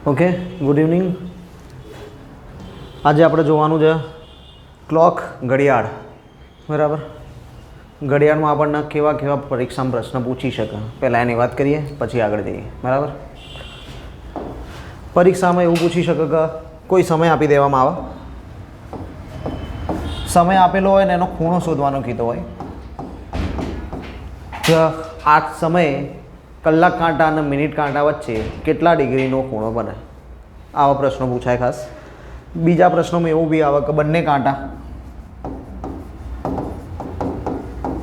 Okay, good evening. આજે આપણે જોવાનું છે ક્લોક, ઘડિયાળ. બરાબર. ઘડિયાળમાં આપણને કેવા કેવા પરીક્ષામાં પ્રશ્ન પૂછી શકે, પહેલાં એની વાત કરીએ પછી આગળ જઈએ. બરાબર. પરીક્ષામાં એવું પૂછી શકે કે કોઈ સમય આપી દેવામાં આવે, સમય આપેલો હોય ને એનો ખૂણો શોધવાનો કીધો હોય કે આ સમયે કલાક કાંટા અને મિનિટ કાંટા વચ્ચે કેટલા ડિગ્રીનો ખૂણો બને. આવા પ્રશ્નો પૂછાય ખાસ. બીજા પ્રશ્નોમાં એવું બી આવે કે બંને કાંટા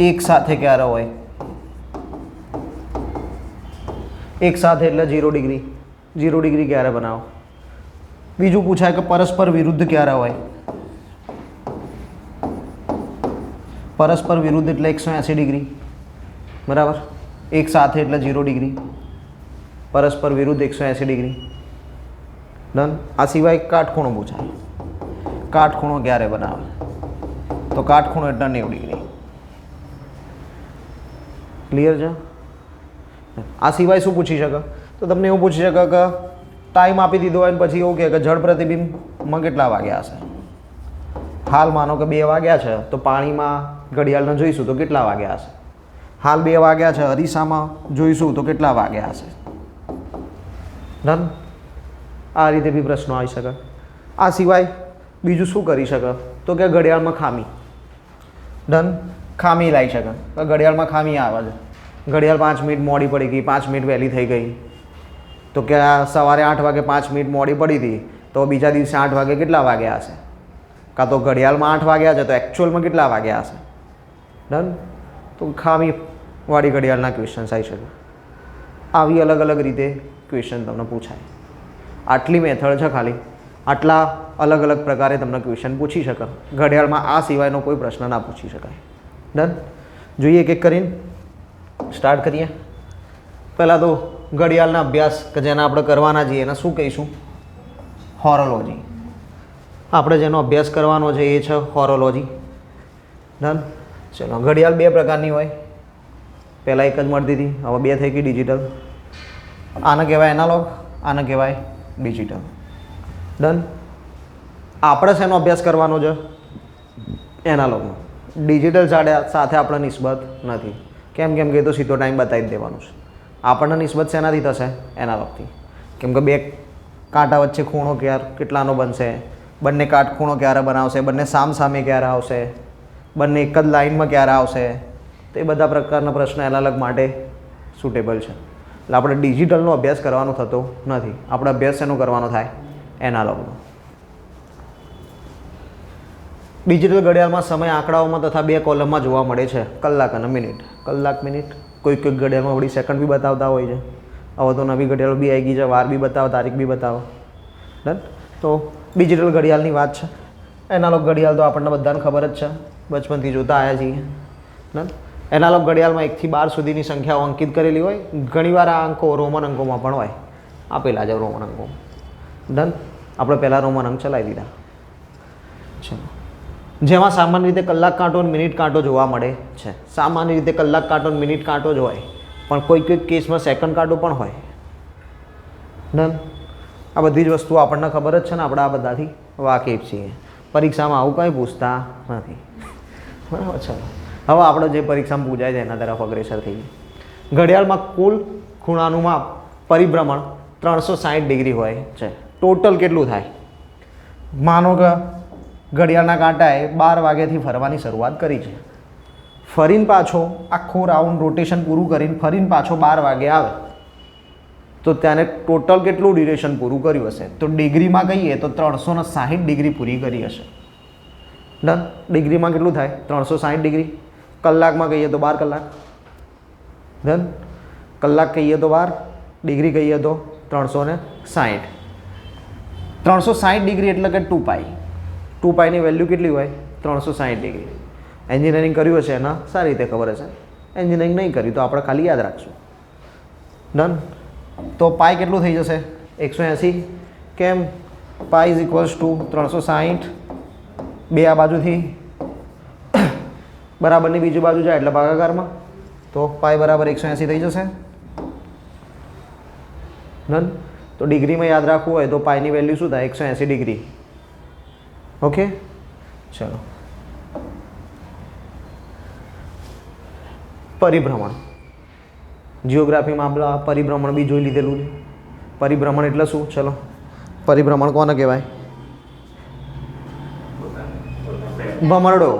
એક સાથે ક્યારે હોય, એક સાથે એટલે 0 ડિગ્રી, 0 ડિગ્રી ક્યારે બનાવો. બીજું પૂછાય કે પરસ્પર વિરુદ્ધ ક્યારે હોય, પરસ્પર વિરુદ્ધ એટલે 180 ડિગ્રી. બરાબર. એક સાથે એટલે 0 ડિગ્રી, પરસ્પર વિરુદ્ધ 180 ડિગ્રી. ડન. આ સિવાય કાટખૂણો પૂછાય, કાટખૂણો ક્યારે બનાવે, તો કાટખૂણો એટલે 90 ડિગ્રી. ક્લિયર છે. આ સિવાય શું પૂછી શકે, તો તમને એવું પૂછી શકે કે ટાઈમ આપી દીધો હોય ને પછી એવું કહે કે જળ પ્રતિબિંબમાં કેટલા વાગ્યા હશે. હાલ માનો કે 2 વાગ્યા છે તો પાણીમાં ઘડિયાળને જોઈશું તો કેટલા વાગ્યા હશે. હાલ 2 વાગ્યા છે, અરીસામાં જોઈશું તો કેટલા વાગ્યા હશે. ડન. આ રીતે બી પ્રશ્નો આવી શકે. આ સિવાય બીજું શું કરી શકે, તો કે ઘડિયાળમાં ખામી. ડન. ખામી લાવી શકે તો ઘડિયાળમાં ખામી આવે છે, ઘડિયાળ 5 મિનિટ મોડી પડી ગઈ, 5 મિનિટ વહેલી થઈ ગઈ, તો કે સવારે 8 વાગે 5 મિનિટ મોડી પડી હતી તો બીજા દિવસે 8 વાગે કેટલા વાગ્યા હશે. કાં તો ઘડિયાળમાં 8 વાગ્યા છે તો એકચ્યુઅલમાં કેટલા વાગ્યા હશે. ડન. તો ખામીવાળી ઘડિયાળના ક્વેશ્ચન્સ આવી શકે. આવી અલગ અલગ રીતે ક્વેશ્ચન તમને પૂછાય. આટલી મેથડ છે, ખાલી આટલા અલગ અલગ પ્રકારે તમને ક્વેશ્ચન પૂછી શકે. ઘડિયાળમાં આ સિવાયનો કોઈ પ્રશ્ન ના પૂછી શકાય. ડન. જોઈએ એક એક કરીને સ્ટાર્ટ કરીએ. પહેલાં તો ઘડિયાળના અભ્યાસ કે જેને આપણે કરવાના છીએ એને શું કહીશું, હોરોલોજી. આપણે જેનો અભ્યાસ કરવાનો છે એ છે હોરોલોજી. ડન. ચલો. ઘડિયાળ 2 પ્રકારની હોય, પહેલાં એક જ મળતી હતી, હવે 2 થઈ ગઈ ડિજિટલ. આને કહેવાય એનાલોગ, આને કહેવાય ડિજિટલ. ડન. આપણે શેનો અભ્યાસ કરવાનો છે, એનાલોગનો. ડિજિટલ સાથે આપણે નિસ્બત નથી. કેમ કેમ કે તો સીધો ટાઈમ બતાવી જ દેવાનું છે. આપણને નિસ્બત શેનાથી થશે, એનાલોગથી. કેમ કે 2 કાંટા વચ્ચે ખૂણો કેટલાનો બનશે, બંને કાટખૂણો ક્યારે બનાવશે, બંને સામસામે ક્યારે આવશે, બંને એક જ લાઇનમાં ક્યારે આવશે, તો એ બધા પ્રકારના પ્રશ્ન એનાલોગ માટે સુટેબલ છે. એટલે આપણે ડિજિટલનો અભ્યાસ કરવાનો થતો નથી. આપણે અભ્યાસ શેનો કરવાનો થાય, એનાલોગનો. ડિજિટલ ઘડિયાળમાં સમય આંકડાઓમાં તથા 2 કોલમમાં જોવા મળે છે, કલાક અને મિનિટ. કલાક, મિનિટ. કોઈક ઘડિયાળમાં વળી સેકન્ડ બી બતાવતા હોય છે. હવે તો નવી ઘડિયાળો બી આવી ગઈ છે, વાર બી બતાવો, તારીખ બી બતાવો. ડન. તો ડિજિટલ ઘડિયાળની વાત છે. એનાલોગ ઘડિયાળ તો આપણને બધાને ખબર જ છે, બચપનથી જોતા આવ્યા છીએ. ડન. એનાલોગ ઘડિયાળમાં 1 થી 12 સુધીની સંખ્યાઓ અંકિત કરેલી હોય. ઘણીવાર આ અંકો રોમન અંકોમાં પણ હોય, આપેલા છે રોમન અંકો. ડન. આપણે પહેલાં રોમન અંક ચલાવી દીધા. ચલો. જેમાં સામાન્ય રીતે કલાક કાંટો અને મિનિટ કાંટો જોવા મળે છે. સામાન્ય રીતે કલાક કાંટો અને મિનિટ કાંટો જ હોય, પણ કોઈક કેસમાં સેકન્ડ કાંટો પણ હોય. ડન. આ બધી જ વસ્તુઓ આપણને ખબર જ છે ને, આપણે આ બધાથી વાકેફ છીએ. પરીક્ષામાં આવું કંઈ પૂછતા નથી. બરાબર. ચાલો, હવે આપણે જે પરીક્ષામાં પૂછાય છે એના તરફ અગ્રેસર થઈએ. ઘડિયાળમાં કુલ ખૂણાનું માપ, પરિભ્રમણ 360 ડિગ્રી હોય છે. ટોટલ કેટલું થાય, માનો કે ઘડિયાળના કાંટાએ 12 વાગ્યાથી ફરવાની શરૂઆત કરી છે, ફરીને પાછો આખો રાઉન્ડ રોટેશન પૂરું કરીને ફરીને પાછો 12 વાગે આવે તો તેને ટોટલ કેટલું ડ્યુરેશન પૂરું કર્યું હશે. તો ડિગ્રીમાં કહીએ તો 360 ડિગ્રી પૂરી કરી હશે. ડન. ડિગ્રીમાં કેટલું થાય, 360 ડિગ્રી. કલાકમાં કહીએ તો 12 કલાક. ડન. કલાક કહીએ તો 12, ડિગ્રી કહીએ તો 360. 360 ડિગ્રી એટલે કે 2π. 2πની વેલ્યુ કેટલી હોય, 360 ડિગ્રી. એન્જિનિયરિંગ કર્યું હશે એના સારી રીતે ખબર હશે. એન્જિનિયરિંગ નહીં કર્યું તો આપણે ખાલી યાદ રાખશું. ડન. તો પાઈ કેટલું થઈ જશે, 180. કેમ, પાઈ ઇઝ ઇક્વલ્સ ટુ 360. 2 આ બાજુથી બરાબરની બીજી બાજુ જાય એટલે ભાગાકારમાં, તો પાઈ બરાબર 180 થઈ જશે. ડન. તો ડિગ્રીમાં યાદ રાખવું હોય તો પાઈની વેલ્યુ શું થાય 180 ડિગ્રી. ઓકે ચલો પરિભ્રમણ જિયોગ્રાફીમાં આપણે પરિભ્રમણ બી જોઈ લીધેલું છે. પરિભ્રમણ એટલે શું? ચલો પરિભ્રમણ કોને કહેવાય? ભમરડો.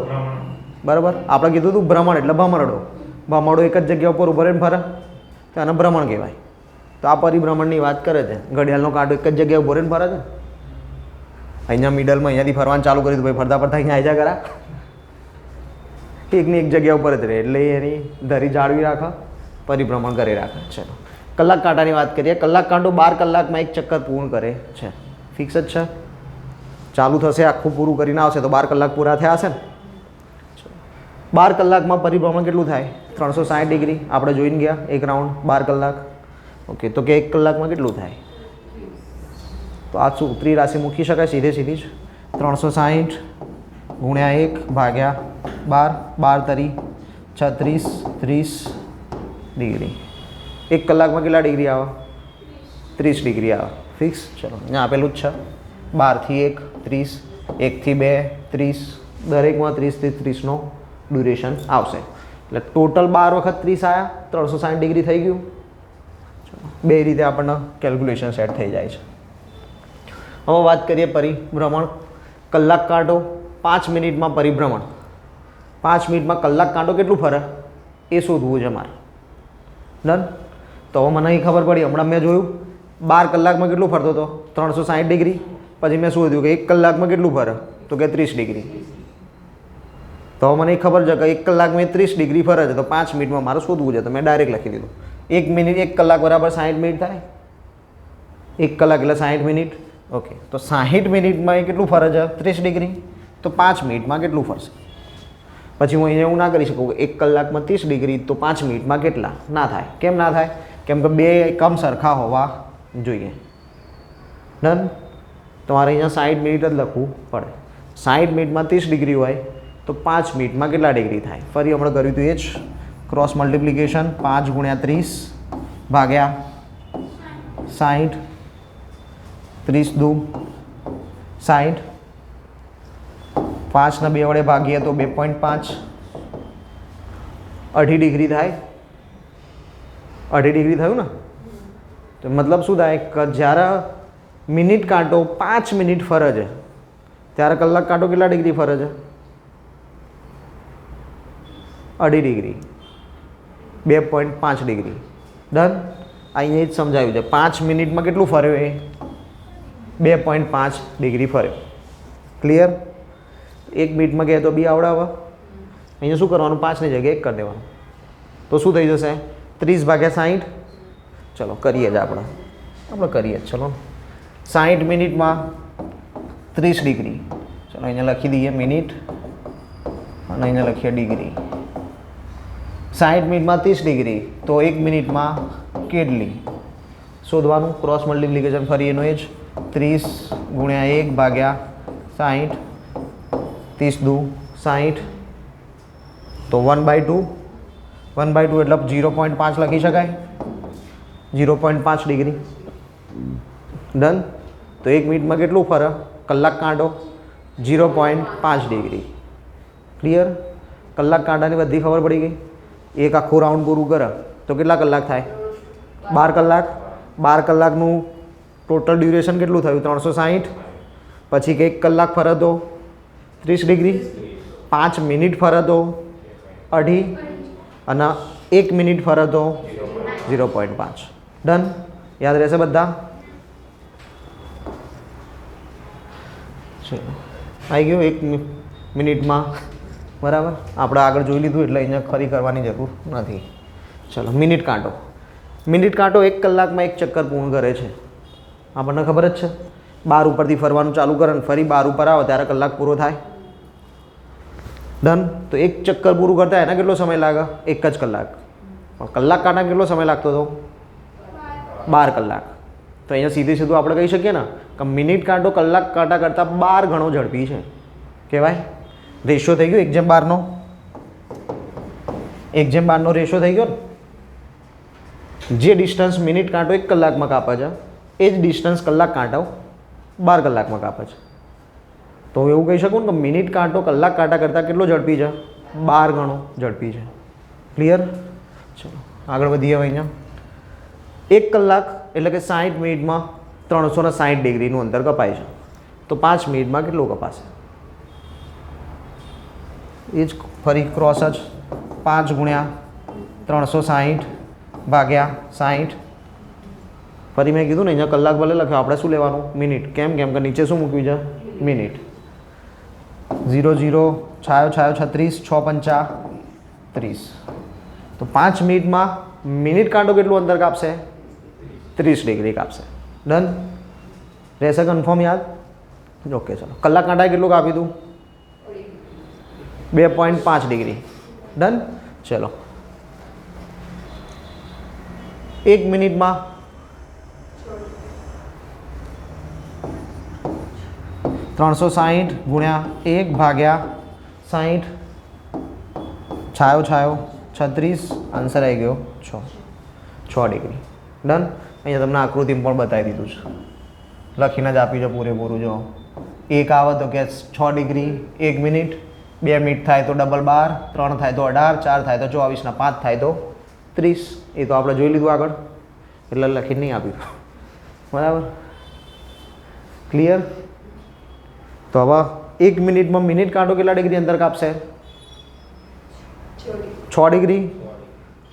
બરાબર આપણે કીધું હતું ભ્રમણ એટલે ભમરડો. ભમરડો એક જ જગ્યા ઉપર ઉભો રહીને ફરે તો આને ભ્રમણ કહેવાય. તો આ પરિભ્રમણની વાત કરે છે. ઘડિયાળનો કાંટો એક જ જગ્યાએ ઉભો રહીને ફરે છે. અહીંયા મિડલમાં અહીંયાથી ફરવાનું ચાલુ કર્યું ભાઈ ફરતા ફરતા અહીંયા આવી જા કરા એકની એક જગ્યા ઉપર જ રહે એટલે એની ધરી જાળવી રાખે પરિભ્રમણ કરી રાખે. ચલો કલાક કાંટાની વાત કરીએ. કલાક કાંટો 12 કલાકમાં એક ચક્કર પૂર્ણ કરે છે. ફિક્સ જ છે. ચાલુ થશે આખું પૂરું કરીને આવશે તો 12 કલાક પૂરા થયા હશે ને. 12 કલાકમાં પરિભ્રમણ કેટલું થાય? 360 ડિગ્રી. આપણે જોઈને ગયા એક રાઉન્ડ 12 કલાક. ઓકે તો કે 1 કલાકમાં કેટલું થાય? તો આ શું ત્રિરાશિ મૂકી શકાય સીધી જ 360 ગુણ્યા 1 ભાગ્યા 12 12 તરી 36 30 ડિગ્રી. 1 કલાકમાં કેટલા ડિગ્રી આવે? 30 ડિગ્રી આવે. ફિક્સ. ચલો અહીંયા આપેલું જ છે 12 થી 1 30 1 થી 2 30 દરેકમાં 30 થી 30નો ડ્યુરેશન આવશે. એટલે ટોટલ 12 વખત 30 આવ્યા 360 ડિગ્રી થઈ ગયું. બે રીતે આપણને કેલ્ક્યુલેશન સેટ થઈ જાય છે. હવે વાત કરીએ પરિભ્રમણ. કલાક કાંટો 5 મિનિટમાં પરિભ્રમણ. 5 મિનિટમાં કલાક કાંટો કેટલું ફરે એ શોધવું છે મારે. ડન. તો હવે મને અહીં ખબર પડી. હમણાં મેં જોયું 12 કલાકમાં કેટલું ફરતો હતો? 360 ડિગ્રી. પછી મેં શોધ્યું કે 1 કલાકમાં કેટલું ફરે? તો કે 30 ડિગ્રી. તો મને ખબર છે કે 1 કલાકમાં 30 ડિગ્રી ફરે છે તો 5 મિનિટમાં મારે શોધવું છે. તો મેં ડાયરેક્ટ લખી દીધું 1 કલાક બરાબર 60 મિનિટ થાય. 1 કલાક એટલે 60 મિનિટ. ઓકે તો 60 મિનિટમાં એ કેટલું ફરે છે? 30 ડિગ્રી. તો 5 મિનિટમાં કેટલું ફરશે? પછી હું અહીંયા એવું ના કરી શકું કે 1 કલાકમાં 30 ડિગ્રી તો 5 મિનિટમાં કેટલા? ના થાય. કેમ ના થાય? કેમ કે બે એકમ સરખા હોવા જોઈએ. ડન. તમારે અહીંયા 60 મિનિટ જ લખવું પડે. 60 મિનિટમાં 30 ડિગ્રી હોય તો 5 મિનિટમાં કેટલા ડિગ્રી થાય? ફરી હમણાં કર્યું હતું એ જ ક્રોસ મલ્ટિપ્લિકેશન 5 ગુણ્યા 30 ભાગ્યા 60 30 દુ 60 5 ને 2 વડે ભાગીએ તો 2.5 અઢી ડિગ્રી થાય. અઢી ડિગ્રી થયું ને. તો મતલબ શું થાય કે જ્યારે મિનિટ કાંટો 5 મિનિટ ફરે છે ત્યારે કલાક કાંટો કેટલા ડિગ્રી ફરે છે? અઢી ડિગ્રી. 2.5 ડિગ્રી. ડન. અહીંયા જ સમજાવ્યું છે 5 મિનિટમાં કેટલું ફર્યો એ? 2.5 ડિગ્રી ફર્યો. ક્લિયર. 1 મિનિટમાં ગયા તો બી આવડાવે. અહીંયા શું કરવાનું? 5ની જગ્યાએ 1 કરી દેવાનું. તો શું થઈ જશે? 30 ભાગ્યા 60. ચલો કરીએ જ આપણે કરીએ જ. ચલો 60 મિનિટમાં 30 ડિગ્રી. ચલો અહીંયા લખી દઈએ મિનિટ અને અહીંયા લખીએ ડિગ્રી. 60 મિનિટમાં 30 ડિગ્રી તો 1 મિનિટમાં કેટલી શોધવાનું? ક્રોસ મલ્ટિપ્લિકેશન ફરી એનો એ જ 30 ગુણ્યા 1 ભાગ્યા 60 30 દુ 60 તો 1/2 1/2 એટલે 0.5 લખી શકાય. 0.5 ડિગ્રી. ડન. તો 1 મિનિટમાં કેટલું ફરે કલાક કાંટો? 0.5 ડિગ્રી. ક્લિયર. કલાક કાંટાની બધી ખબર પડી ગઈ. એક આખું રાઉન્ડ પૂરું કરે તો કેટલા કલાક થાય? 12 કલાક. 12 કલાકનું ટોટલ ડ્યુરેશન કેટલું થયું? 360. પછી કે 1 કલાક ફરે તો 30 ડિગ્રી. 5 મિનિટ ફરે તો અઢી અને 1 મિનિટ ફરે તો 0.5. ડન. યાદ રહેશે બધા? આવી ગયું 1 મિનિટમાં. બરાબર. આપણે આગળ જોઈ લીધું એટલે અહીંયા ફરી કરવાની જરૂર નથી. ચલો મિનિટ કાંટો. મિનિટ કાંટો 1 કલાકમાં 1 ચક્કર પૂર્ણ કરે છે. આપણને ખબર જ છે. 12 ઉપરથી ફરવાનું ચાલુ કરે ને ફરી 12 ઉપર આવે ત્યારે કલાક પૂરો થાય. ડન. તો 1 ચક્કર પૂરું કરતા એના કેટલો સમય લાગે? 1 જ કલાક. પણ કલાક કાંટા કેટલો સમય લાગતો હતો? 12 કલાક. તો અહીંયા સીધું આપણે કહી શકીએ ને કે મિનિટ કાંટો કલાક કાંટા કરતાં 12 ગણો ઝડપી છે. કહેવાય. રેશિયો થઈ ગયો 1/12 નો. 1/12 નો રેશિયો થઈ ગયો ને. જે ડિસ્ટન્સ મિનિટ કાંટો 1 કલાકમાં કાપે છે એ જ ડિસ્ટન્સ કલાક કાંટો 12 કલાકમાં કાપે છે. તો એવું કહી શકું ને કે મિનિટ કાંટો કલાક કાંટા કરતાં કેટલો ઝડપી છે? 12 ગણો ઝડપી છે. ક્લિયર? ચલો આગળ વધીએ. હવે અહીંયા 1 કલાક એટલે કે 60 મિનિટમાં 360 ડિગ્રીનું અંતર કપાય છે. તો 5 મિનિટમાં કેટલું કપાશે? એ જ ફરી ક્રોસ જ 5 ગુણ્યા 360 ભાગ્યા 60. ફરી મેં કીધું ને અહીંયા કલાક ભલે લખ્યો, આપણે શું લેવાનું? મિનિટ. કેમ કે નીચે શું મૂક્યું છે? મિનિટ. 0 0 છાયો 36 6 5 30. તો 5 મિનિટમાં મિનિટ કાંટો કેટલું અંતર કાપશે? 30 ડિગ્રી કાપશે. ડન? રહેશે કન્ફર્મ યાદ? ઓકે ચલો. કલાક કાંટાએ કેટલું કાપી દઉં? 2.5 ડિગ્રી. ડન? ચલો 1 મિનિટમાં 360 ગુણ્યા 1 ભાગ્યા 60 છાયો 36 આન્સર આવી ગયો 6 ડિગ્રી. ડન? અહીંયા તમને આકૃતિમાં પણ બતાવી દીધું છે, લખીને જ આપી છે પૂરેપૂરું. જો 1 આવે તો કે 6 ડિગ્રી 1 મિનિટ, 2 મિનિટ થાય તો ડબલ 12, 3 થાય તો 18, 4 થાય તો 24 ને 5 થાય તો 30. એ તો આપણે જોઈ લીધું આગળ, એટલે લખીને નહીં આપ્યું. બરાબર? ક્લિયર? તો હવે 1 મિનિટમાં મિનિટ કાંટો કેટલા ડિગ્રી અંતર કાપશે? 6 ડિગ્રી.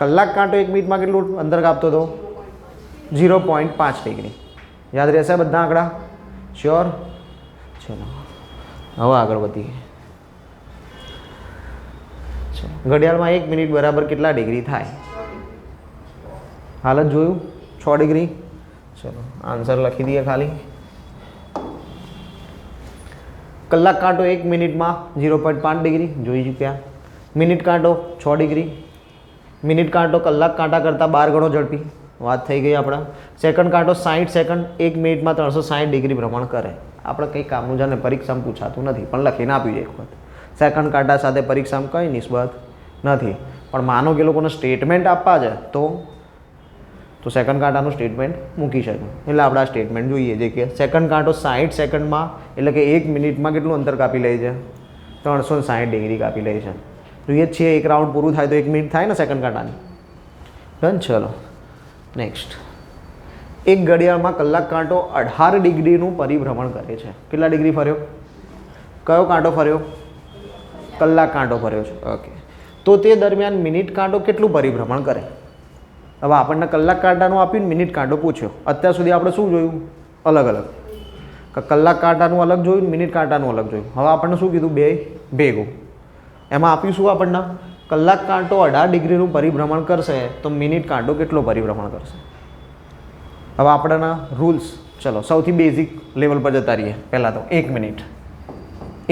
કલાક કાંટો 1 મિનિટમાં કેટલું અંતર કાપતો હતો? 0.5 ડિગ્રી. યાદ રહેશે બધા આંકડા? શ્યોર? ચલો હવે આગળ વધીએ. ઘડિયાળમાં 1 મિનિટ બરાબર કેટલા ડિગ્રી થાય? હાલ જ જોયું 6 ડિગ્રી. ચલો આન્સર લખી દઈએ ખાલી. કલાક કાંટો 1 મિનિટમાં 0.5 ડિગ્રી જોઈ ચૂક્યા. મિનિટ કાંટો 6 ડિગ્રી. મિનિટ કાંટો કલાક કાંટા કરતાં 12 ગણો ઝડપી. વાત થઈ ગઈ આપણા. સેકન્ડ કાંટો 60 સેકન્ડ 1 મિનિટમાં 360 ડિગ્રી ભ્રમણ કરે. આપણે કંઈ કામનું છે ને પરીક્ષામાં પૂછાતું નથી, પણ લખીને આપ્યું એક વખત. સેકન્ડ કાંટા સાથે પરીક્ષામાં કંઈ નિસ્બત નથી, પણ માનો કે લોકોને સ્ટેટમેન્ટ આપવા છે તો સેકન્ડ કાંટાનું સ્ટેટમેન્ટ મૂકી શકે. એટલે આપણે આ સ્ટેટમેન્ટ જોઈએ જે કે સેકન્ડ કાંટો 60 સેકન્ડમાં એટલે કે 1 મિનિટમાં કેટલું અંતર કાપી લે છે? 360 ડિગ્રી કાપી લે છે. જોઈએ જ છીએ એક રાઉન્ડ પૂરું થાય તો 1 મિનિટ થાય ને સેકન્ડ કાંટાની. ડન? ચલો નેક્સ્ટ. એક ઘડિયાળમાં કલાક કાંટો 18 ડિગ્રીનું પરિભ્રમણ કરે છે. કેટલા ડિગ્રી ફર્યો? કયો કાંટો ફર્યો? કલાક કાંટો ફર્યો છે. ઓકે. તો તે દરમિયાન મિનિટ કાંટો કેટલું પરિભ્રમણ કરે? હવે આપણને કલાક કાંટાનું આપ્યું, મિનિટ કાંટો પૂછ્યો. અત્યાર સુધી આપણે શું જોયું? અલગ અલગ. કલાક કાંટાનું અલગ જોયું, મિનિટ કાંટાનું અલગ જોયું. હવે આપણને શું કીધું? બે ભેગું. એમાં આપ્યું શું આપણને? કલાક કાંટો 18 ડિગ્રીનું પરિભ્રમણ કરશે તો મિનિટ કાંટો કેટલો પરિભ્રમણ કરશે? હવે આપણના રૂલ્સ ચલો સૌથી બેઝિક લેવલ પર જતા રહીએ. પહેલાં તો 1 મિનિટ.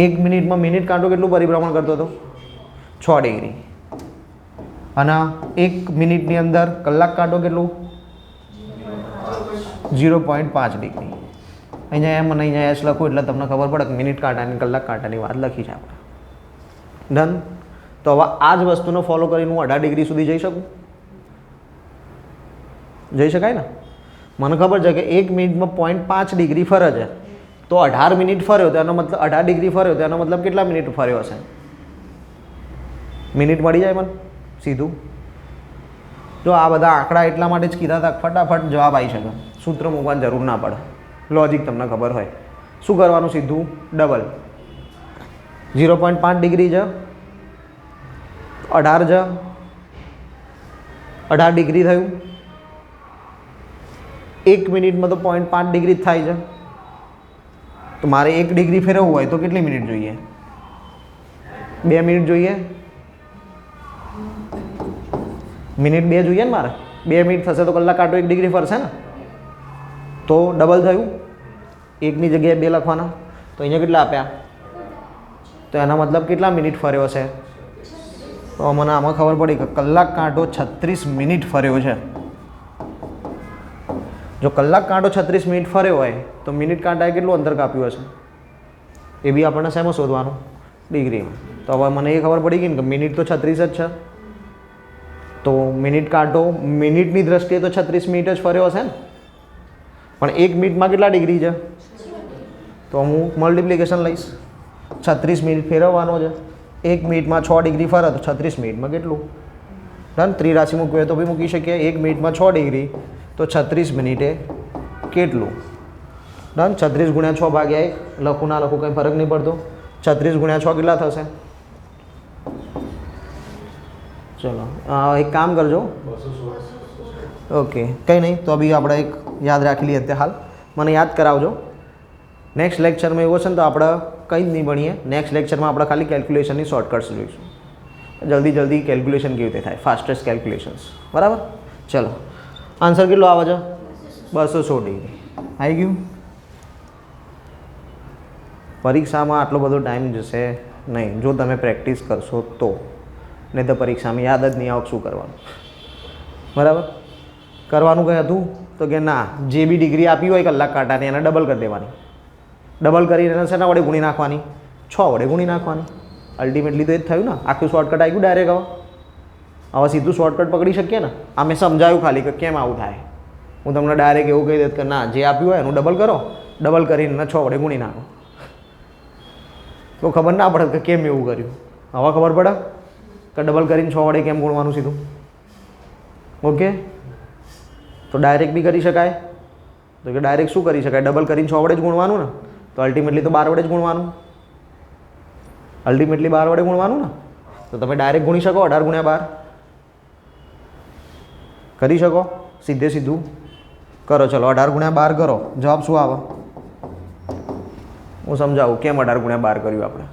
1 મિનિટમાં મિનિટ કાંટો કેટલું પરિભ્રમણ કરતો હતો? 6 ડિગ્રી. અને 1 મિનિટની અંદર કલાક કાંટો કેટલું? 0.5 ડિગ્રી. અહીંયા એમ અને અહીંયા એસ લખું એટલે તમને ખબર પડે કે મિનિટ કાંટાની કલાક કાંટાની વાત લખી છે આપણે. ડન? તો હવે આ જ વસ્તુનો ફોલો કરીને હું 18 ડિગ્રી સુધી જઈ શકું? જઈ શકાય ને? મને ખબર છે કે 1 મિનિટમાં 0.5 ડિગ્રી ફરે છે, તો 18 મિનિટ ફર્યો તો એનો મતલબ 18 ડિગ્રી ફર્યો તો એનો મતલબ કેટલા મિનિટ ફર્યો હશે? મિનિટ મળી જાય મને સીધું. જો આ બધા આંકડા એટલા માટે જ કીધા હતા, ફટાફટ જવાબ આવી શકે, સૂત્ર મૂકવાની જરૂર ના પડે, લોજિક તમને ખબર હોય. શું કરવાનું? સીધું ડબલ. 0.5 ડિગ્રી છે, 18 છે, 18 ડિગ્રી થયું. 1 મિનિટમાં તો 0.5 ડિગ્રી જ થાય છે, તો મારે 1 ડિગ્રી ફેરવવું હોય તો કેટલી મિનિટ જોઈએ? 2 મિનિટ જોઈએ. મિનિટ 2 જોઈએ ને મારે. 2 મિનિટ થશે તો કલાક કાંટો 1 ડિગ્રી ફરશે ને, તો ડબલ થયું. 1ની જગ્યાએ 2 લખવાના, તો અહીંયા કેટલા આપ્યા? તો એના મતલબ કેટલા મિનિટ ફર્યો છે? તો મને આમાં ખબર પડી કે કલાક કાંટો 36 મિનિટ ફર્યો છે. જો કલાક કાંટો 36 મિનિટ ફર્યો હોય તો મિનિટ કાંટાએ કેટલું અંતર કાપ્યું હશે? એ બી આપણને શેમાં શોધવાનું? ડિગ્રીમાં. તો હવે મને એ ખબર પડી ગઈ ને કે મિનિટ તો 36 જ છે, તો મિનિટ કાંટો મિનિટની દ્રષ્ટિએ તો 36 મિનિટ જ ફર્યો હશે ને. પણ 1 મિનિટમાં કેટલા ડિગ્રી છે? તો હું મલ્ટિપ્લિકેશન લઈશ. 36 મિનિટ ફેરવવાનો છે. 1 મિનિટમાં 6 ડિગ્રી ફરે તો 36 મિનિટમાં કેટલું? ડન. ત્રિરાશી મૂકવી હોય તો બી મૂકી શકીએ. 1 મિનિટમાં 6 ડિગ્રી તો 36 મિનિટે કેટલું? ડન. 36 ગુણ્યા 6 ભાગ્યા 1 લખું ના લખું કંઈ ફરક નહીં પડતો. 36 ગુણ્યા 6 કેટલા થશે? ચલો એક કામ કરજો. ઓકે કંઈ નહીં તો બી આપણે એક યાદ રાખી લઈએ અત્યારે હાલ. મને યાદ કરાવજો. નેક્સ્ટ લેક્ચરમાં એવો છે ને તો આપણે કંઈ જ નહીં ભણીએ. નેક્સ્ટ લેક્ચરમાં આપણે ખાલી કેલ્ક્યુલેશનની શોર્ટકટ્સ જોઈશું. જલ્દી કેલ્ક્યુલેશન કેવી રીતે થાય, ફાસ્ટેસ્ટ કેલ્ક્યુલેશન્સ. બરાબર. ચલો આન્સર કેટલો આવે છે? 216 ડિગ્રી આવી ગયું. પરીક્ષામાં આટલો બધો ટાઈમ જશે નહીં જો તમે પ્રેક્ટિસ કરશો તો, નહીં તો પરીક્ષામાં યાદ જ નહીં આવે શું કરવાનું. બરાબર. કરવાનું કંઈ હતું તો કે ના, જે બી ડિગ્રી આપી હોય કલાક કાંટાની એને ડબલ કરી દેવાની. ડબલ કરીને એને શેના વડે ગુણી નાખવાની? 6 વડે ગુણી નાખવાની. અલ્ટિમેટલી તો એ જ થયું ને. આખું શોર્ટકટ આવી ગયું ડાયરેક્ટ. હવે સીધું શોર્ટકટ પકડી શકીએ ને. આ મેં સમજાવ્યું ખાલી કે કેમ આવું થાય. હું તમને ડાયરેક્ટ એવું કહી દઉં કે ના, જે આપ્યું હોય એનું ડબલ કરો, ડબલ કરીને 6 વડે ગુણી નાખો. તો ખબર ના પડે કે કેમ એવું કર્યું. હવે ખબર પડે કે ડબલ કરીને 6 વડે કેમ ગુણવાનું સીધું. ઓકે. તો ડાયરેક્ટ બી કરી શકાય. તો કે ડાયરેક્ટ શું કરી શકાય? ડબલ કરીને 6 વડે જ ગુણવાનું ને. તો અલ્ટિમેટલી તો 12 વડે જ ગુણવાનું. અલ્ટિમેટલી 12 વડે ગુણવાનું ને. તો તમે ડાયરેક્ટ ગુણી શકો 18 ગુણ્યા 12 કરી શકો. સીધું કરો. ચલો 18 ગુણ્યા 12 કરો. જવાબ શું આવે? હું સમજાવું કેમ 18 ગુણ્યા 12 કર્યું આપણે.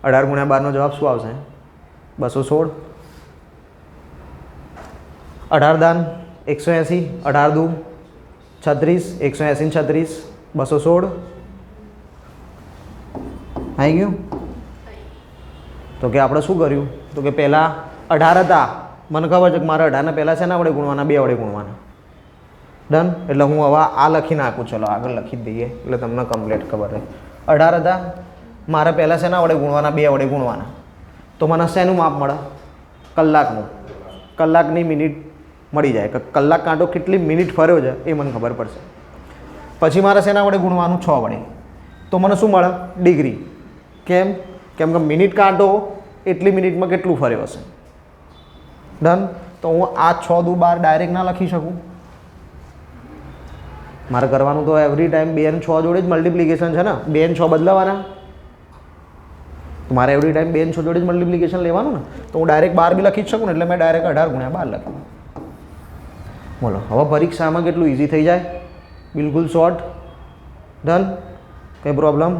18 ગુણ્યા 12નો જવાબ શું આવશે? 216. 18 દાન 180, 18 દુ 36, 180 36, 216 આવી ગયું. તો કે આપણે શું કર્યું તો કે પહેલાં 18 હતા. મને ખબર છે કે મારે 18ને પહેલાં શેના વડે ગુણવાના? 2 વડે ગુણવાના. ડન. એટલે હું હવે આ લખી નાખું. ચલો આગળ લખી જ દઈએ એટલે તમને કમ્પ્લીટ ખબર રહે. 18 હતા, મારે પહેલાં શેના વડે ગુણવાના? 2 વડે ગુણવાના. તો મને શેનું માપ મળે? કલાકનું. કલાકની મિનિટ મળી જાય કે કલાક કાંટો કેટલી મિનિટ ફર્યો છે એ મને ખબર પડશે. પછી મારે શેના વડે ગુણવાનું? 6 વડે. તો મને શું મળે? ડિગ્રી. કેમ કે મિનિટ કાંટો એટલી મિનિટમાં કેટલું ફર્યો હશે. ડન. તો હું આ 6 દુ 12 ડાયરેક્ટ ના લખી શકું. મારે કરવાનું તો એવરી ટાઈમ 2 અને 6 જોડે જ મલ્ટિપ્લિકેશન છે ને. 2 અને 6 બદલાવાના. તો મારે એવરી ટાઈમ 2 અને 6 જોડે જ મલ્ટિપ્લિકેશન લેવાનું ને. તો હું ડાયરેક્ટ 12 બી લખી જ શકું ને. એટલે મેં ડાયરેક્ટ 18 ગુણ્યા 12 લખ્યું. બોલો હવે પરીક્ષામાં કેટલું ઇઝી થઈ જાય. બિલકુલ શોર્ટ. ડન. કંઈ પ્રોબ્લેમ?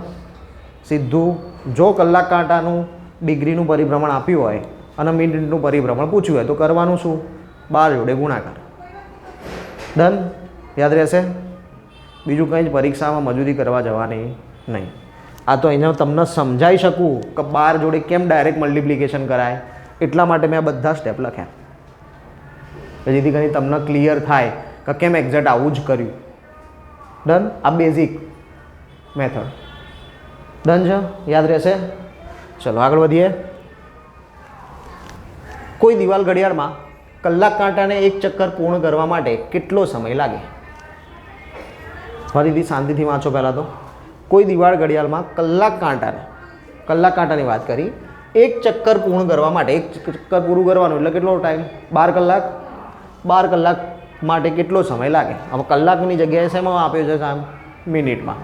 સીધું જો કલાક કાંટાનું ડિગ્રીનું પરિભ્રમણ આપ્યું હોય અને મિનિટનું પરિભ્રમણ પૂછ્યું હોય તો કરવાનું શું? 12 જોડે ગુણાકાર. ડન. યાદ રહેશે. બીજું કંઈ જ પરીક્ષામાં મજૂરી કરવા જવાની નહીં. આ તો અહીંયા તમને સમજાવી શકું કે 12 જોડે કેમ ડાયરેક્ટ મલ્ટિપ્લિકેશન કરાય એટલા માટે મેં આ બધા સ્ટેપ લખ્યા. જેથી કરીને તમને ક્લિયર થાય કે કેમ એક્ઝેક્ટ આવું જ કર્યું. ડન. આ બેઝિક મેથડ. ડન છે. યાદ રહેશે. ચલો આગળ વધીએ. કોઈ દિવાલ ઘડિયાળમાં કલાક કાંટાને એક ચક્કર પૂર્ણ કરવા માટે કેટલો સમય લાગે? ફરીથી શાંતિથી વાંચો. પહેલાં તો કોઈ દિવાલ ઘડિયાળમાં કલાક કાંટાની વાત કરી. એક ચક્કર પૂર્ણ કરવા માટે, એક ચક્કર પૂરું કરવાનું એટલે કેટલો ટાઈમ? 12 કલાક. 12 કલાક માટે કેટલો સમય લાગે? હવે કલાકની જગ્યાએ શેમાં આપ્યો છે કામ? મિનિટમાં.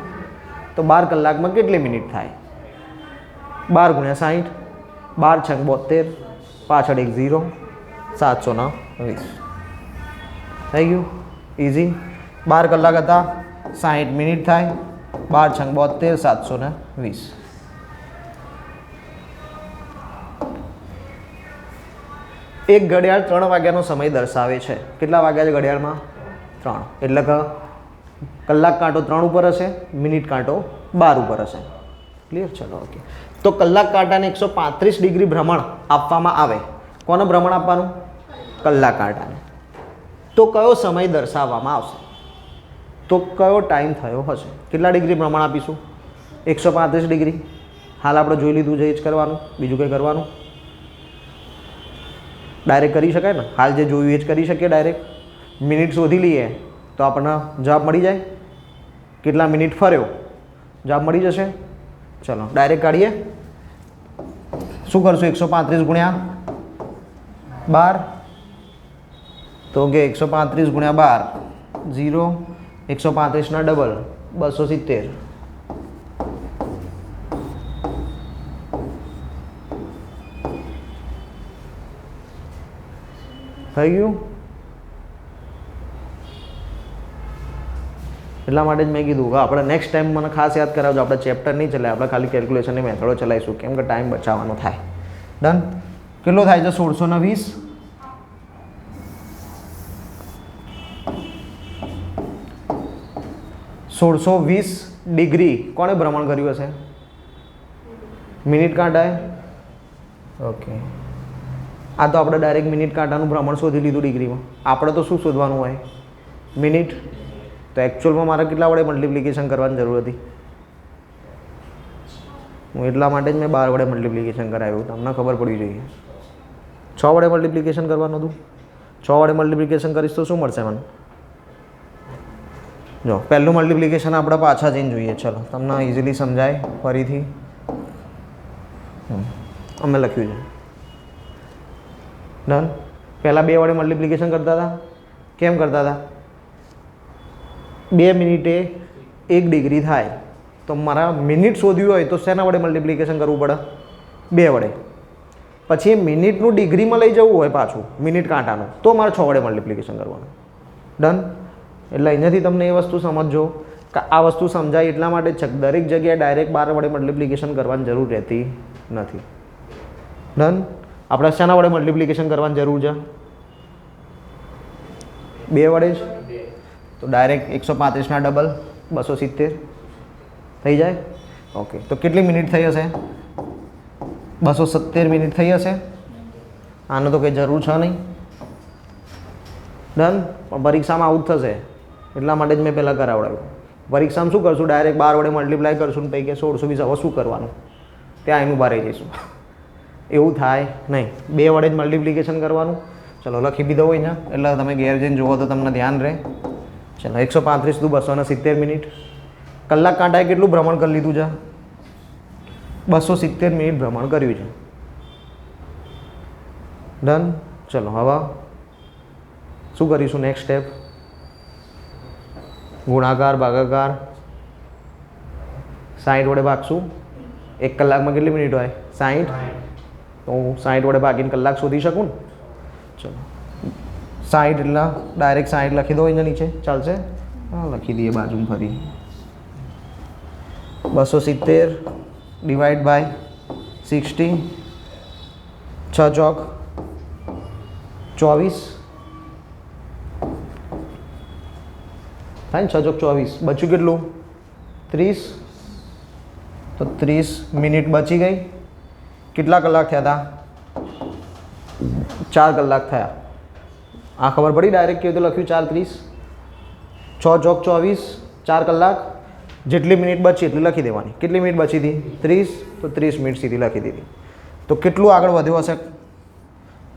તો 12 કલાકમાં કેટલી મિનિટ થાય? 12 ગુણ્યા 60, 12 છંગ 72, પાછળ એક 0, 720 થઈ ગયું. ઇઝી. 12 કલાક હતા, 60 મિનિટ થાય. 12 છંગ 72, 720. એક ઘડિયાળ 3 વાગ્યાનો સમય દર્શાવે છે. કેટલા વાગ્યા છે ઘડિયાળમાં? 3. એટલે કે કલાક કાંટો 3 ઉપર હશે, મિનિટ કાંટો 12 ઉપર હશે. ક્લિયર? ચલો ઓકે. તો કલાક કાંટાને 135 ડિગ્રી ભ્રમણ આપવામાં આવે. કોને ભ્રમણ આપવાનું? કલાક કાંટાને. તો કયો સમય દર્શાવવામાં આવશે? તો કયો ટાઈમ થયો હશે? કેટલા ડિગ્રી ભ્રમણ આપીશું? 135 ડિગ્રી. હાલ આપણે જોઈ લીધું છે એ જ કરવાનું. બીજું કંઈ કરવાનું? ડાયરેક્ટ કરી શકાય ને. હાલ જે જોયું એ જ કરી શકીએ ડાયરેક્ટ. મિનિટ શોધી લઈએ તો આપણને જવાબ મળી જાય. કેટલા મિનિટ ફર્યો જવાબ મળી જશે. ચલો ડાયરેક્ટ કાઢીએ. શું કરશું 135 ગુણ્યા 12 તો કે 135 ગુણ્યા 12 0 135ના ડબલ 270 થઈ ગયું. એટલા માટે જ મેં કીધું કે આપણે નેક્સ્ટ ટાઈમ મને ખાસ યાદ કરાવજો. આપણે ચેપ્ટર નહીં ચલાય, આપણે ખાલી કેલ્ક્યુલેશનની મેથડો ચલાવીશું, કેમ કે ટાઈમ બચાવવાનો થાય. ડન. કેટલો થાય છે 1620 1620 ડિગ્રી કોણે ભ્રમણ કર્યું હશે? મિનિટ કાંટાએ. ઓકે, આ તો આપણે ડાયરેક્ટ મિનિટ કાંટાનું ભ્રમણ શોધી લીધું ડિગ્રીમાં. આપણે તો શું શોધવાનું હોય? મિનિટ. તો એકચ્યુઅલમાં મારે કેટલા વડે મલ્ટિપ્લિકેશન કરવાની જરૂર હતી? હું એટલા માટે જ મેં 12 વડે મલ્ટિપ્લિકેશન કરાવ્યું, તમને ખબર પડવી જોઈએ. 6 વડે મલ્ટિપ્લિકેશન કરવાનું હતું. 6 વડે મલ્ટિપ્લિકેશન કરીશ તો શું મળશે મને? જો પહેલું મલ્ટિપ્લિકેશન આપણે પાછા જઈને જોઈએ. ચલો તમને ઇઝીલી સમજાય ફરીથી. અમે લખ્યું છે ડન. પહેલાં 2 વડે મલ્ટિપ્લિકેશન કરતા હતા. કેમ કરતા હતા? 2 મિનિટે 1 ડિગ્રી થાય. તો મારા મિનિટ શોધવી હોય તો શેના વડે મલ્ટિપ્લિકેશન કરવું પડે? 2 વડે. પછી મિનિટનું ડિગ્રીમાં લઈ જવું હોય પાછું મિનિટ કાંટાનું, તો મારે 6 વડે મલ્ટિપ્લિકેશન કરવાનું. ડન. એટલે અહીંયાથી તમને એ વસ્તુ સમજજો કે આ વસ્તુ સમજાય એટલા માટે જ દરેક જગ્યાએ ડાયરેક્ટ 12 વડે મલ્ટિપ્લિકેશન કરવાની જરૂર રહેતી નથી. ડન. આપણે શેના વડે મલ્ટિપ્લિકેશન કરવાની જરૂર છે? 2 વડે જ. તો ડાયરેક્ટ 135ના ડબલ 270 થઈ જાય. ઓકે, તો કેટલી મિનિટ થઈ હશે? 270 મિનિટ થઈ હશે. આનો તો કંઈ જરૂર છે નહીં. ડન. પણ પરીક્ષામાં આવું જ થશે એટલા માટે જ મેં પહેલાં કરાવડાવ્યું. પરીક્ષામાં શું કરશું? ડાયરેક્ટ 12 વડે મલ્ટીપ્લાય કરશું ને પૈકી 1620 હવે શું કરવાનું? ત્યાં એનું બારે જઈશું. એવું થાય નહીં. 2 વડે જ મલ્ટિપ્લિકેશન કરવાનું. ચલો લખી દીધો હોય ને એટલે તમે ઘેર જઈને જુઓ તો તમને ધ્યાન રહે. ચલો 135 દુ 270 મિનિટ. કલાક કાંટાએ કેટલું ભ્રમણ કરી લીધું છે? 270 મિનિટ ભ્રમણ કર્યું છે. ડન. ચલો હવે શું કરીશું? નેક્સ્ટ સ્ટેપ ગુણાકાર ભાગાકાર 60 વડે ભાગશું. 1 કલાકમાં કેટલી મિનિટ હોય? 60. તો હું 60 વડે ભાગીને કલાક શોધી શકું ને. ચલો 60 એટલે ડાયરેક્ટ 60 લખી દો અહીંયા નીચે, ચાલશે? હા, લખી દઈએ બાજુમાં ફરી. 270 ડિવાઈડ બાય 60. 6 ચોક 24 થાય ને. 6 ચોક 24. બચ્યું કેટલું? 30. તો 30 મિનિટ બચી ગઈ. કેટલા કલાક થયા હતા? 4 કલાક થયા. આ ખબર પડી? ડાયરેક્ટ કેવું તો લખ્યું 4:30. 6 ચોક 24 4 કલાક. જેટલી મિનિટ બચી એટલી લખી દેવાની. કેટલી મિનિટ બચી હતી? 30. તો 30 મિનિટ સીધી લખી દીધી. તો કેટલું આગળ વધ્યું હશે?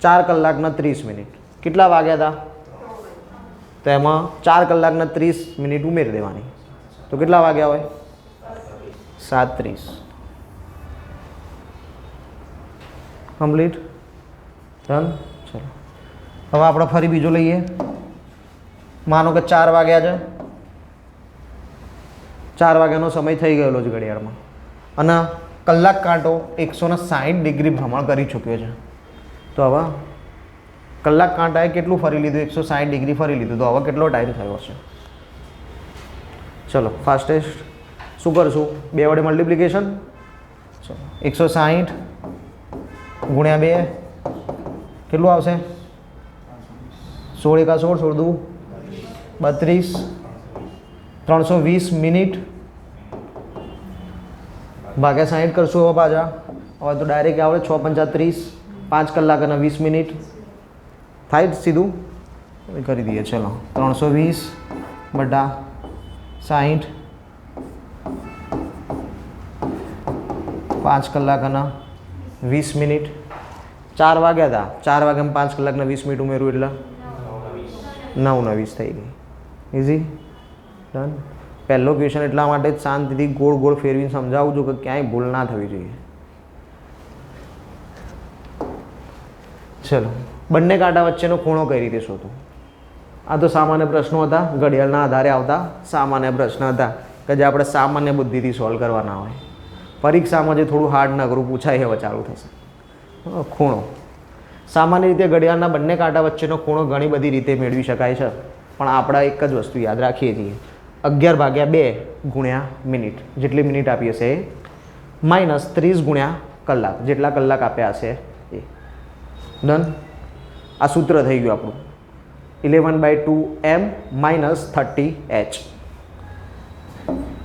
4 કલાકના 30 મિનિટ. કેટલા વાગ્યા હતા? તો એમાં 4 કલાકના 30 મિનિટ ઉમેરી દેવાની. તો કેટલા વાગ્યા હોય? 7:30. કમ્પ્લીટ. ડન. ચલો હવે આપણે ફરી બીજો લઈએ. માનો કે 4 વાગ્યા છે. 4 વાગ્યાનો સમય થઈ ગયેલો છે ઘડિયાળમાં અને કલાક કાંટો 160 ડિગ્રી ભ્રમણ કરી ચૂક્યો છે. તો હવે કલાક કાંટાએ કેટલું ફરી લીધું? 160 ડિગ્રી ફરી લીધું. તો હવે કેટલો ટાઈમ થયો હશે? ચલો ફાસ્ટેસ્ટ શું કરશું? 2 વડે મલ્ટિપ્લિકેશન. ચલો 160 ગુણ્યા 2 કેટલું આવશે? 16 × 16 16 દુ 32. 320 મિનિટ ભાગ્યા 60 કરશું હવે પાછા. હવે તો ડાયરેક્ટ આવડે 6 × 5 = 30. 5 કલાક અને 20 મિનિટ થાય જ સીધું. કરી દઈએ. ચલો 320 બટા 60. 5 કલાક અને 20 મિનિટ. 4 વાગ્યા હતા. 4 વાગ્યામાં 5 કલાક ને 20 મિનિટ ઉમેરું એટલે 9 × 20 થઈ ગઈ. ઇઝી. ડન. પહેલો ક્વેશ્ચન એટલા માટે જ શાંતિથી ગોળ ગોળ ફેરવીને સમજાવું છું કે ક્યાંય ભૂલ ના થવી જોઈએ. ચલો, બંને કાંટા વચ્ચેનો ખૂણો કઈ રીતે શોધો? આ તો સામાન્ય પ્રશ્નો હતા, ઘડિયાળના આધારે આવતા સામાન્ય પ્રશ્ન હતા કે જે આપણે સામાન્ય બુદ્ધિથી સોલ્વ કરવાના હોય. પરીક્ષામાં જે થોડું હાર્ડ નગરું પૂછાય હવે ચાલુ થશે. ખૂણો સામાન્ય રીતે ઘડિયાળના બંને કાંટા વચ્ચેનો ખૂણો ઘણી બધી રીતે મેળવી શકાય છે, પણ આપણે એક જ વસ્તુ યાદ રાખીએ છીએ, 11/2 ગુણ્યા મિનિટ, જેટલી મિનિટ આપી હશે એ, માઇનસ 30 ગુણ્યા કલાક, જેટલા કલાક આપ્યા હશે એ. ડન. આ સૂત્ર થઈ ગયું આપણું 11/2 m minus 30h.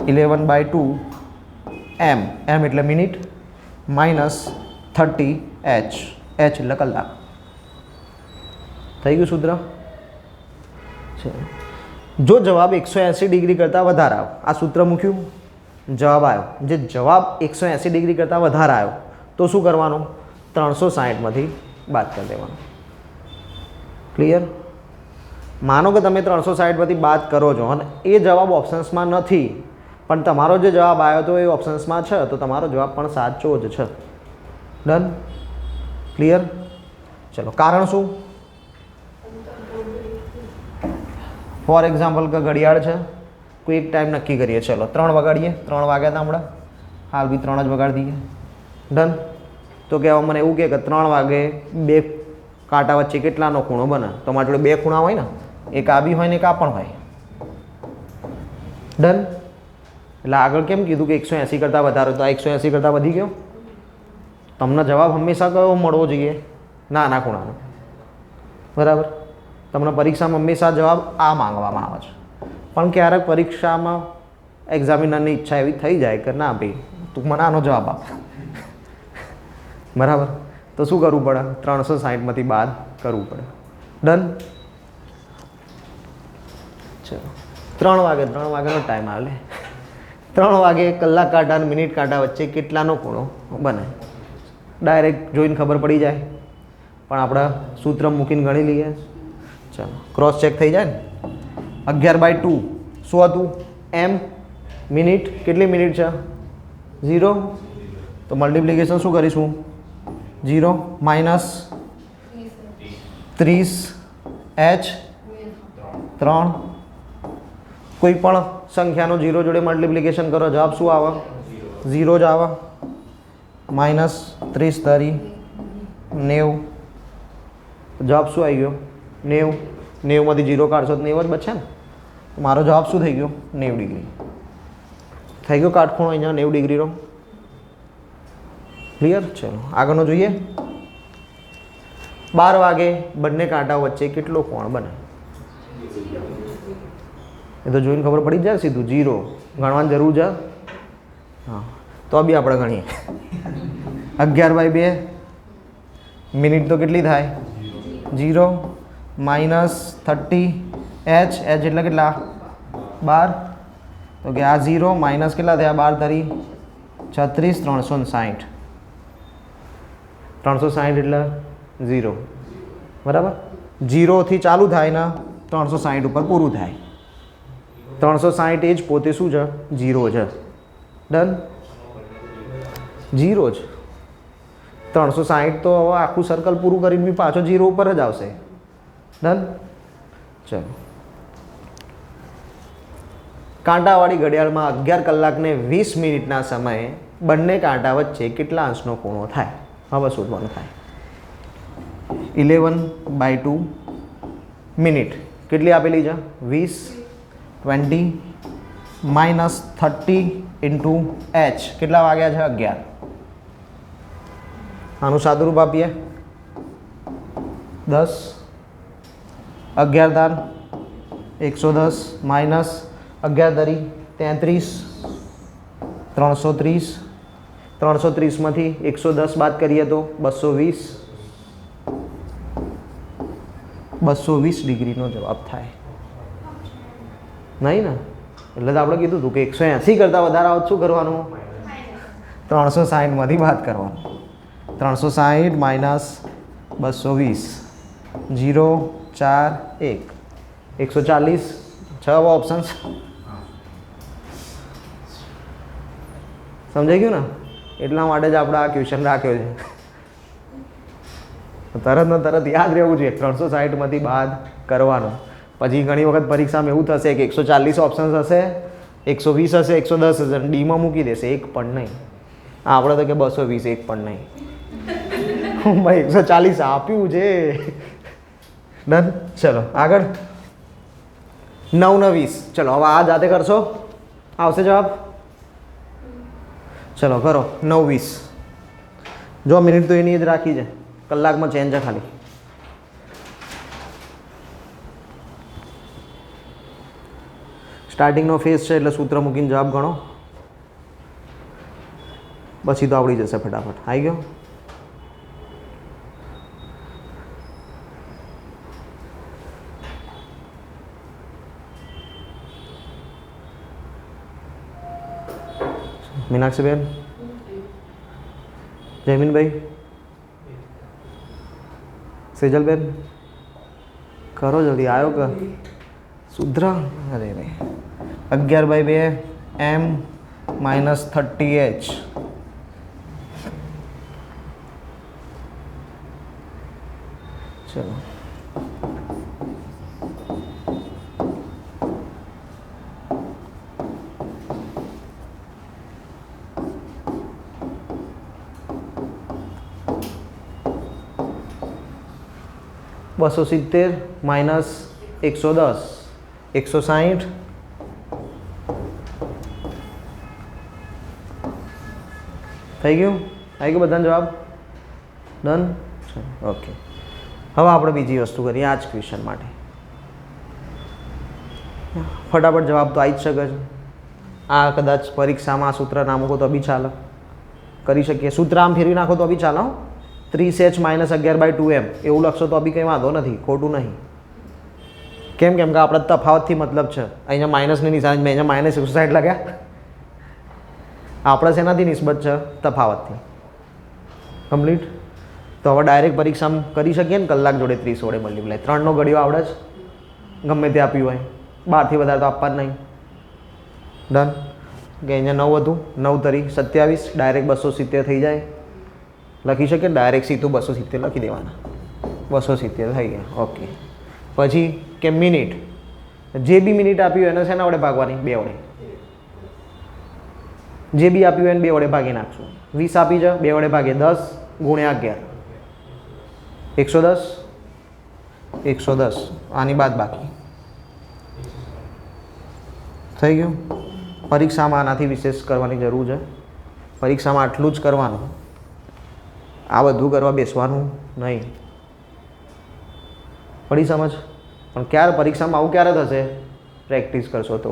11/2 m, m એટલે મિનિટ, માઇનસ 30h, h એટલે કલાક. થઈ ગયું સૂત્ર. જો જવાબ 180 ડિગ્રી કરતાં વધારે આવ્યો, આ સૂત્ર મૂક્યું, જવાબ આવ્યો, જે જવાબ 180 ડિગ્રી કરતાં વધારે આવ્યો તો શું કરવાનું? 360માંથી બાદ કરી દેવાનું. ક્લિયર? માનો કે તમે 360માંથી બાદ કરો છો અને એ જવાબ ઓપ્શન્સમાં નથી, પણ તમારો જે જવાબ આવ્યો તો એ ઓપ્શન્સમાં છે, તો તમારો જવાબ પણ સાચો જ છે. ડન? ક્લિયર? ચલો, કારણ શું? ફોર એક્ઝામ્પલ કે ઘડિયાળ છે, કોઈ એક ટાઈમ નક્કી કરીએ, ચલો 3 વગાડીએ, 3 વાગ્યા હતા હમણાં, હાલ બી 3 જ વગાડી દઈએ. ડન? તો કહેવા મને એવું કે 3 વાગે 2 કાંટા વચ્ચે કેટલાનો ખૂણો બને? તો મારી જોડે 2 ખૂણા હોય ને, એક આ બી હોય ને એક આ પણ હોય. ડન? એટલે આગળ કેમ કીધું કે 180 કરતાં વધારે, તો આ 180 કરતાં વધી ગયો. તમને જવાબ હંમેશા કયો મળવો જોઈએ? નાના ખૂણાનો. બરાબર? તમને પરીક્ષામાં હંમેશા જવાબ આ માંગવામાં આવે છે, પણ ક્યારેક પરીક્ષામાં એક્ઝામિનરની ઈચ્છા એવી થઈ જાય કે ના ભાઈ તું મને આનો જવાબ આપ. બરાબર? તો શું કરવું પડે? 360માંથી બાદ કરવું પડે. ડન? ચલો, 3 વાગ્યાનો ટાઈમ આવે. 3 વાગે કલાક કાંટા અને મિનિટ કાંટા વચ્ચે કેટલાનો ખૂણો બને? ડાયરેક્ટ જોઈને ખબર પડી જાય, પણ આપણે સૂત્ર મૂકીને ગણી લઈએ. ચાલો, ક્રોસ ચેક થઈ જાય ને. 11/2 શું હતું? m minute. કેટલી મિનિટ છે? 0. તો મલ્ટિપ્લિકેશન શું કરીશું? 0 માઇનસ 30h 3. કોઈ પણ સંખ્યાનો 0 જોડે મલ્ટિપ્લિકેશન કરો, જવાબ શું આવે? 0 જ આવે. માઇનસ 30 તારી 90, જવાબ શું આવી ગયો? 90. 90માંથી 0 કાઢશો તો 90 જ બચશે ને. મારો જવાબ શું થઈ ગયો? 90 ડિગ્રી થઈ ગયો. કાટખૂણો અહીંયા 90 ડિગ્રીનો. ક્લિયર? ચલો, આગળનો જોઈએ. 12 વાગે બંને કાંટા વચ્ચે કેટલો કોણ બને? એ તો જોઈને ખબર પડી જાય સીધું. 0 ગણવાની જરૂર છે. હા, તો બી આપણે ગણીએ. 11/2 મિનિટ તો કેટલી થાય? 0 માઇનસ 30h, h એટલે કેટલા? 12. તો કે આ 0 માઇનસ કેટલા થયા? 12 તારી 36, 360. 360 એટલે 0. બરાબર? 0થી ચાલુ થાય ને 360 ઉપર પૂરું થાય. 360 એ જ પોતે શું છે? 0 છે. ડન? 0 જ. 360 તો હવે આખું સર્કલ પૂરું કરીને બી પાછો 0 ઉપર જ આવશે. ડન? ચલો, કાંટાવાળી ઘડિયાળમાં 11 કલાક ને 20 મિનિટના સમયે બંને કાંટા વચ્ચે કેટલા અંશનો ખૂણો થાય? હવે શોધવાનું થાય. 11/2 મિનિટ કેટલી આપેલી છે? 20. 20 માઇનસ 30 ઇન્ટુ h, કેટલા વાગ્યા છે? 11. આનું સાદુરૂપ આપીએ. 10. 11 તાર 110 માઇનસ 11 તારી 33, 330. 330માંથી 110 બાદ કરીએ તો 220. 220 ડિગ્રીનો જવાબ થાય. નહીં ને? એટલે તો આપણે કીધું હતું કે 180 કરતાં વધારે આવે શું કરવાનું? 360માંથી બાદ કરવાનું. 360 માઇનસ 220, 0 4 1, 140. 6 ઓપ્શન્સ. સમજાઈ ગયું ને? એટલા માટે જ આપણે આ ક્વેશ્ચન રાખ્યો છે. તરત ને તરત યાદ રહેવું જોઈએ. 360માંથી બાદ કરવાનું. પછી ઘણી વખત પરીક્ષામાં એવું થશે કે 140 ઓપ્શન્સ હશે, 120 હશે, 110 હશે, ડીમાં મૂકી દેશે, એક પણ નહીં. આપણે તો કે 220, એક પણ નહીં. ભાઈ 140 આપ્યું છે. ડન. ચલો આગળ. 9 ને 20. ચલો હવે આ જાતે કરશો, આવશે જવાબ? ચલો કરો. 9 20. જો મિનિટ તો એની જ રાખી છે, કલાકમાં ચેન્જ છે ખાલી. સ્ટાર્ટિંગનો ફેઝ છે એટલે સૂત્ર મૂકીને જવાબ ગણો, પછી તો આવડી જશે ફટાફટ. આવી ગયો? મીનાક્ષીબેન, જયમીનભાઈ, સેજલબેન, કરો જલ્દી. આવ્યો કે સૂત્ર? અરે રે, 11/2 m - 30h. ચલો -270 - 110 160. થઈ ગયું? આવી ગયો બધાનો જવાબ? ડન. ઓકે, હવે આપણે બીજી વસ્તુ કરીએ આ જ ક્વેશ્ચન માટે. ફટાફટ જવાબ તો આવી જ શકે છે. આ કદાચ પરીક્ષામાં આ સૂત્ર ના મૂકો તો બી ચાલે, કરી શકીએ. સૂત્ર આમ ફેરવી નાખો તો બી ચાલો. 30h - 11/2m એવું લખશો તો બી કંઈ વાંધો નથી, ખોટું નહીં. કેમ કેમ કે આપણે તફાવતથી મતલબ છે. અહીંયા માઇનસની નિશાની, મેં અહીંયા -160 લખ્યા. આપણે શેનાથી નિસ્બત છે? તફાવતથી. કમ્પ્લીટ. તો હવે ડાયરેક્ટ પરીક્ષામાં કરી શકીએ ને, કલાક જોડે 30 વડે મલ્ટીપ્લાય. 3નો ઘડિયો આવડે જ, ગમે તે આપ્યું હોય, 12થી વધારે તો આપવા જ નહીં. ડન. કે અહીંયા 9 હતું, 9 તરી 27, ડાયરેક્ટ 270 થઈ જાય. લખી શકીએ ડાયરેક્ટ સીધું 270 લખી દેવાના. 270 થઈ ગયા. ઓકે. પછી કે મિનિટ, જે બી મિનિટ આપ્યું એને શેના વડે ભાગવાની? 2 વડે. જે બી આપ્યું એને 2 વડે ભાગી નાખશું. 20 આપી છે, 2 વડે ભાગે 10 × 11 110. આની બાદ બાકી થઈ ગયું. પરીક્ષામાં આનાથી વિશેષ કરવાની જરૂર છે. પરીક્ષામાં આટલું જ કરવાનું, આ બધું કરવા બેસવાનું નહીં. પડી સમજ? પણ ક્યારે પરીક્ષામાં આવું ક્યારે થશે? પ્રેક્ટિસ કરશો તો,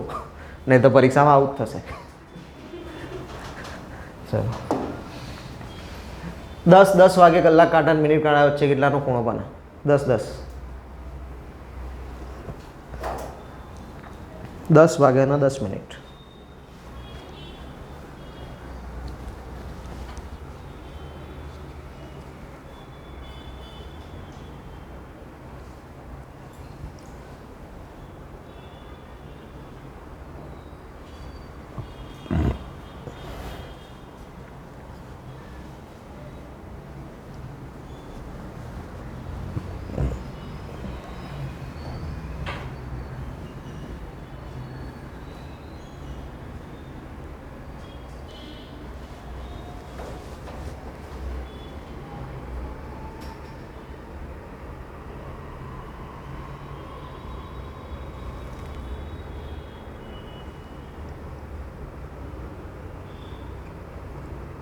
નહીં તો પરીક્ષામાં આવું જ થશે. ચલો 10 વાગે કલાક કાંટા મિનિટ કાંટા વચ્ચે કેટલાનો ખૂણો બને? 10 વાગ્યાના 10 મિનિટ.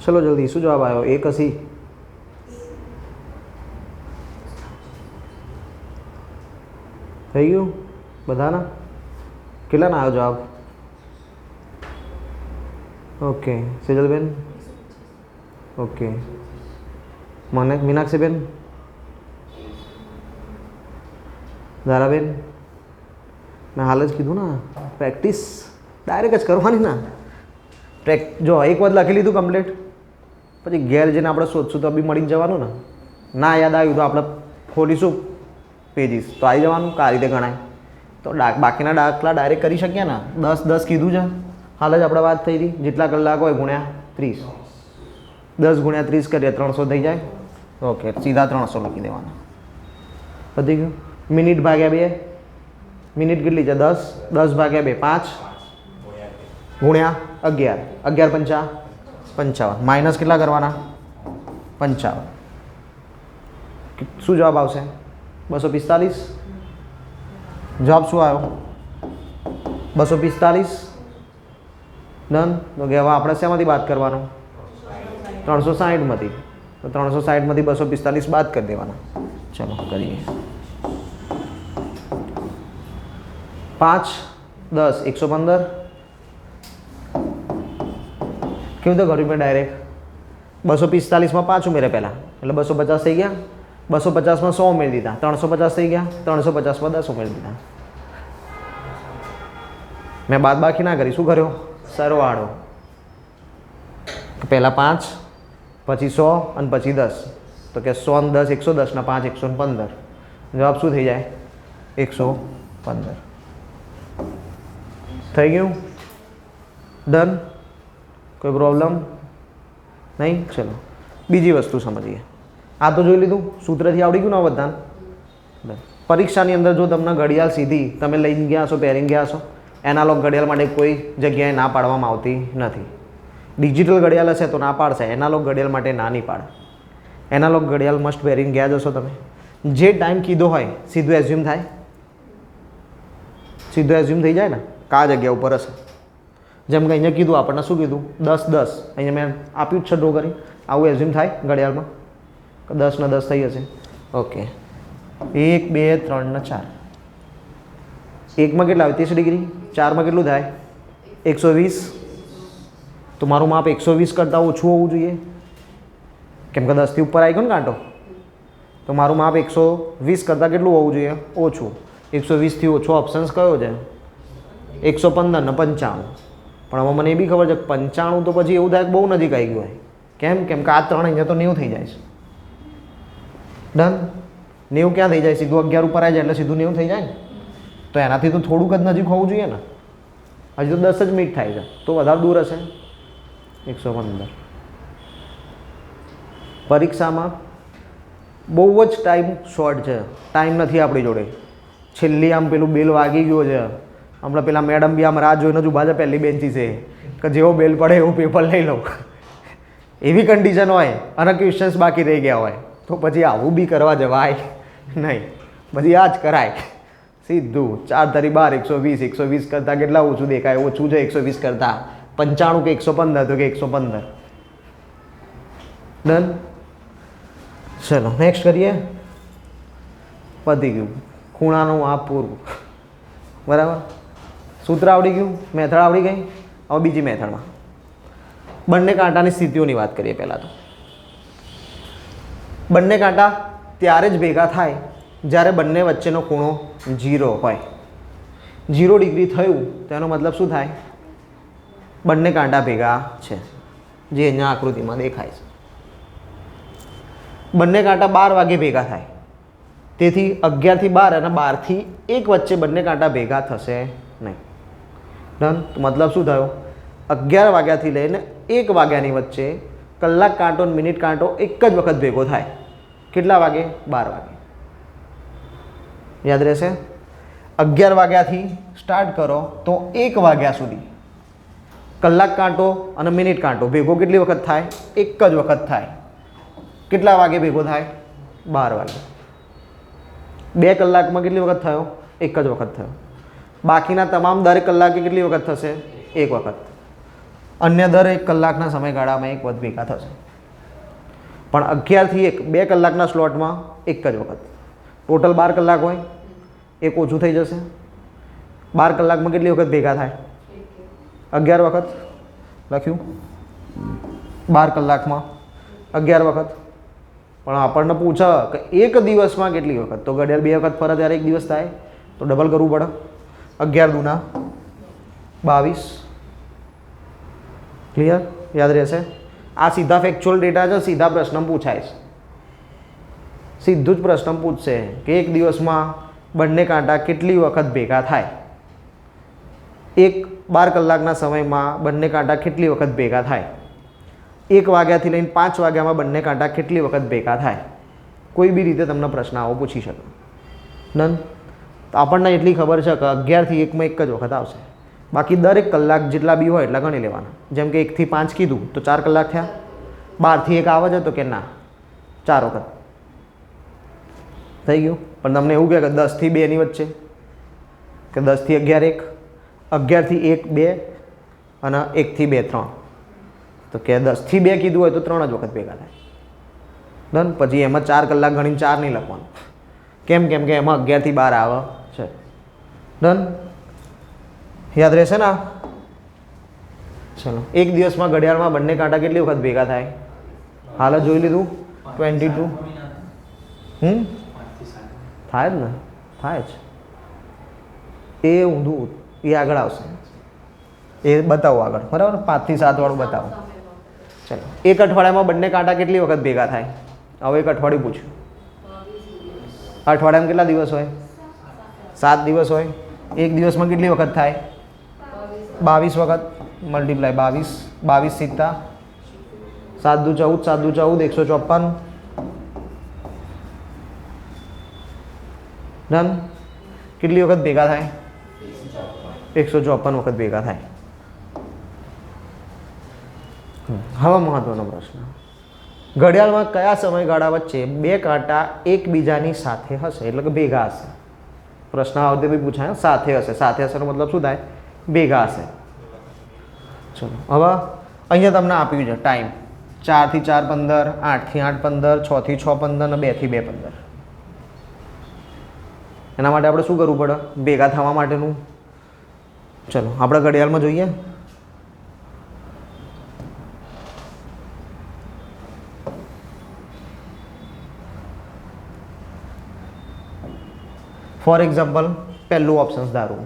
ચલો જલ્દી, શું જવાબ આવ્યો? 81. થઈ ગયું બધાના? કેટલાના આવ્યો જવાબ? ઓકે. સેજલબેન? ઓકે. મીનાક્ષીબેન? ધારાબેન? મેં હાલ જ કીધું ને, પ્રેક્ટિસ ડાયરેક્ટ જ કરવાની ના. જો એક વખત લખી લીધું કમ્પ્લીટ, પછી ઘેર જઈને આપણે શોધશું તો બી મળી જવાનું ને. ના યાદ આવ્યું તો આપણે ખોલીશું પેજીસ તો આવી જવાનું કે આ રીતે ગણાય. તો બાકીના દાખલા ડાયરેક્ટ કરી શકીએ ને. 10 કીધું છે, હાલ જ આપણે વાત થઈ હતી. જેટલા કલાક હોય ગુણ્યા 30. 10 ગુણ્યા 30 કરીએ 300 થઈ જાય. ઓકે, સીધા 300 લખી દેવાના. પતી ગયું. મિનિટ ભાગ્યા 2, મિનિટ કેટલી છે? 10. 10 ભાગ્યા 2 5 ગુણ્યા 11. 11 પંચા 55. માઇનસ કેટલા કરવાના? 55. શું જવાબ આવશે? 245. જવાબ શું આવ્યો? 245. ડન. તો કે હવે આપણે શેમાંથી બાદ કરવાનું? 360માંથી. તો 360માંથી 245 બાદ કરી દેવાના. ચલો કરીએ. 5 10 115. કેવું તો કર્યું મેં ડાયરેક્ટ? 245માં 5 ઉમેરે પહેલાં, એટલે 250 થઈ ગયા. 250માં 100 ઉમેરી દીધા, 350 થઈ ગયા. 350માં 10 ઉમેરી દીધા. મેં બાદ બાકી ના કરી. શું કર્યો? સરવાળો. પહેલાં 5, પછી 100 અને પછી 10. તો કે 100 અને 10 110 ના 5 115. જવાબ શું થઈ જાય? 115. થઈ ગયું? ડન. કોઈ પ્રોબ્લેમ નહીં? ચલો બીજી વસ્તુ સમજીએ. આ તો જોઈ લીધું, સૂત્રથી આવડી ગયું ને બધાને. પરીક્ષાની અંદર જો તમને ઘડિયાળ સીધી તમે લઈને ગયા છો, પહેરીને ગયા છો, એનાલોગ ઘડિયાળ માટે કોઈ જગ્યાએ ના પાડવામાં આવતી નથી. ડિજિટલ ઘડિયાળ હશે તો ના પાડશે, એનાલોગ ઘડિયાળ માટે ના નહીં પાડે. એનાલોગ ઘડિયાળ મસ્ટ પહેરીને ગયા જશો તમે, જે ટાઈમ કીધો હોય સીધું એઝ્યુમ થાય. સીધું એઝ્યુમ થઈ જાય ને, કા જગ્યા ઉપર હશે. જેમ કે અહીંયા કીધું આપણને, શું કીધું? 10 10. અહીંયા મેં આપ્યું જ છે ડ્રો કરી. આવું એઝ્યુમ થાય ઘડિયાળમાં? 10 ને 10 થઈ હશે. ઓકે, 1 2 3 ને 4. 1માં કેટલા આવે? 30 ડિગ્રી. 4માં કેટલું થાય? 120. તો મારું માપ 120 કરતાં ઓછું હોવું જોઈએ, કેમ કે 10થી ઉપર આવી ગયો ને કાંટો. તો મારું માપ 120 કરતાં કેટલું હોવું જોઈએ? ઓછું. 120થી ઓછો ઓપ્શન્સ કયો છે? 115 ને 95. પણ હવે મને એ બી ખબર છે 95 તો પછી એવું થાય કે બહુ નજીક આવી ગયું હોય. કેમ? કેમ કે આ 3 અહીંયા તો 90 થઈ જાય છે. ડન. 90 ક્યાં થઈ જાય? સીધું 11 ઉપર આવી જાય એટલે સીધું 90 થઈ જાય ને. તો એનાથી તો થોડુંક જ નજીક હોવું જોઈએ ને. હજી તો 10 જ મિનિટ થાય છે, તો વધારે દૂર હશે. 115. પરીક્ષામાં બહુ જ ટાઈમ શોર્ટ છે, ટાઈમ નથી આપણી જોડે. છેલ્લી આમ પેલું બેલ વાગી ગયો છે. હમણાં પેલા મેડમ બી આમ રાહ જોઈને જ ઊભા છે પહેલી બેન્ચી છે કે જેવો બેલ પડે એવું પેપર લઈ લઉં. એવી કન્ડિશન હોય અને ક્વેશ્ચન્સ બાકી રહી ગયા હોય તો પછી આવું બી કરવા જવાય નહીં. પછી આ જ કરાય સીધું. 4 તારી 12 120. 120 કરતાં કેટલા ઓછું દેખાય? ઓછું છે 120 કરતાં. 95 કે 115? તો કે 115. ડન. ચલો નેક્સ્ટ કરીએ. પતી ગયું. ખૂણાનું માપ પૂરું. બરાબર. સૂત્ર આવડી ગયું, મેથડ આવડી ગઈ. હવે બીજી મેથડમાં બંને કાંટાની સ્થિતિઓની વાત કરીએ. પહેલાં તો બંને કાંટા ત્યારે જ ભેગા થાય જ્યારે બંને વચ્ચેનો ખૂણો 0 હોય. 0 ડિગ્રી થયું તેનો મતલબ શું થાય? બંને કાંટા ભેગા છે, જે અહીંયા આકૃતિમાં દેખાય છે. બંને કાંટા 12 વાગે ભેગા થાય, તેથી 11 થી 12 અને 12 થી 1 વચ્ચે બંને કાંટા ભેગા થશે નહીં. ડન. તો મતલબ શું થયો? 11 વાગ્યાથી લઈને 1 વાગ્યાની વચ્ચે કલાક કાંટો અને મિનિટ કાંટો એક જ વખત ભેગો થાય. કેટલા વાગે? 12 વાગે. યાદ રહેશે? 11 વાગ્યાથી સ્ટાર્ટ કરો તો 1 વાગ્યા સુધી કલાક કાંટો અને મિનિટ કાંટો ભેગો કેટલી વખત થાય? એક જ વખત થાય. કેટલા વાગે ભેગો થાય? 12 વાગે. 2 કલાકમાં કેટલી વખત થયો? એક જ વખત થયો. બાકીના તમામ દરેક કલાકે કેટલી વખત થશે? એક વખત. અન્ય દરેક કલાકના સમયગાળામાં એક વખત ભેગા થશે. પણ 11 થી 1 2 કલાકના સ્લોટમાં એક જ વખત. ટોટલ 12 કલાક હોય, એક ઓછું થઈ જશે. 12 કલાકમાં કેટલી વખત ભેગા થાય? 11 વખત. લખ્યું. 12 કલાકમાં 11 વખત. પણ આપણને પૂછે કે એક દિવસમાં કેટલી વખત? તો ઘડિયાળ 2 વખત ફરે ત્યારે એક દિવસ થાય, તો ડબલ કરવું પડે. 11 દુના 22. ક્લિયર? યાદ રહેશે? આ સીધા ફેક્ચ્યુઅલ ડેટા છે, સીધા પ્રશ્ન પૂછાય છે. સીધું જ પ્રશ્ન પૂછશે કે એક દિવસમાં બંને કાંટા કેટલી વખત ભેગા થાય. 12 કલાકના સમયમાં બંને કાંટા કેટલી વખત ભેગા થાય. 1 વાગ્યાથી લઈને 5 વાગ્યામાં બંને કાંટા કેટલી વખત ભેગા થાય? કોઈ બી રીતે તમને પ્રશ્ન આવો પૂછી શકો. ડન. તો આપણને એટલી ખબર છે કે 11 થી 1માં એક જ વખત આવશે. બાકી દરેક કલાક જેટલા બી હોય એટલા ગણી લેવાના. જેમ કે 1 થી 5 કીધું તો 4 કલાક થયા. 12 થી 1 આવે છે તો કે ના 4 વખત થઈ ગયું. પણ તમને એવું કહે કે 10 થી 2 ની વચ્ચે, કે 10 થી 11 1, 11 થી 1 2 અને 1 થી 2 3, તો કે 10 થી 2 કીધું હોય તો 3 જ વખત ભેગા થાય. ડન. પછી એમાં 4 કલાક ગણીને 4 નહીં લખવાનું. કેમ કે એમાં 11 થી 12 આવે છે. ડન. યાદ રહેશે ને? ચલો, એક દિવસમાં ઘડિયાળમાં બંને કાંટા કેટલી વખત ભેગા થાય? હાલ જોઈ લીધું 22. થાય જ ને, થાય જ. એ ઊંધું, એ આગળ આવશે, એ બતાવો આગળ. બરાબર, 5 થી 7 વાળું બતાવો. ચલો, એક અઠવાડિયામાં બંને કાંટા કેટલી વખત ભેગા થાય? હવે એક અઠવાડિયું પૂછ્યું. અઠવાડિયામાં કેટલા દિવસ હોય? 7 દિવસ હોય. એક દિવસમાં કેટલી વખત થાય? 22 વખત. મલ્ટીપ્લાય 22, 22 સિત્તા 7 દુ 14, 7 દુ 14, 154. ડન. કેટલી વખત ભેગા થાય? 154 વખત ભેગા થાય. હવે મહત્વનો પ્રશ્ન, ઘડિયાળમાં કયા સમયગાળા વચ્ચે બે કાંટા એકબીજાની સાથે હશે, એટલે કે ભેગા હશે? પ્રશ્ન આવતે બી પૂછાય, સાથે હશે. સાથે હશે નો મતલબ શું થાય? ભેગા હશે. ચલો, હવે અહીંયા તમને આપ્યું છે ટાઈમ 4 થી 4 15, 8 થી 8 15, 6 થી 6 15 અને 2 થી 2 15. એના માટે આપણે શું કરવું પડે ભેગા થવા માટેનું? ચલો આપણે ઘડિયાળમાં જોઈએ. ફોર એક્ઝામ્પલ, પહેલું ઓપ્શન ધારું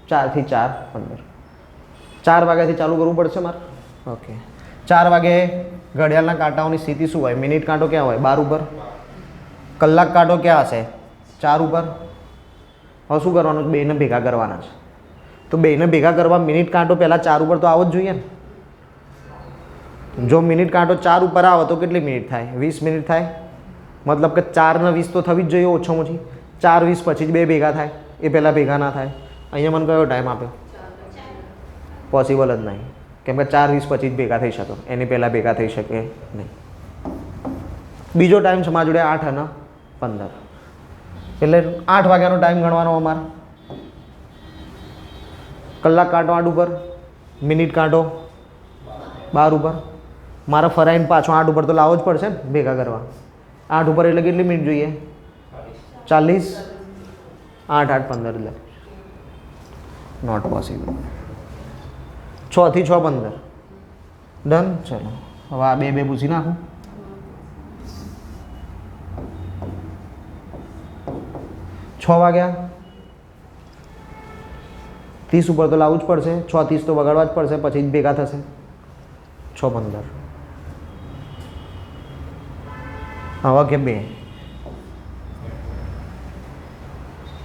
4 થી 4 15. 4 વાગ્યાથી ચાલુ કરવું પડશે મારે. ઓકે, 4 વાગે ઘડિયાળના કાંટાઓની સ્થિતિ શું હોય? મિનિટ કાંટો ક્યાં હોય? 12 ઉપર. કલાક કાંટો ક્યાં હશે? 4 ઉપર. હવે શું કરવાનું? બેને ભેગા કરવાના છે. તો બેને ભેગા કરવા મિનિટ કાંટો પહેલાં 4 ઉપર તો આવવો જ જોઈએ ને. જો મિનિટ કાંટો 4 ઉપર આવે તો કેટલી મિનિટ થાય? 20 મિનિટ થાય. મતલબ કે 4 ને 20 તો થવી જ જોઈએ ઓછામાં ઓછી. 4 20 પછી જ બે ભેગા થાય, એ પહેલાં ભેગા ના થાય. અહીંયા મને કયો ટાઈમ આપ્યો? પોસિબલ જ નહીં, કેમ કે 4 20 પછી જ ભેગા થઈ શકે, એની પહેલાં ભેગા થઈ શકે નહીં. બીજો ટાઈમ છે મારા જોડે 8 અને 15, એટલે 8 વાગ્યાનો ટાઈમ ગણવાનો અમારે. કલાક કાંટો 8 ઉપર, મિનિટ કાંટો 12 ઉપર. મારે ફરાઈને પાછો 8 ઉપર તો લાવવો જ પડશે ને ભેગા કરવા. 8 ઉપર એટલે કેટલી મિનિટ જોઈએ? 40. 8 8 15 એટલે નોટ પોસિબલ. 6 થી 6 15. ડન. ચલો હવે આ બે પૂછી નાખું. છ વાગ્યા 30 ઉપર તો લાવવું જ પડશે. 6:30 તો વગાડવા જ પડશે, પછી જ ભેગા થશે. 6:15. હવે કે 2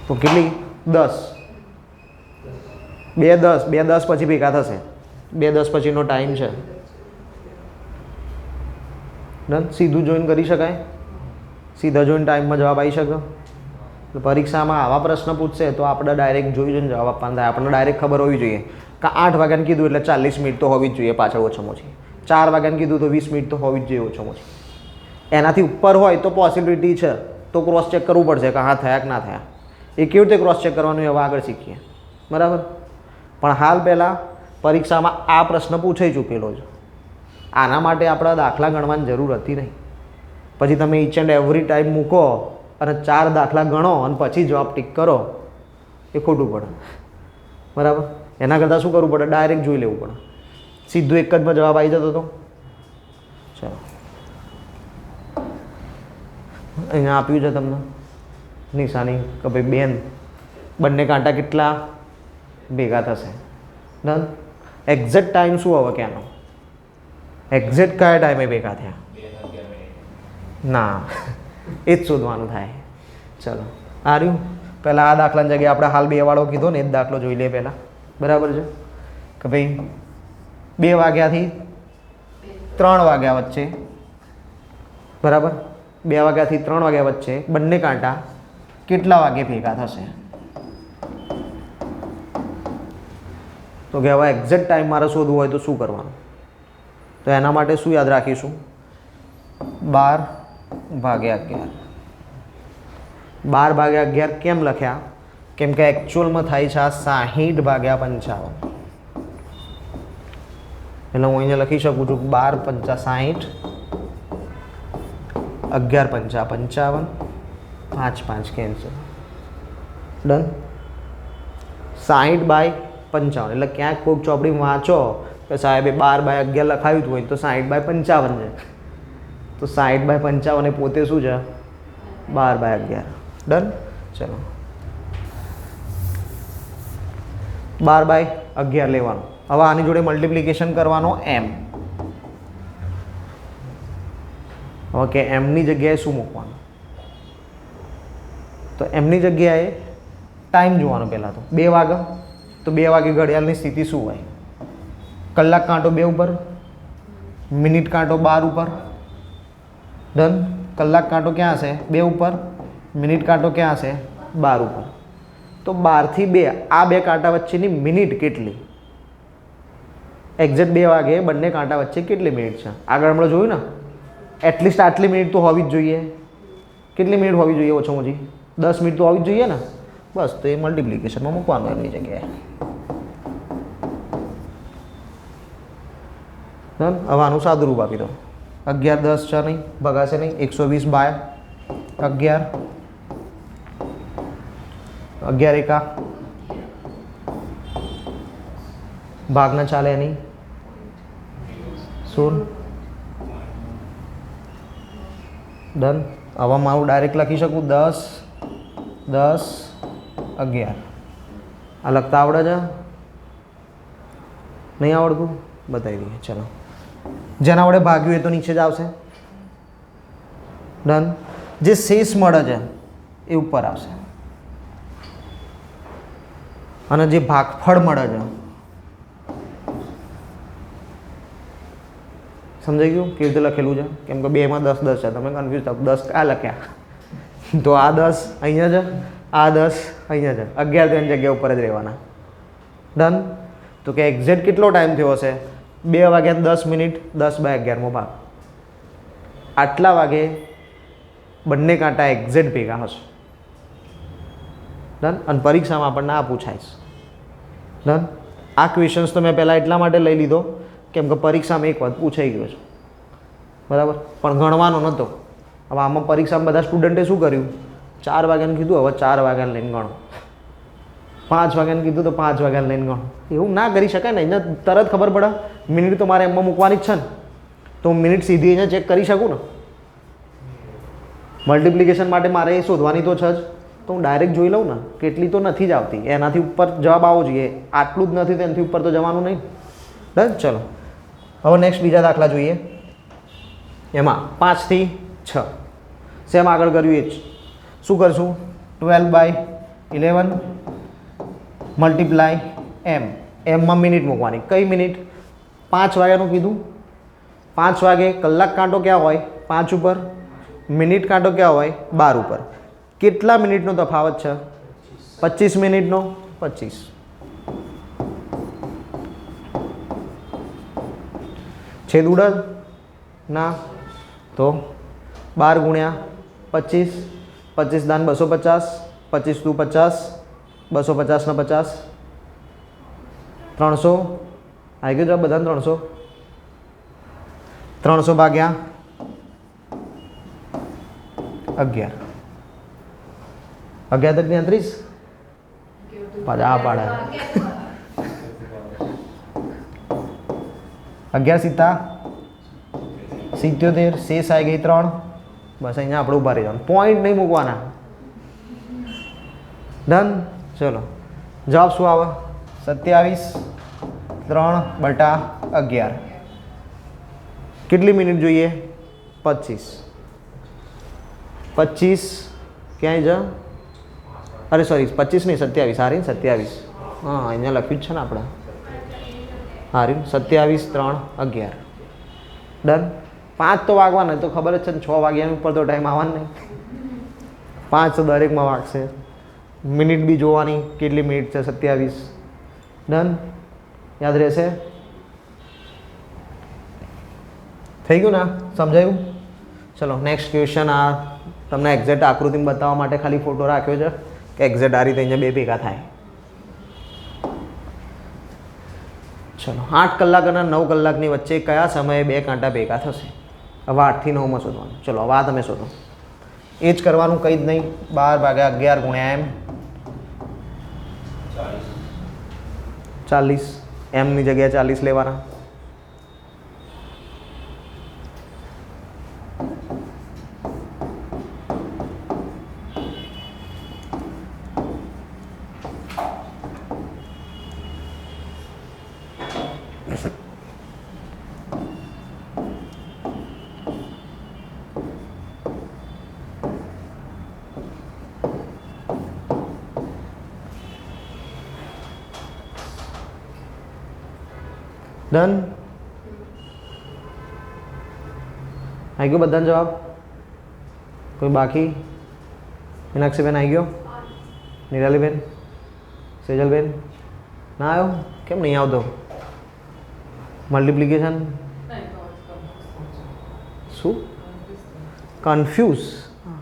તો કેટલી? 10. 2 10 પછી ભેગા થશે. 2 10 પછીનો ટાઈમ છે. ડન. સીધું જોઈન કરી શકાય. સીધા જોઈન ટાઈમમાં જવાબ આવી શકે. પરીક્ષામાં આવા પ્રશ્ન પૂછશે તો આપણે ડાયરેક્ટ જોઈ જોઈને જવાબ આપવાનો થાય. આપણને ડાયરેક્ટ ખબર હોવી જોઈએ કે 8 વાગ્યાને કીધું એટલે 40 મિનિટ તો હોવી જ જોઈએ પાછળ ઓછામાં ઓછી. 4 વાગ્યાને કીધું તો 20 મિનિટ તો હોવી જ જોઈએ ઓછામાં ઓછી. એનાથી ઉપર હોય તો પોસિબિલિટી છે, તો ક્રોસ ચેક કરવું પડશે કે હા થયા કે ના થયા. એ કેવી રીતે ક્રોસ ચેક કરવાનું હવે આગળ શીખીએ. બરાબર. પણ હાલ પહેલાં પરીક્ષામાં આ પ્રશ્ન પૂછાઈ ચૂકેલો છે. આના માટે આપણે દાખલા ગણવાની જરૂર હતી નહીં. પછી તમે ઈચ એન્ડ એવરી ટાઈમ મૂકો અને 4 દાખલા ગણો અને પછી જવાબ ટીક કરો, એ ખોટું પડે. બરાબર. એના કરતાં શું કરવું પડે? ડાયરેક્ટ જોઈ લેવું પડે. સીધું એક જ માં જવાબ આવી જતો હતો. ચાલો અહીંયા આપ્યું છે તમને નિશાની કે ભાઈ બેન બંને કાંટા કેટલા ભેગા થશે. ડન. એક્ઝેક્ટ ટાઈમ શું હવે ક્યાંનો? એક્ઝેક્ટ કયા ટાઈમે ભેગા થયા? ના, એ જ શોધવાનું થાય. ચલો આ રહ્યું. પહેલાં આ દાખલાની જગ્યાએ આપણે હાલ 2 વાળો કીધો ને એ જ દાખલો જોઈ લઈએ પહેલાં. બરાબર છે કે ભાઈ 2 વાગ્યાથી 3 વાગ્યા વચ્ચે, બરાબર, 2 વાગ્યાથી 3 વાગ્યા વચ્ચે બંને કાંટા કેટલા વાગે ભેગા થશે? તો કે હવે એક્ઝેક્ટ ટાઈમ મારે શોધવું હોય તો શું કરવાનું? તો એના માટે શું યાદ રાખીશું? 12/11. 12/11 કેમ લખ્યા? કેમ કે એકચ્યુઅલમાં થાય છે આ 60/55. એટલે હું અહીંયા લખી શકું છું 12 × 60, 11 × 55, 5 5 કેન્સલ. ડન. 60/55 એટલે ક્યાંક કોઈક ચોપડી વાંચો કે સાહેબે 12/11 લખાવ્યું હોય તો 60/55 છે. તો 60/55 એ પોતે શું છે? 12/11. ડન. ચલો 12/11 લેવાનું. હવે આની જોડે મલ્ટિપ્લિકેશન કરવાનો m. હવે કે એમની જગ્યાએ શું મૂકવાનું? તો એમની જગ્યાએ ટાઈમ જોવાનો. પહેલાં તો 2 વાગે, તો 2 વાગે ઘડિયાળની સ્થિતિ શું હોય? કલાક કાંટો 2 ઉપર, મિનિટ કાંટો 12 ઉપર. ડન. કલાક કાંટો ક્યાં હશે? 2 ઉપર. મિનિટ કાંટો ક્યાં હશે? 12 ઉપર. તો 12 થી 2 આ બે કાંટા વચ્ચેની મિનિટ કેટલી? એક્ઝેક્ટ 2 વાગે બંને કાંટા વચ્ચે કેટલી મિનિટ છે? આગળ આપણે જોયું ને, એટલીસ્ટ આટલી મિનિટ તો હોવી જ જોઈએ. કેટલી મિનિટ હોવી જોઈએ? ઓછામાં ઓછી 10 મિનિટ તો હોવી જ જોઈએ ને. બસ, તો એ મલ્ટિપ્લિકેશનમાં મૂકવાનું એમની જગ્યાએ. હવે આનું સાદું રૂપ આપી દો. 11 10 છે નહીં, ભગાશે નહીં. 120/11. 11 એકા ભાગ ના ચાલે નહીં. 0. ડન. હવે મારું ડાયરેક્ટ લખી શકું 10 10 11. આ લખતા આવડે છે? નહીં આવડતું? બતાવી દઈએ. ચલો, જેના વડે ભાગ્યું એ તો નીચે જ આવશે. ડન. જે શેષ મળે છે એ ઉપર આવશે, અને જે ભાગફળ મળે છે, સમજાઈ ગયું કેવી રીતે લખેલું છે? કેમ કે 2 માં 10 10 છે, તમે કન્ફ્યુઝ થાવ. 10 ક્યાં લખ્યા? તો આ 10 અહીંયા છે, આ 10 અહીંયા છે. 11 તો એની જગ્યા ઉપર જ રહેવાના. ડન. તો કે એક્ઝેક્ટ કેટલો ટાઈમ થયો હશે? 2 વાગ્યા 10 મિનિટ, 10/11 ભાગ. આટલા વાગે બંને કાંટા એક્ઝેક્ટ ભેગા હશે. ડન. અને પરીક્ષામાં આપણને આ પૂછાય. ડન. આ ક્વેશ્ચન્સ તો મેં પહેલાં એટલા માટે લઈ લીધો કેમ કે પરીક્ષામાં એક વાત પૂછાઈ ગયો છે, બરાબર, પણ ગણવાનો નહોતો. હવે આમાં પરીક્ષામાં બધા સ્ટુડન્ટે શું કર્યું? 4 વાગ્યાનું કીધું, હવે 4 વાગ્યાને લઈને ગણો. 5 વાગ્યાનું કીધું તો 5 વાગ્યાને લઈને ગણો. એવું ના કરી શકાય ને. અહીંયા તરત ખબર પડે મિનિટ તો મારે એમમાં મૂકવાની જ છે ને, તો હું મિનિટ સીધી અહીંયા ચેક કરી શકું ને. મલ્ટિપ્લિકેશન માટે મારે એ શોધવાની તો છે જ, તો હું ડાયરેક્ટ જોઈ લઉં ને. કેટલી તો નથી જ આવતી, એનાથી ઉપર જવાબ આવવો જોઈએ. આટલું જ નથી તો એનાથી ઉપર તો જવાનું નહીં. ડન. ચલો હવે નેક્સ્ટ બીજા દાખલા જોઈએ. એમાં 5 થી 6 સેમ આગળ કર્યું એ જ. શું કરશું? 12/11 મલ્ટીપ્લાય m. એમમાં મિનિટ મૂકવાની. કઈ મિનિટ? 5 વાગ્યાનું કીધું. 5 વાગે કલાક કાંટો ક્યાં હોય? 5 ઉપર. મિનિટ કાંટો ક્યાં હોય? 12 ઉપર. કેટલા મિનિટનો તફાવત છે? 25 મિનિટનો. 25 છેદ ઉડે ના, તો 12 ગુણ્યા 25. 25 દાન 250. 25 × 50. 250 ને 50 300. આવી ગયું જવાબ બધાને? 300. 300 ભાગ્યા 11. 11 તક 33. પાછા આ પાડે 11 સીતા 77. શેષ આવી ગઈ 3. બસ અહીંયા આપણે ઊભા રહી જવાનું. પોઈન્ટ નહીં મૂકવાના. ડન. ચલો જવાબ શું આવે? 27/3/11. કેટલી મિનિટ જોઈએ? 25. 25 ક્યાંય જા? અરે સોરી, 25 નહીં 27. હારી 27. હા, અહીંયા લખ્યું જ છે ને આપણે. હારી 27/3/11. ડન. 5 તો વાગવાના, તો ખબર જ છે ને 6 વાગ્યા ઉપર તો ટાઈમ આવવાનો નહીં. 5 તો દરેકમાં વાગશે. મિનિટ બી જોવાની કેટલી મિનિટ છે, 27. ડન. યાદ રહેશે? થઈ ગયું ને? સમજાયું? ચલો નેક્સ્ટ ક્વેશ્ચન. આ તમને એક્ઝેક્ટ આકૃતિમાં બતાવવા માટે ખાલી ફોટો રાખ્યો છે કે એક્ઝેક્ટ આ રીતે અહીંયા બે ભેગા થાય. ચલો 8 કલાક અને 9 કલાકની વચ્ચે કયા સમયે બે કાંટા ભેગા થશે? હવે 8 થી 9માં શોધવાનું. ચલો હવે આ તમે શોધો. એ જ કરવાનું, કંઈ જ નહીં. 12 ભાગ્યા 11 ગુણ્યા એમ 40. એમની જગ્યાએ 40 લેવાના. ડન. આવી ગયો બધાનો જવાબ? કોઈ બાકી? મીનાક્ષીબેન આવી ગયો? નિરાલીબેન? સેજલબેન? ના આવ્યો? કેમ નહીં આવતો? મલ્ટિપ્લિકેશન શું? કન્ફ્યુઝ?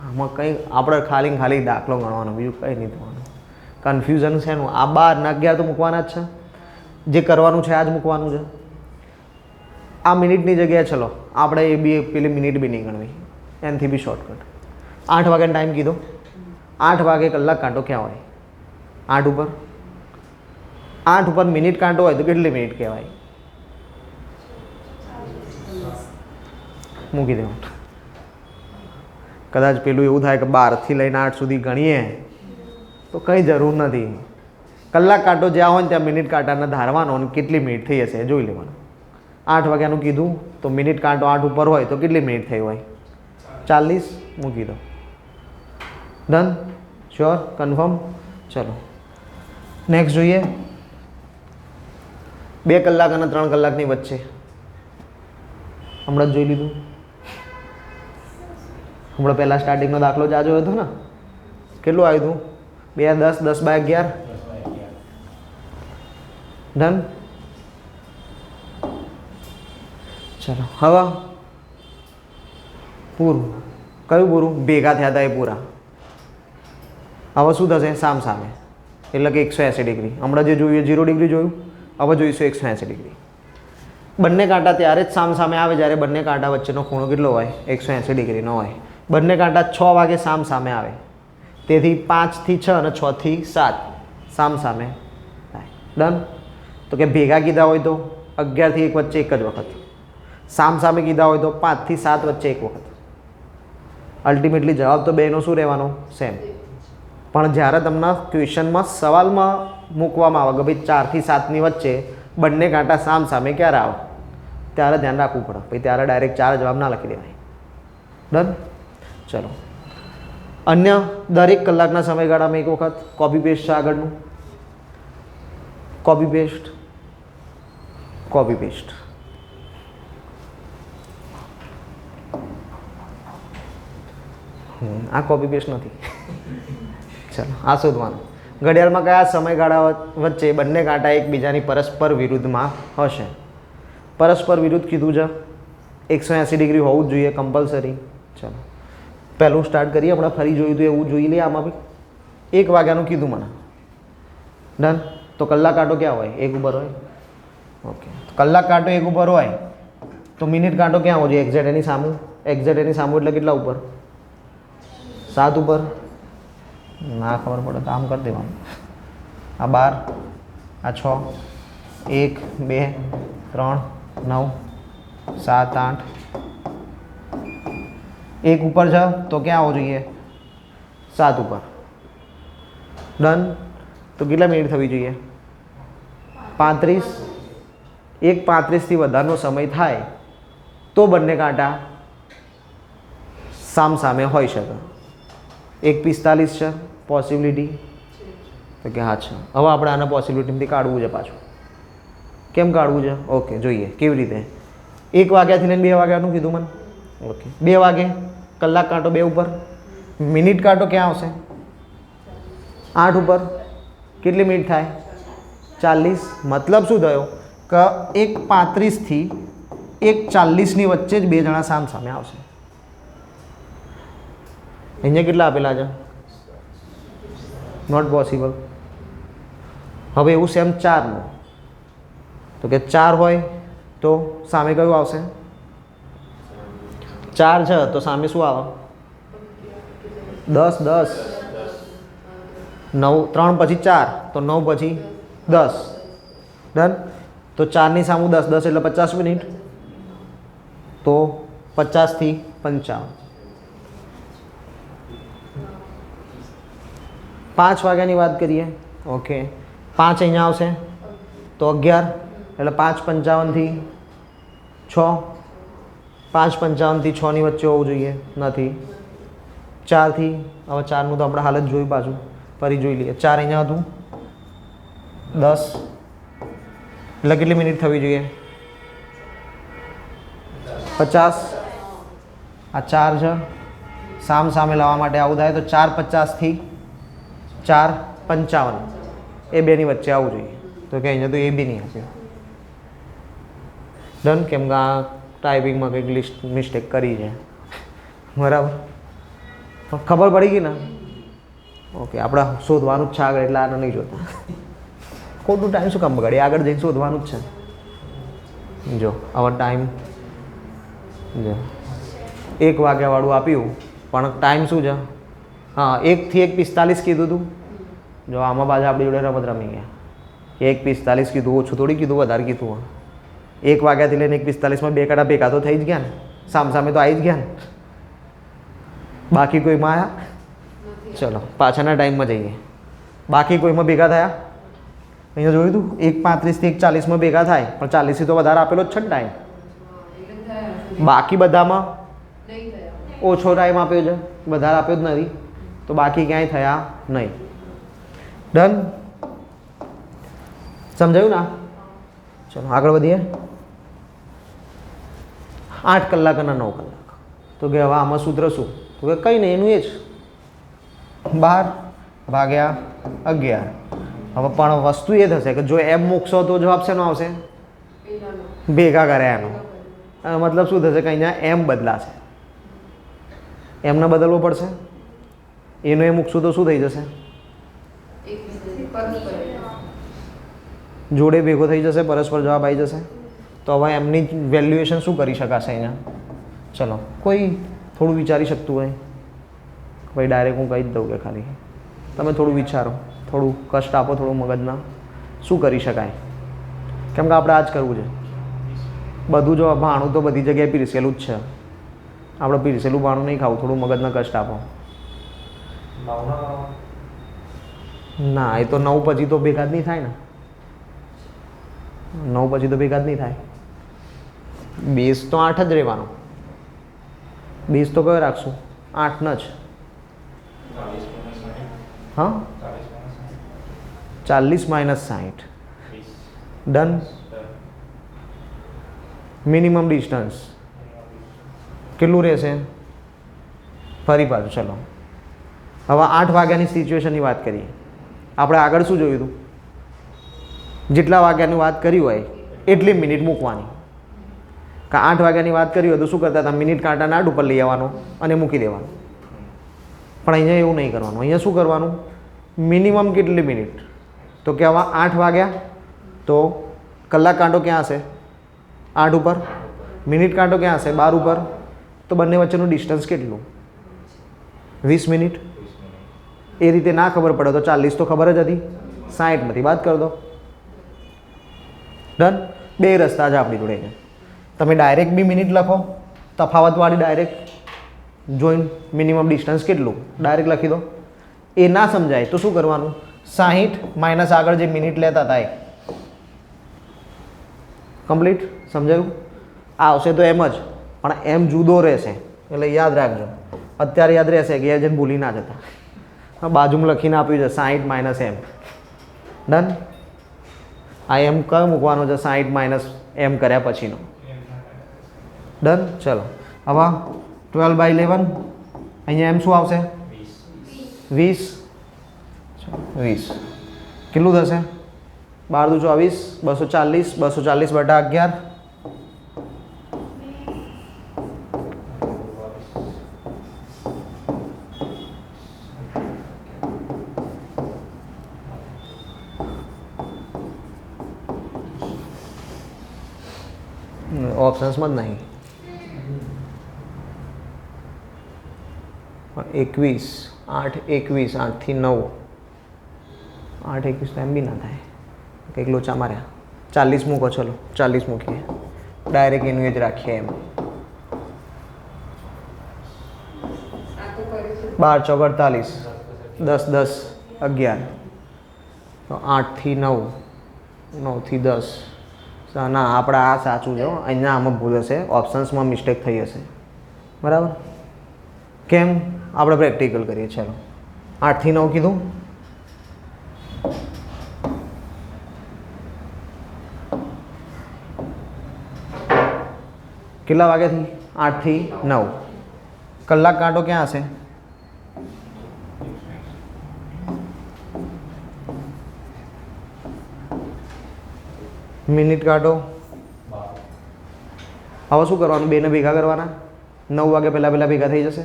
આમાં કંઈ આપણે ખાલી દાખલો ગણવાનો, બીજું કંઈ નહીં થવાનું. કન્ફ્યુઝન છે એનું. આ 12 ને 11 તો મૂકવાના જ છે. જે કરવાનું છે આ જ મૂકવાનું છે. આ મિનિટની જગ્યાએ ચલો આપણે એ બી પેલી મિનિટ બી નહીં ગણવી, એનાથી બી શોર્ટકટ. 8 વાગ્યાનો ટાઈમ કીધો. 8 વાગે કલાક કાંટો ક્યાં હોય? 8 ઉપર. 8 ઉપર મિનિટ કાંટો હોય તો કેટલી મિનિટ કહેવાય? મૂકી દેવાનું. કદાચ પેલું એવું થાય કે 12 થી લઈને 8 સુધી ગણીએ તો કંઈ જરૂર નથી. કલાક કાંટો જ્યાં હોય ને ત્યાં મિનિટ કાંટાને ધારવાનો અને કેટલી મિનિટ થઈ હશે જોઈ લેવાનું. 8 વાગ્યાનું કીધું તો મિનિટ કાંટો 8 ઉપર હોય તો કેટલી મિનિટ થઈ હોય? 40. મૂકી દો. ડન? શ્યોર? કન્ફર્મ? ચલો નેક્સ્ટ જોઈએ. 2 કલાક અને 3 કલાકની વચ્ચે હમણાં જ જોઈ લીધું. હમણાં પહેલાં સ્ટાર્ટિંગનો દાખલો જ આ જોયો હતો ને? કેટલું આવ્યું હતું? 2 10 10 બાય 11. ડન? ચલો હવે પૂરું. કયું પૂરું? ભેગા થયા હતા એ પૂરા. હવે શું થશે? સામ સામે, એટલે કે 180 ડિગ્રી. હમણાં જે જોયું 0 ડિગ્રી જોયું, હવે જોઈશું 180 ડિગ્રી. બંને કાંટા ત્યારે જ સામ સામે આવે જ્યારે બંને કાંટા વચ્ચેનો ખૂણો કેટલો હોય? 180 ડિગ્રીનો હોય. બંને કાંટા 6 વાગે સામ સામે આવે, તેથી 5 થી 6 અને 6 થી 7 સામ સામે થાય. ડન? તો કે ભેગા કીધા હોય તો 11 થી 1 વચ્ચે એક જ વખત, સામ સામે કીધા હોય તો 5 થી 7 વચ્ચે એક વખત. અલ્ટિમેટલી જવાબ તો બેનો શું રહેવાનો? સેમ. પણ જ્યારે તમને ક્વેશ્ચનમાં સવાલમાં મૂકવામાં આવે કે ભાઈ 4 થી 7ની વચ્ચે બંને કાંટા સામ સામે ક્યારે આવે, ત્યારે ધ્યાન રાખવું પડે. ભાઈ ત્યારે ડાયરેક્ટ 4 જવાબ ના લખી દેવાય. ડન? ચલો અન્ય દરેક કલાકના સમયગાળામાં એક વખત કોપી પેસ્ટ છે આગળનું. Copy paste, copy paste. આ કોપી પેસ્ટ નથી. ચલો આ શોધવાનું. ઘડિયાળમાં કયા સમયગાળા વચ્ચે બંને કાંટા એકબીજાની પરસ્પર વિરુદ્ધમાં હશે? પરસ્પર વિરુદ્ધ કીધું છે, 180 ડિગ્રી હોવું જ જોઈએ કમ્પલસરી. ચલો પહેલું સ્ટાર્ટ કરીએ. હમણાં ફરી જોયું હતું એવું જોઈ લઈએ. આમાં બી 1 વાગ્યાનું કીધું મને. ડન? તો કલાક કાંટો ક્યાં હોય? 1 ઉપર હોય. ઓકે, કલાક કાંટો 1 ઉપર હોય તો મિનિટ કાંટો ક્યાં હોવો જોઈએ? એક્ઝેક્ટ એની સામું. એક્ઝેક્ટ એની સામું એટલે કેટલા ઉપર? 7 ઉપર. ના ખબર પડે તો આમ કરી દેવાનું. આ 12, આ 6, 1 2 3 9 7 8. 1 ઉપર છે તો ક્યાં આવવું જોઈએ? 7 ઉપર. ડન? તો કેટલા મિનિટ થવી જોઈએ? 35. 1:35 થી વધારનો સમય થાય તો બંને કાંટા સામ સામે હોઈ શકે. 1:45 છે પોસિબિલિટી? તો કે હા છે. હવે આપણે આના પોસિબિલિટીમાંથી કાઢવું છે પાછું. કેમ કાઢવું છે? ઓકે જોઈએ કેવી રીતે. 1 વાગ્યાથી લઈને 2 વાગ્યાનું કીધું મને. ઓકે 2 વાગે કલાક કાંટો 2 ઉપર, મિનિટ કાંટો ક્યાં આવશે? 8 ઉપર. કેટલી મિનિટ થાય? 40. મતલબ શું થયો કે 1:35 થી 1:40 ની વચ્ચે જ બે જણા સામે આવશે. અહીંયા કેટલા આપેલા છે? Not possible. હવે એવું સેમ 4નું, તો કે 4 હોય તો સામે કયું આવશે? 4 છે તો સામે શું આવે? 10 10 9 3 પછી 4 તો 9 પછી 10. ડન. તો 4 ની સામું 10 10 એટલે 50 મિનિટ, તો 50 થી 55. 5 વાગ્યાની વાત કરીએ. ઓકે 5 અહીંયા આવશે તો 11 એટલે 5:55 થી 6. 5:55 થી 6 ની વચ્ચે હોવું જોઈએ, નથી. 4 થી, હવે 4નું તો આપણે હાલ જ જોયું, પાછું ફરી જોઈ લઈએ. 4 અહીંયા હતું 10 એટલે કેટલી મિનિટ થવી જોઈએ? 50. આ 4 છે, સામે લાવવા માટે આવું થાય તો 4:50 થી 4:55 એ બેની વચ્ચે આવવું જોઈએ. તો કે અહીંયા તો એ બી નહીં હશે. ડન. કેમ કે આ ટાઈપિંગમાં કંઈક લિસ્ટ મિસ્ટેક કરી છે, બરાબર. ખબર પડી ગઈ ને? ઓકે આપણે શોધવાનું જ છે આગળ, એટલે આને નહીં જોતા. ખોટું ટાઈમ શું કામ બગાડી? આગળ જઈને શોધવાનું જ છે. જો હવે ટાઈમ જો 1 વાગ્યાવાળું આપ્યું, પણ ટાઈમ શું છે? હા 1 થી 1:45 કીધું હતું. જો આમાં પાછા આપણી જોડે રમત રમી ગયા. 1:45 કીધું, ઓછું થોડી કીધું, વધારે કીધું. 1 વાગ્યાથી લઈને 1:45માં 2 કાંટા ભેગા તો થઈ જ ગયા ને, સામે તો આવી જ ગયા ને. બાકી કોઈમાં આવ્યા? ચલો પાછળના ટાઈમમાં જઈએ. બાકી કોઈમાં ભેગા થયા? અહીંયા જોયું હતું 1:35 થી 1:40માં ભેગા થાય, પણ 40 થી તો વધારે આપેલો જ છે ને ટાઈમ. બાકી બધામાં ઓછો ટાઈમ આપ્યો છે, વધારે આપ્યો જ નથી, તો બાકી ક્યાંય થયા નહીં. ડન. સમજાયું ના? ચલો આગળ વધીએ. 8 કલાક અને 9 કલાક. તો કે હવે આમાં સૂત્ર શું? તો કે કંઈ નહીં, એનું એ જ 12/11. હવે પણ વસ્તુ એ થશે કે જો એમ મૂકશો તો જવાબ શેનો આવશે? ભેગા કર્યા એનો. મતલબ શું થશે કે અહીંયા એમ બદલાશે, એમને બદલવો પડશે. એનો એ મૂકશું તો શું થઈ જશે? જોડે ભેગો થઈ જશે, પરસ્પર જવાબ આવી જશે. તો હવે એમની વેલ્યુએશન શું કરી શકાશે અહીંયા? ચલો કોઈ થોડું વિચારી શકતું હોય? ભાઈ ડાયરેક્ટ હું કહી જ દઉં કે ખાલી તમે થોડું વિચારો, થોડું કષ્ટ આપો, થોડું મગજના. શું કરી શકાય? કેમ કે આપણે આ જ કરવું છે બધું. જો ભાણું તો બધી જગ્યાએ પીરસેલું જ છે, આપણે પીરસેલું ભાણું નહીં ખાવું. થોડું મગજના કષ્ટ આપો. ના એ તો 9 પછી તો ભેગા જ નહીં થાય ને. 9 પછી તો ભેગા જ નહીં થાય. બેઝ તો 8 જ રહેવાનો. બેઝ તો કયો રાખશું? 8 ન જ. હા 40 - 60. ડન. મિનિમમ ડિસ્ટન્સ કેટલું રહેશે? ફરી પાછું ચલો હવે 8 વાગ્યાની સિચ્યુએશનની વાત કરીએ. આપણે આગળ શું જોયું હતું? જેટલા વાગ્યાની વાત કરી હોય એટલી મિનિટ મૂકવાની. કે 8 વાગ્યાની વાત કરી હોય તો શું કરતા હતા? મિનિટ કાંટા નાટ ઉપર લઈ આવવાનો અને મૂકી દેવાનું. પણ અહીંયા એવું નહીં કરવાનું. અહીંયા શું કરવાનું? મિનિમમ કેટલી મિનિટ? તો કે આવા 8 વાગ્યા તો કલાક કાંટો ક્યાં હશે? 8 ઉપર. મિનિટ કાંટો ક્યાં હશે? 12 ઉપર. તો બંને વચ્ચેનું ડિસ્ટન્સ કેટલું? 20 મિનિટ. એ રીતે ના ખબર પડે તો 40 તો ખબર જ હતી, 60માંથી બાદ કરી દો. ડન. બે રસ્તા છે આપણી જોડે. તમે ડાયરેક્ટ બી મિનિટ લખો, તફાવતવાળી ડાયરેક્ટ જોઈન મિનિમમ ડિસ્ટન્સ કેટલું ડાયરેક્ટ લખી દો. એ ના સમજાય તો શું કરવાનું? 60 માઇનસ આગળ જે મિનિટ લેતા હતા એ કમ્પ્લીટ. સમજાયું? આ આવશે તો એમ જ, પણ એમ જુદો રહેશે એટલે યાદ રાખજો. અત્યારે યાદ રહેશે કે એ જઈને ભૂલી ના જતા. બાજુમાં લખીને આપ્યું છે 60 માઇનસ એમ. ડન. આ એમ કયો મૂકવાનો છે? 60 માઇનસ એમ કર્યા પછીનો. ડન. ચલો હવે 12/11 અહીંયા એમ શું આવશે? 20. 20 કેટલું થશે? 12 દુ 24, 240. 240/11 ઓપ્શન્સમાં જ નહીં. 21, 8, 21, 8 થી 9, 8, 21 તો એમ બી ના થાય, કંઈક લોચા માર્યા. 40 મૂકો, ચલો 40 મૂકીએ, ડાયરેક્ટ એનું એ જ રાખીએ એમ. 12 ચોક 48, 10 10 11, તો 8 થી 9, 9 થી 10. ના આપણે આ સાચું છે, અહીંયા આમાં ભૂલ હશે, ઓપ્શન્સમાં મિસ્ટેક થઈ હશે. બરાબર? કેમ? આપણે પ્રેક્ટિકલ કરીએ. ચાલો 8 થી 9 કીધું. કેટલા વાગ્યાથી? 8 થી 9. કલાક કાંટો ક્યાં હશે? મિનિટ કાઢો. હવે શું કરવાનું? બેને ભેગા કરવાના. 9 વાગે પહેલાં ભેગા થઈ જશે.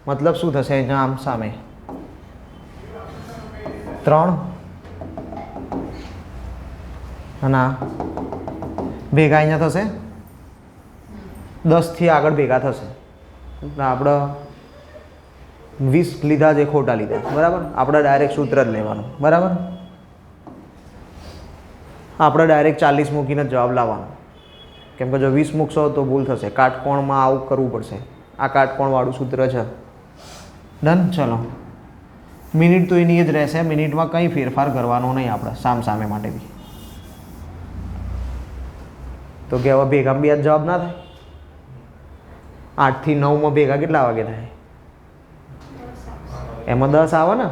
મતલબ શું થશે? અહીંયા આમ સામે 3 અને ભેગા અહીંયા થશે 10 થી આગળ ભેગા થશે. આપણે 20 લીધા છે, ખોટા લીધા. બરાબર? આપણે ડાયરેક્ટ સૂત્ર જ લેવાનું. બરાબર? આપણે ડાયરેક્ટ 40 મૂકીને જવાબ લાવવાનો, કેમ કે જો 20 મૂકશો તો ભૂલ થશે. કાટકોણમાં આવું કરવું પડશે. આ કાટકોણવાળું સૂત્ર છે. ડન. ચલો મિનિટ તો એની જ રહેશે. મિનિટમાં કંઈ ફેરફાર કરવાનો નહીં આપણે, સામે માટે બી. તો કે હવે ભેગા બી આ જવાબ ના થાય. 8 થી 9 ભેગા કેટલા વાગે થાય? એમાં 10 આવે ને,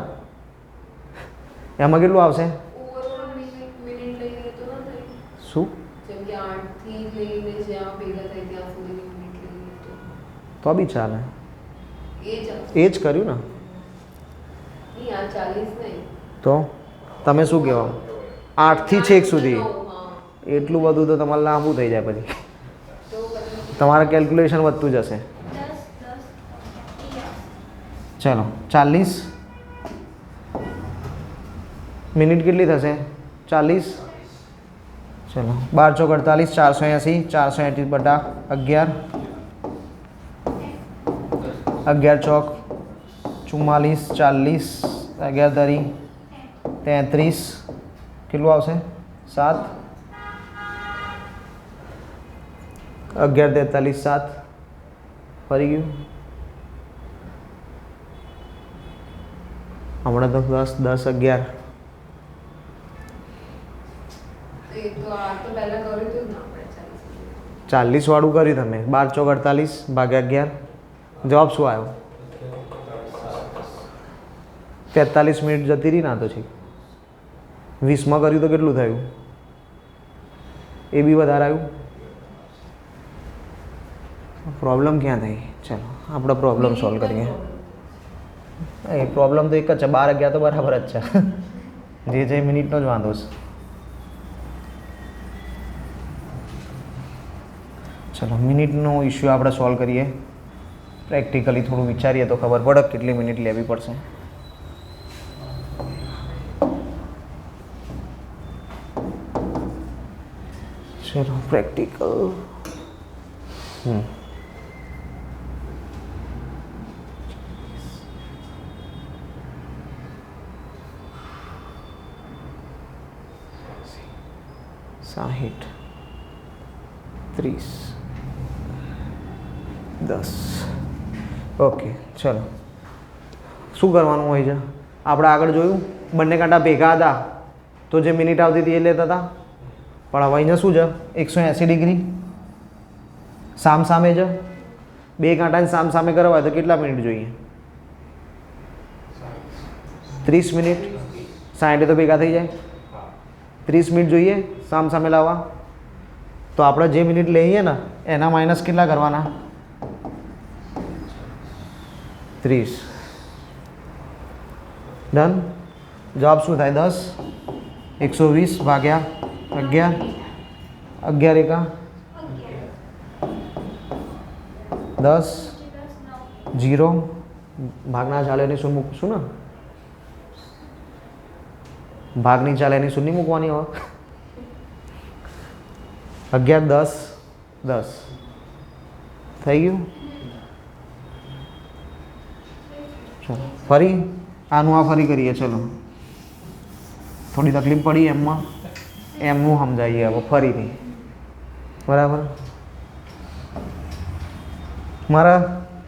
એમાં કેટલું આવશે? શું? તો બી ચાલે, એ જ કર્યું ને. તો તમે શું કહેવા? 8 થી છેક સુધી એટલું બધું તો તમારે લાંબુ થઈ જાય, પછી તમારે કેલ્ક્યુલેશન વધતું જશે. ચલો 40 મિનિટ કેટલી થશે? 40. ચલો 12 ચોક 48, 480, 480/11, 11 ચોક 44, 40, 11 તરી 33, કેટલું આવશે? 7, 11 43, 7 ફરી ગયું. હમણાં તો 10 10 11. ચાલીસ વાળું કર્યું તમે. 12 ચોક 48/11, જવાબ શું આવ્યો? 43 મિનિટ જતી રહી ના તો છે. 20માં કર્યું તો કેટલું થયું? એ બી વધારે આવ્યું. પ્રોબ્લેમ ક્યાં થઈ? ચલો આપણે પ્રોબ્લેમ સોલ્વ કરીએ. એ પ્રોબ્લેમ તો એક જ છે, 12 11 તો બરાબર જ છે. જે મિનિટનો જ વાંધો છે. ચલો મિનિટનો ઇશ્યુ આપણે સોલ્વ કરીએ. પ્રેક્ટિકલી થોડું વિચારીએ તો ખબર પડે કેટલી મિનિટ લેવી પડશે. ચલો પ્રેક્ટિકલ. સાહીઠ 30 10. ઓકે ચલો શું કરવાનું હોય છે? આપણે આગળ જોયું બંને કાંટા ભેગા હતા તો જે મિનિટ આવતી હતી એ લેતા હતા, પણ હવે અહીંયા શું છે? 180 ડિગ્રી સામે છે. બે કાંટાને સામે કરવા હોય તો કેટલા મિનિટ જોઈએ? 30 મિનિટ. 60 તો ભેગા થઈ જાય. 30 મિનિટ જોઈએ સામે લાવવા. તો આપણે જે મિનિટ લઈએ ને એના માઇનસ કેટલા કરવાના? 30. ડન. જવાબ શું થાય? 10. 120 ભાગ્યા 11. 11 એકા 10. 0 ભાગના ચાલે એની શૂન્ય મૂકશું ને? ભાગની ચાલે એની શૂન્ય મૂકવાની હવે. 11 10 થઈ ગયું. ચલો ફરી આનું આ ફરી કરીએ. ચલો થોડી તકલીફ પડી એમમાં, એમનું સમજાવીએ હવે ફરીથી. બરાબર. મારા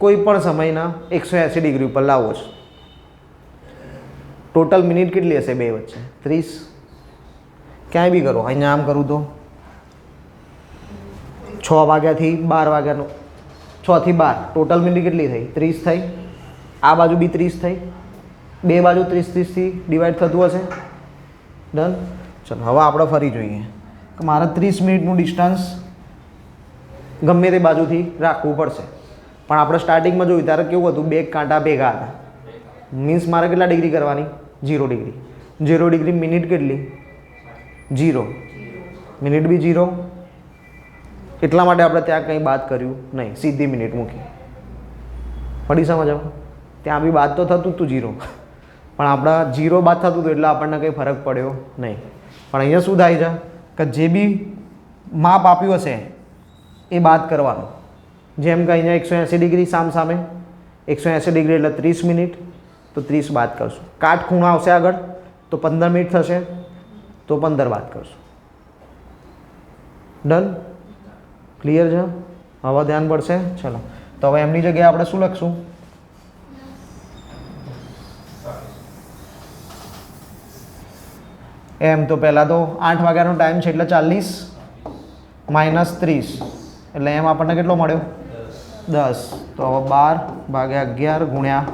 કોઈ પણ સમયના 180 ડિગ્રી ઉપર લાવવો છે. ટોટલ મિનિટ કેટલી હશે બે વચ્ચે? 30. ક્યાંય બી કરો, અહીંયા આમ કરું તો 6 વાગ્યાથી 12 વાગ્યાનું 6 થી 12 ટોટલ મિનિટ કેટલી થઈ? 30 થઈ. આ બાજુ બી 30 થઈ. બે બાજુ 30 થી ડિવાઈડ થતું હશે. ડન. ચલો હવે આપણે ફરી જોઈએ કે મારે 30 મિનિટનું ડિસ્ટન્સ ગમે તે બાજુથી રાખવું પડશે. પણ આપણે સ્ટાર્ટિંગમાં જોયું ત્યારે કેવું હતું? બે કાંટા ભેગા હતા. મીન્સ મારે કેટલા ડિગ્રી કરવાની? 0 ડિગ્રી. 0 ડિગ્રી મિનિટ કેટલી? 0. મિનિટ બી 0. એટલા માટે આપણે ત્યાં કંઈ બાદ કર્યું નહીં, સીધી મિનિટ મૂકી. પડી સમજવા? ત્યાં બી બાદ તો થતું હતું 0, પણ આપણા 0 બાદ થતું હતું એટલે આપણને કંઈ ફરક પડ્યો નહીં. પણ અહીંયા શું થાય છે કે જે બી માપ આપ્યું હશે એ બાદ કરવાનું. જેમ કે અહીંયા 180 ડિગ્રી સામે 180 ડિગ્રી એટલે 30 મિનિટ, તો 30 બાદ કરશું. કાટ ખૂણો આવશે આગળ તો 15 મિનિટ થશે, તો 15 બાદ કરશું. ડન. ક્લિયર છે? હવે ધ્યાન પડશે. ચલો તો હવે એમની જગ્યાએ આપણે શું લખશું? એમ તો પહેલાં તો 8 વાગ્યાનો ટાઈમ છે એટલે 40 - 30 એટલે એમ આપણને કેટલો મળ્યો? 10. તો હવે 12 ભાગ્યા 11 ગુણ્યા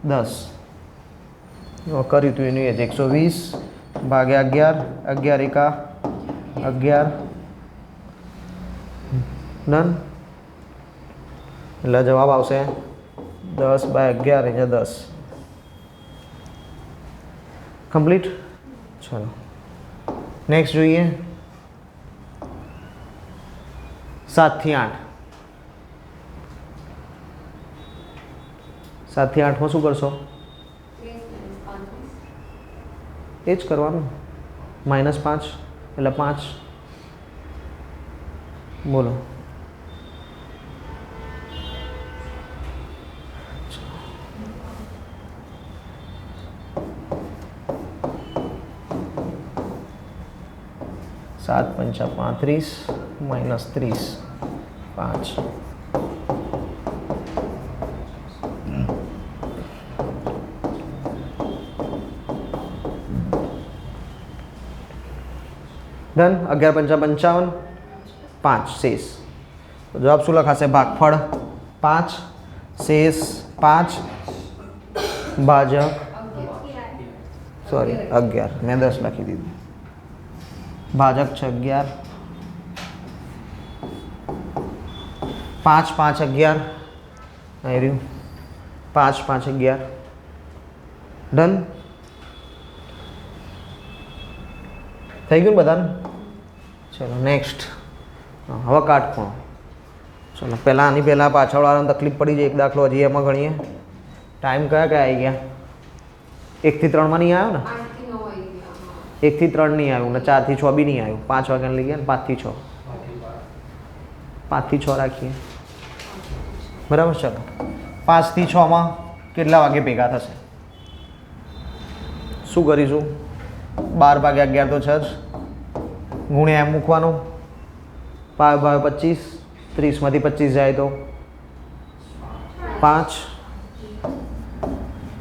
10 કર્યું હતું એનું એ જ 120 ભાગ્યા 11. 11 એકા 11. ડન. એટલે જવાબ આવશે 10/11 એટલે 10. કમ્પ્લીટ. ચલો નેક્સ્ટ જોઈએ 7 થી 8. 7 થી 8 માં શું કરશો? એ જ કરવાનું. -5 એટલે 5. બોલો. -7 × 35 - 30 5. ડન. 11 × 5 = 55. 5 શેષ. તો જવાબ શું લખાશે? ભાગફળ 5 શેષ 5 ભાજક 11. મેં 10 લખી દીધું. ભાજક છે 11. 5 × 5 = 11. અહીં રહ્યું 5 × 5 = 11. ડન. થઈ ગયું બધાને? ચલો નેક્સ્ટ. હવે કાટખૂણો. ચલો પહેલાં આની પહેલાં પાછળવાળાને તકલીફ પડી જાય. એક દાખલો હજી એમાં ગણીએ. ટાઈમ કયા કયા આવી ગયા? 1 થી 3 માં નહીં આવ્યો ને? 1 થી 3 નહીં આવ્યું ને 4 થી 6 બી નહીં આવ્યું. 5 વાગ્યાને લઈ ગયા ને 5 થી 6. 5 થી 6 રાખીએ. બરાબર. ચલો 5 થી 6 માં કેટલા વાગે ભેગા થશે? શું કરીશું? 12 ભાગ્યા 11 તો 6 જ. ગુણ્યા એમ મૂકવાનું. 5 × 25 30 માંથી 25 જાય તો 5.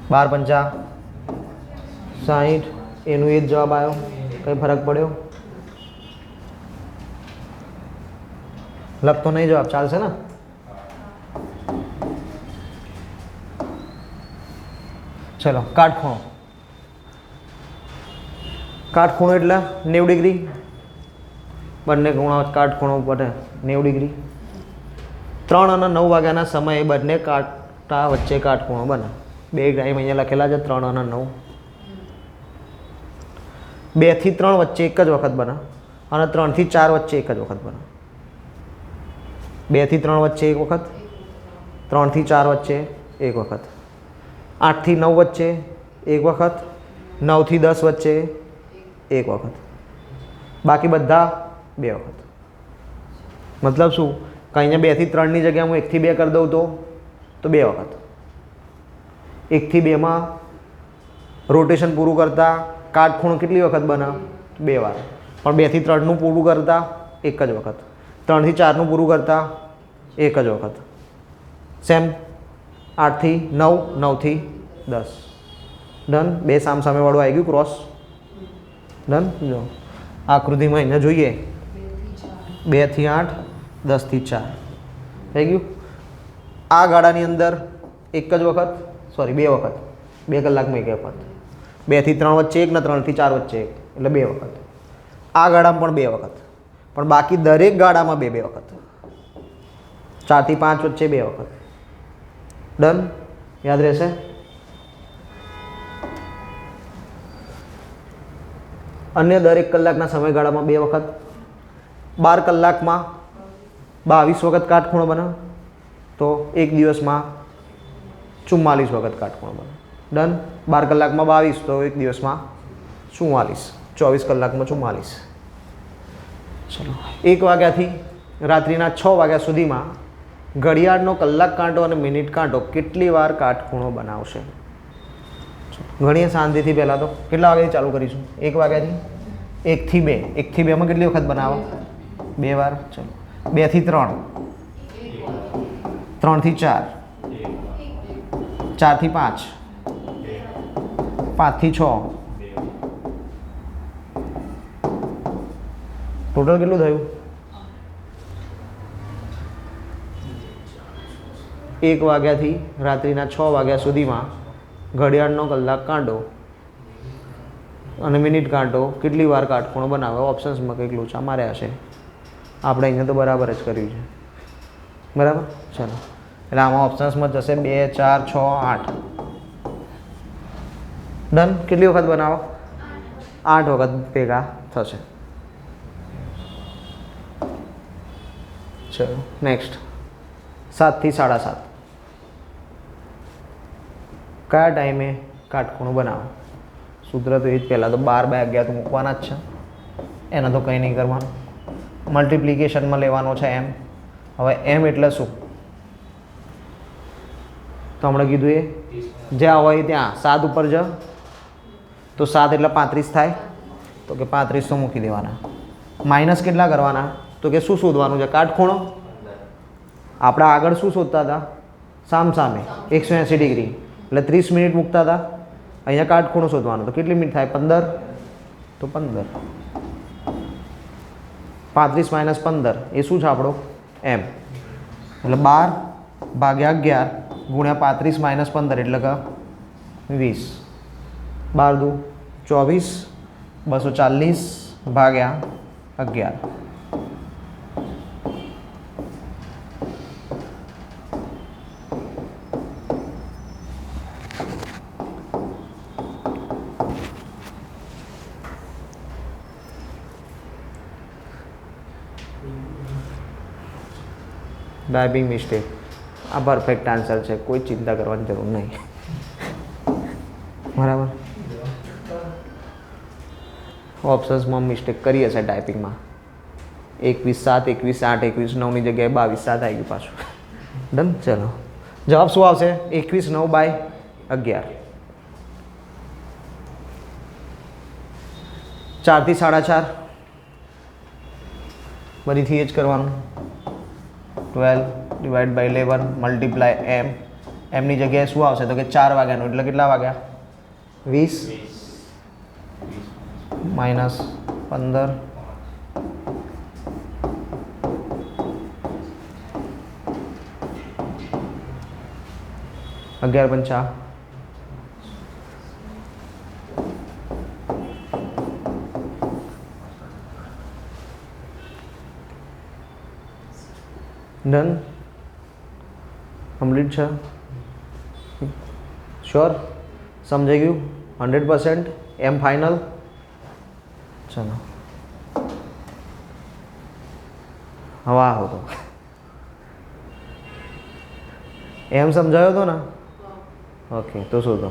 12 × 5 = 60. એનું એ જ જવાબ આવ્યો. કંઈ ફરક પડ્યો? લખતો નહીં જવાબ ચાલશે ને? ચલો કાટખૂણો. કાટખૂણો એટલે 90 ડિગ્રી. બંને કાટખૂણો બને 90 ડિગ્રી. 3 અને 9 વાગ્યાના સમયે બંને કાંટા વચ્ચે કાટખૂણો બને. બે ટાઈમ અહીંયા લખેલા છે 3 અને 9. 2 થી 3 વચ્ચે એક જ વખત બને અને 3 થી 4 વચ્ચે એક જ વખત બને. 2 થી 3 વચ્ચે એક વખત, 3 થી 4 વચ્ચે એક વખત, 8 થી 9 વચ્ચે એક વખત, 9 થી 10 વચ્ચે એક વખત. બાકી બધા 2 વખત. મતલબ શું કે અહીંયા 2 થી 3ની જગ્યાએ હું 1 થી 2 કરી દઉં તો 2 વખત. 1 થી 2માં રોટેશન પૂરું કરતાં કાટખૂણો કેટલી વખત બને? 2 વાર. પણ 2 થી 3નું પૂરું કરતાં એક જ વખત. 3 થી 4નું પૂરું કરતાં એક જ વખત. સેમ 8 થી 9, 9 થી 10. ડન. બે સામસામેવાળું આવી ગયું ક્રોસ. ડન. જો આકૃતિમાં અહીંયા જોઈએ 2 થી 8, 10 થી 4 થઈ ગયું. આ ગાળાની અંદર એક જ વખત, સોરી 2 વખત, 2 કલાકમાં એક વખત. 2 થી 3 વચ્ચે એક ને 3 થી 4 વચ્ચે એક, એટલે 2 વખત. આ ગાળામાં પણ 2 વખત, પણ બાકી દરેક ગાળામાં 2 વખત. 4 થી 5 વચ્ચે 2 વખત. ડન. યાદ રહેશે. અન્ય દરેક કલાકના સમયગાળામાં 2 વખત. 12 કલાકમાં 22 વખત કાટખૂણો બને તો એક દિવસમાં 44 વખત કાટખૂણો બને. ડન. 12 કલાકમાં 22 તો એક દિવસમાં 44, 24 કલાકમાં 44. ચલો 1 વાગ્યાથી રાત્રિના 6 વાગ્યા સુધીમાં ઘડિયાળનો કલાક કાંટો અને મિનિટ કાંટો કેટલી વાર કાટખૂણો બનાવશે? ગણીએ શાંતિથી. પહેલાં તો કેટલા વાગ્યાથી ચાલુ કરીશું? 1 વાગ્યાથી. 1 થી 2. 1 થી 2માં કેટલી વખત બનાવો? 2 વાર. ચલો 2 થી 3, 3 થી 4, 4 થી 5, 5 થી 6. ટોટલ કેટલું થયું? 1 વાગ્યાથી રાત્રિના 6 વાગ્યા સુધીમાં ઘડિયાળનો કલાક કાંટો અને મિનિટ કાંટો કેટલી વાર કાટખૂણો બનાવે? ઓપ્શન્સમાં કંઈક લોચા માર્યા છે. આપણે અહીંયા તો બરાબર જ કર્યું છે. બરાબર. ચલો એટલે આમાં ઓપ્શન્સમાં જશે 2, 4, 6, 8. ડન. કેટલી વખત બનાવો? 8 વખત ભેગા થશે. ચલો નેક્સ્ટ. 7 થી 7:30. કયા ટાઈમે કાટખૂણો બનાવો? સૂત્ર તો એ જ. પહેલાં તો 12/11 તો મૂકવાના જ છે, એના તો કંઈ નહીં કરવાનું. મલ્ટિપ્લિકેશનમાં લેવાનો છે એમ. હવે એમ એટલે શું? તો હમણાં કીધું એ જ્યાં હોય ત્યાં 7 ઉપર જ તો 7 એટલે 35 થાય, તો કે 35 તો મૂકી દેવાના. માઇનસ કેટલા કરવાના? તો કે શું શોધવાનું છે? કાટખૂણો. આપણે આગળ શું શોધતા હતા? સામસામે 180 ડિગ્રી, એટલે 30 મિનિટ મૂકતા હતા. અહીંયા કાટખૂણો શોધવાનો, તો કેટલી મિનિટ થાય? 15. તો 15. 35 માઇનસ 15 એ શું છે આપણો? એમ. એટલે 12/11 ગુણ્યા 35 માઇનસ 15 એટલે કે 20. 12 દુ 24, 240/11. Typing mistake. આ પરફેક્ટ આન્સર છે, કોઈ ચિંતા કરવાની જરૂર નહીં. બરાબર. ઓપ્શન્સમાં મિસ્ટેક કરી હશે ટાઈપિંગમાં. 21/7, 21/8, 21/9ની જગ્યાએ 22/7 આવી ગયું પાછું. ડન. ચલો જવાબ શું આવશે? 21/9/11. 4 થી 4:30 ફરીથી એ જ કરવાનું. 12/11 મલ્ટીપ્લાય એમ. એમની જગ્યાએ શું આવશે? તો કે 4 વાગ્યાનું, એટલે કેટલા વાગ્યા? 20 માઇનસ 15. અગિયાર પંચા 8 ડન કમ્પ્લીટ છે શ્યોર સમજાઈ ગયું 100% એમ ફાઇનલ ચલો હવે આવો તો એમ સમજાયો તો ને ઓકે તો શું તો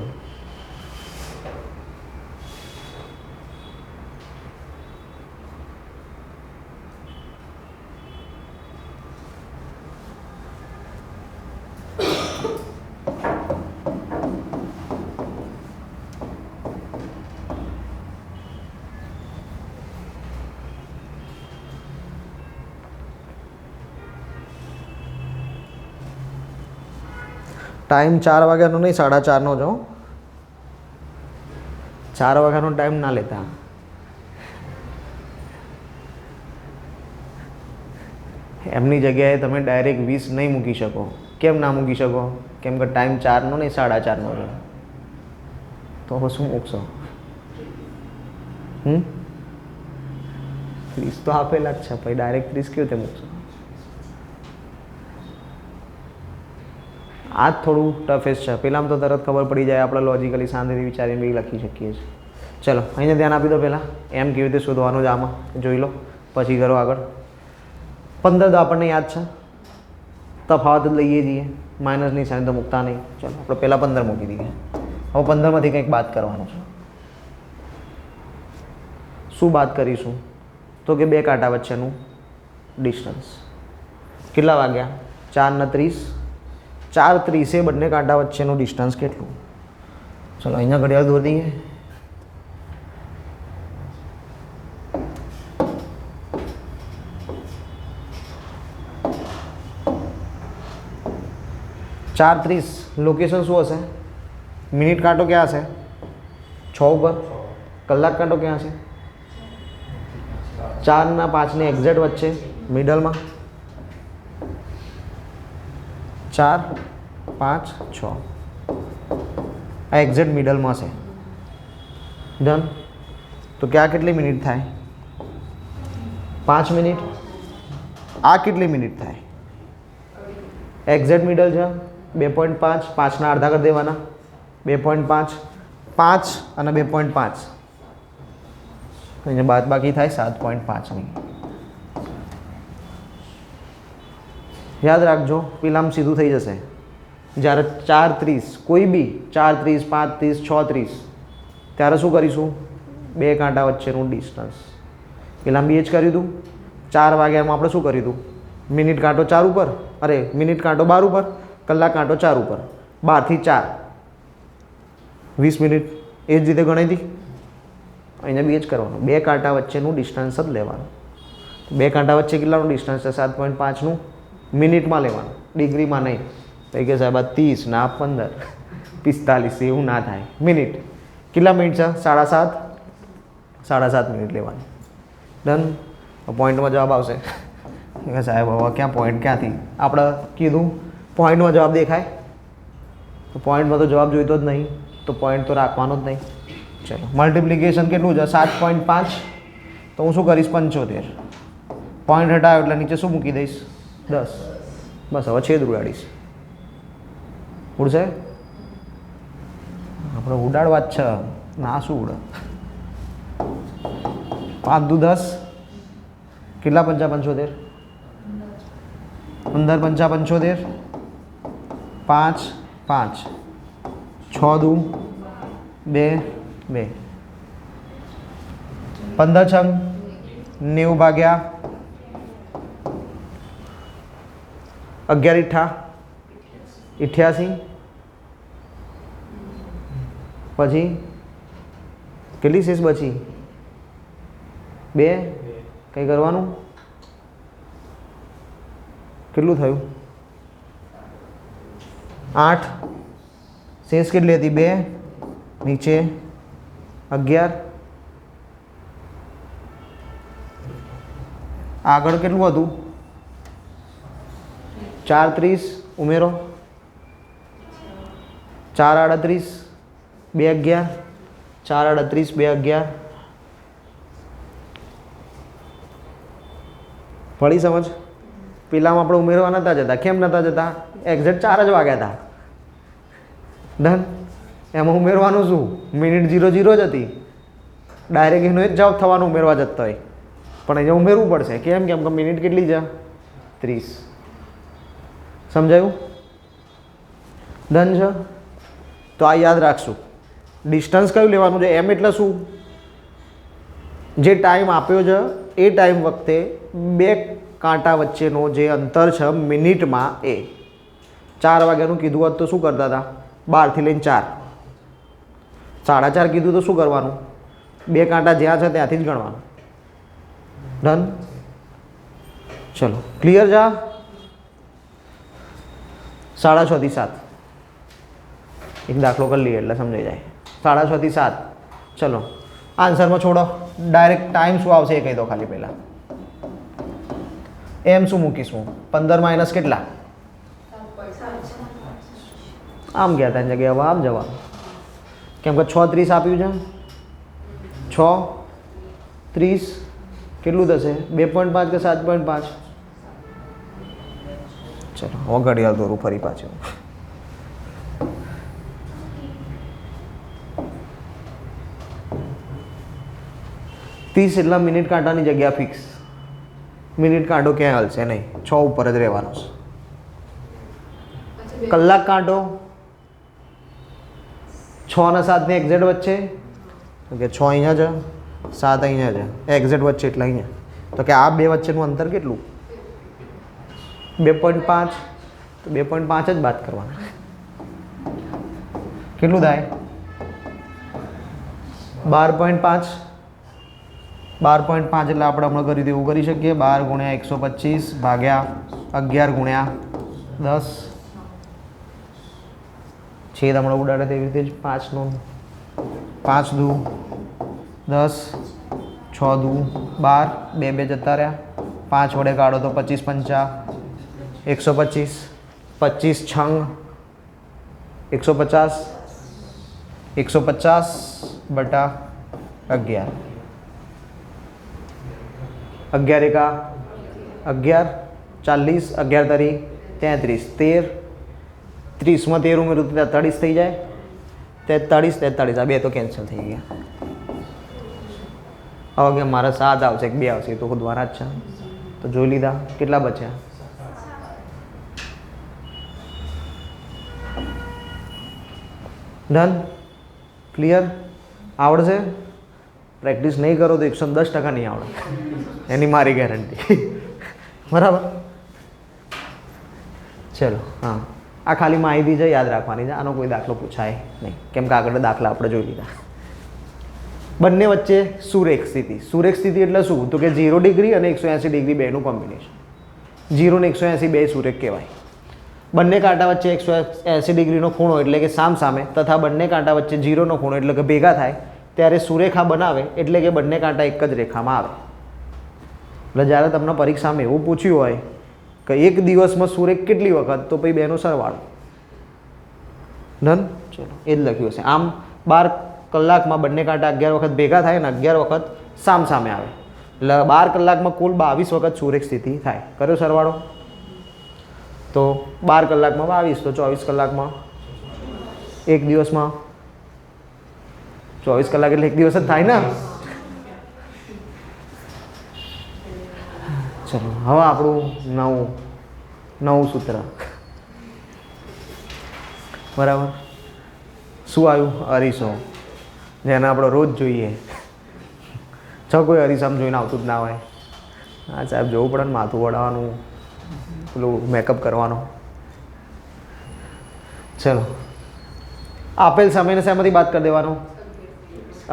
ટાઈમ 4 વાગ્યાનો નહીં 4:30નો જો 4 વાગ્યાનો ટાઈમ ના લેતા એમની જગ્યાએ તમે ડાયરેક્ટ 20 નહીં મૂકી શકો કેમ ના મૂકી શકો કેમ કે ટાઈમ 4નો નહીં 4:30નો છે તો હવે શું મૂકશો 30 તો આપેલા જ છે પછી ડાયરેક્ટ 30 કેવી રીતે મૂકશો આ જ થોડું ટફેસ્ટ છે પહેલાં તો તરત ખબર પડી જાય આપણે લોજિકલી શાંતિથી વિચારીને બી લખી શકીએ છીએ ચલો અહીંયા ધ્યાન આપી દો પહેલાં એમ કેવી રીતે શોધવાનું જ આમાં જોઈ લો પછી કરો આગળ 15 તો આપણને યાદ છે તફાવત જ લઈએ છીએ માઇનસની સાઈન તો મૂકતા નહીં ચલો આપણે પહેલાં 15 મૂકી દઈએ હવે 15માંથી કંઈક બાદ કરવાનું છે શું બાદ કરીશું તો કે બે કાંટા વચ્ચેનું ડિસ્ટન્સ કેટલા વાગ્યા 4:30 4:30 બંને કાંટા વચ્ચેનું ડિસ્ટન્સ કેટલું ચલો અહીંયા ઘડિયાળ દોરી દઈએ ચાર 30 લોકેશન શું હશે મિનિટ કાંટો ક્યાં હશે 6 ઉપર કલાક કાંટો ક્યાં હશે 4 અને 5 ને એક્ઝેક્ટ વચ્ચે મિડલમાં 4 5 6 આ એક્ઝેક્ટ મિડલમાં છે ડન તો ક્યાં કેટલી મિનિટ થાય 5 મિનિટ આ કેટલી મિનિટ થાય એક્ઝેક્ટ મિડલ છે 2.5 5ના અડધા કરી દેવાના 2.5 5 અને 2.5 અહીંયા બાદ બાકી થાય 7.5ની યાદ રાખજો પેલામાં સીધું થઈ જશે જ્યારે 4:30 કોઈ બી 4:30 5:30 6:30 ત્યારે શું કરીશું બે કાંટા વચ્ચેનું ડિસ્ટન્સ પેલામાં બી જ કર્યું હતું 4 વાગ્યામાં આપણે શું કર્યું હતું મિનિટ કાંટો 4 ઉપર અરે મિનિટ કાંટો 12 ઉપર કલાક કાંટો 4 ઉપર 12 થી 4 20 મિનિટ એ જ રીતે ગણાઈ હતી અહીંયા બી જ કરવાનું બે કાંટા વચ્ચેનું ડિસ્ટન્સ જ લેવાનું બે કાંટા વચ્ચે કેટલાનું ડિસ્ટન્સ છે 7.5નું મિનિટમાં લેવાનું ડિગ્રીમાં નહીં તો કે સાહેબ 30 ના 15 45 એવું ના થાય મિનિટ કેટલા મિનિટ છે 7.5 મિનિટ લેવાની ડન પોઈન્ટમાં જવાબ આવશે કે સાહેબ હવે ક્યાં પોઈન્ટ ક્યાંથી આપણે કીધું પોઈન્ટમાં જવાબ દેખાય તો પોઈન્ટમાં તો જવાબ જોઈતો જ નહીં તો પોઈન્ટ તો રાખવાનો જ નહીં ચલો મલ્ટિપ્લિકેશન કેટલું છે 7.5 તો હું શું કરીશ 75 પોઈન્ટ હટાવ્યો એટલે નીચે શું મૂકી દઈશ 10 બસ હવે છેદ ઉડાડીશ ઉડશે આપણે ઉડાડવા જ છે ના શું ઉડે 5 દુ 10 કેટલા 75 15 પંચા 75 5 5 6 દુ 2 2 15 છંગ 90 ભાગ્યા 11 ઈઠા 88 પછી કેટલી શેષ બચી 2 કંઈ કરવાનું કેટલું થયું 8 શેષ કેટલી હતી 2 નીચે 11 આગળ કેટલું હતું 4:30 ઉમેરો 4:38 2 11 4:38 2 11 પડી સમજ પેલામાં આપણે ઉમેરવા નહોતા જતા. કેમ નહોતા જતા? એક્ઝેક્ટ 4 જ વાગ્યા હતા. ડન. એમાં ઉમેરવાનું શું? મિનિટ 00 જ હતી. ડાયરેક્ટ એનો જ જવાબ થવાનો ઉમેરવા જતો હોય, પણ અહીંયા ઉમેરવું પડશે. કેમ? કેમ કે મિનિટ કેટલી છે? 30. સમજાયું? ડન છે. તો આ યાદ રાખશું. ડિસ્ટન્સ કયું લેવાનું છે? એમ એટલે શું? જે ટાઈમ આપ્યો છે એ ટાઈમ વખતે બે કાંટા વચ્ચેનો જે અંતર છે મિનિટમાં, એ 4 વાગ્યાનું કીધું હોત તો શું કરતા હતા? 12 થી લઈને 4. 4:30 કીધું તો શું કરવાનું? બે કાંટા જ્યાં છે ત્યાંથી જ ગણવાનું. ડન. ચલો, ક્લિયર છે? 6:30 થી 7 એક દાખલો કરી લઈએ એટલે સમજાઈ જાય. 6:30 થી 7. ચલો, આન્સરમાં છોડો. ડાયરેક્ટ ટાઈમ શું આવશે એ કહી દો ખાલી પહેલાં. એમ શું મૂકીશું? 15 માઇનસ કેટલા? આમ ગયા હતા જગ્યાએ હવે આમ જવાનું. કેમ કે 6:30 આપ્યું છે. 6:30 કેટલું થશે? 2.5 કે 7.5? ચલો હવે ઘડિયાળ દોરું ફરી પાછું. એટલા મિનિટ કાંટાની જગ્યા ફિક્સ. મિનિટ કાંટો ક્યાંય હલશે નહીં, 6 ઉપર જ રહેવાનો છે. કલાક કાંટો 6 અને 7 ની એક્ઝેક્ટ વચ્ચે, કે 6 અહીંયા છે, 7 અહીંયા છે, એક્ઝેક્ટ વચ્ચે એટલે અહીંયા. તો કે આ બે વચ્ચેનું અંતર કેટલું? 2.5. તો 2.5 જ બાદ કરવાના. કેટલું થાય? 12.5. 12.5 એટલે આપણે હમણાં કર્યું એવું કરી શકીએ. 12 × 125 ભાગ્યા 11 × 10. છેદ હમણાં ઉડાડે તેવી રીતે જ 5 નો 5 દુ 10, 6 દુ 12, 2 2 જતા રહ્યા. 5 વડે કાઢો તો 25 પંચા 125, 25 છંગ 150, 150/11. 11 એકા 11, 40, 11 તરી 33, 13, 30માં 13 ઉમેરું તો 43 થઈ જાય. 43, 43 આ બે તો કેન્સલ થઈ ગયા. હવે કે મારા 7 આવશે કે 2 આવશે એ તો ખુદવાના જ છે. તો જોઈ લીધા. કેટલા બચ્યા? ડન. ક્લિયર? આવડશે? પ્રેક્ટિસ નહીં કરો તો 110% નહીં આવડે, એની મારી ગેરંટી. બરાબર? ચલો, હા, આ ખાલી માહિતી છે, યાદ રાખવાની છે. આનો કોઈ દાખલો પૂછાય નહીં, કેમ કે આગળ દાખલા આપણે જોઈ લીધા. બંને વચ્ચે સુરેખ સ્થિતિ. સુરેખ સ્થિતિ એટલે શું? તો કે 0 ડિગ્રી અને 180 ડિગ્રી બેનું કોમ્બિનેશન. 0 ને 180 બે સુરેખ કહેવાય. બંને કાંટા વચ્ચે 180 ડિગ્રીનો ખૂણો એટલે કે સામ સામે, તથા બંને કાંટા વચ્ચે 0નો ખૂણો એટલે કે ભેગા થાય ત્યારે સુરેખા બનાવે, એટલે કે બંને કાંટા એક જ રેખામાં આવે. એટલે જ્યારે તમને પરીક્ષામાં એવું પૂછ્યું હોય કે એક દિવસમાં સુરેખ કેટલી વખત, તો પછી બેનો સરવાળો. ડન. ચલો, એ જ લખ્યું હશે. આમ 12 કલાકમાં બંને કાંટા 11 વખત ભેગા થાય ને 11 વખત સામ સામે આવે, એટલે 12 કલાકમાં કુલ 22 વખત સુરેખ સ્થિતિ થાય. કર્યો સરવાળો? તો 12 કલાકમાં 22, તો 24 કલાકમાં, એક દિવસમાં 24 કલાક એટલે એક દિવસ જ થાય ને. ચલો, હવે આપણું નવું સૂત્ર. બરાબર? શું આવ્યું? અરીસો, જેને આપણે રોજ જોઈએ. કોઈ અરીસામાં જોઈને આવતું જ ના હોય. હા સાહેબ, જોવું પડે ને, માથું વળાવવાનું, પેલું મેકઅપ કરવાનો. ચલો, આપેલ સમયને શેમાંથી બાદ કરી દેવાનો?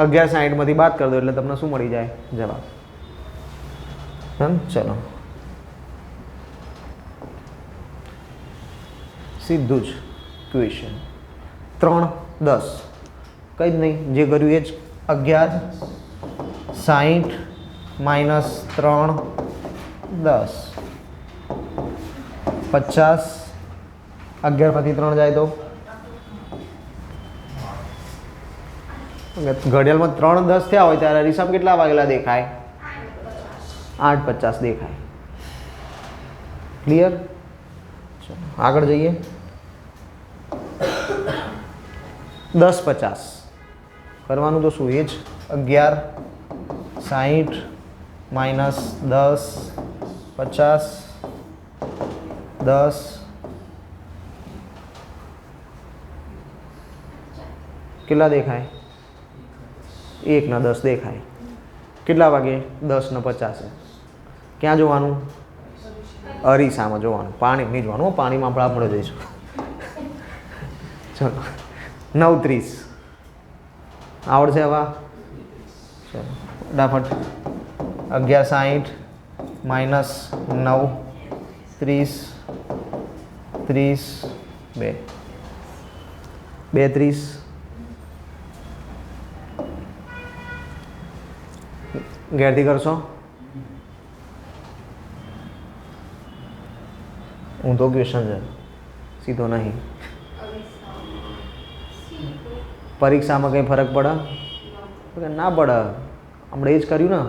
11:60માંથી બાદ કરી દો એટલે તમને શું મળી જાય? જવાબ. ચલો, સીધું જ ક્વેશ્ચન. 3:10 કંઈ જ નહીં, જે કર્યું એ જ. 11:60 - 3:10 50. 11માંથી 3 જાય તો ઘડિયાળમાં 3:10 થયા હોય ત્યારે અરીસામાં કેટલા વાગેલા દેખાય? 8:50 દેખાય. ક્લિયર? ચલો આગળ જઈએ. 10:50 કરવાનું તો શું એ જ 11:60 માઇનસ 10:50 10 કેટલા દેખાય? 1 ના 10 દેખાય. કેટલા વાગે? 10:50. ક્યાં જોવાનું? અરીસામાં જોવાનું. પાણી નહીં જોવાનું, પાણીમાં આપણે જઈશું. ચલો 9:30 આવડશે હવે? ચલો ફટાફટ. 11:60 માઇનસ 9:30 30 2:30 ઘેરથી કરશો? હું તો ક્વેશ્ચન છે, સીધો નહીં. પરીક્ષામાં કંઈ ફરક પડે? ના પડે. આપણે એ જ કર્યું ને.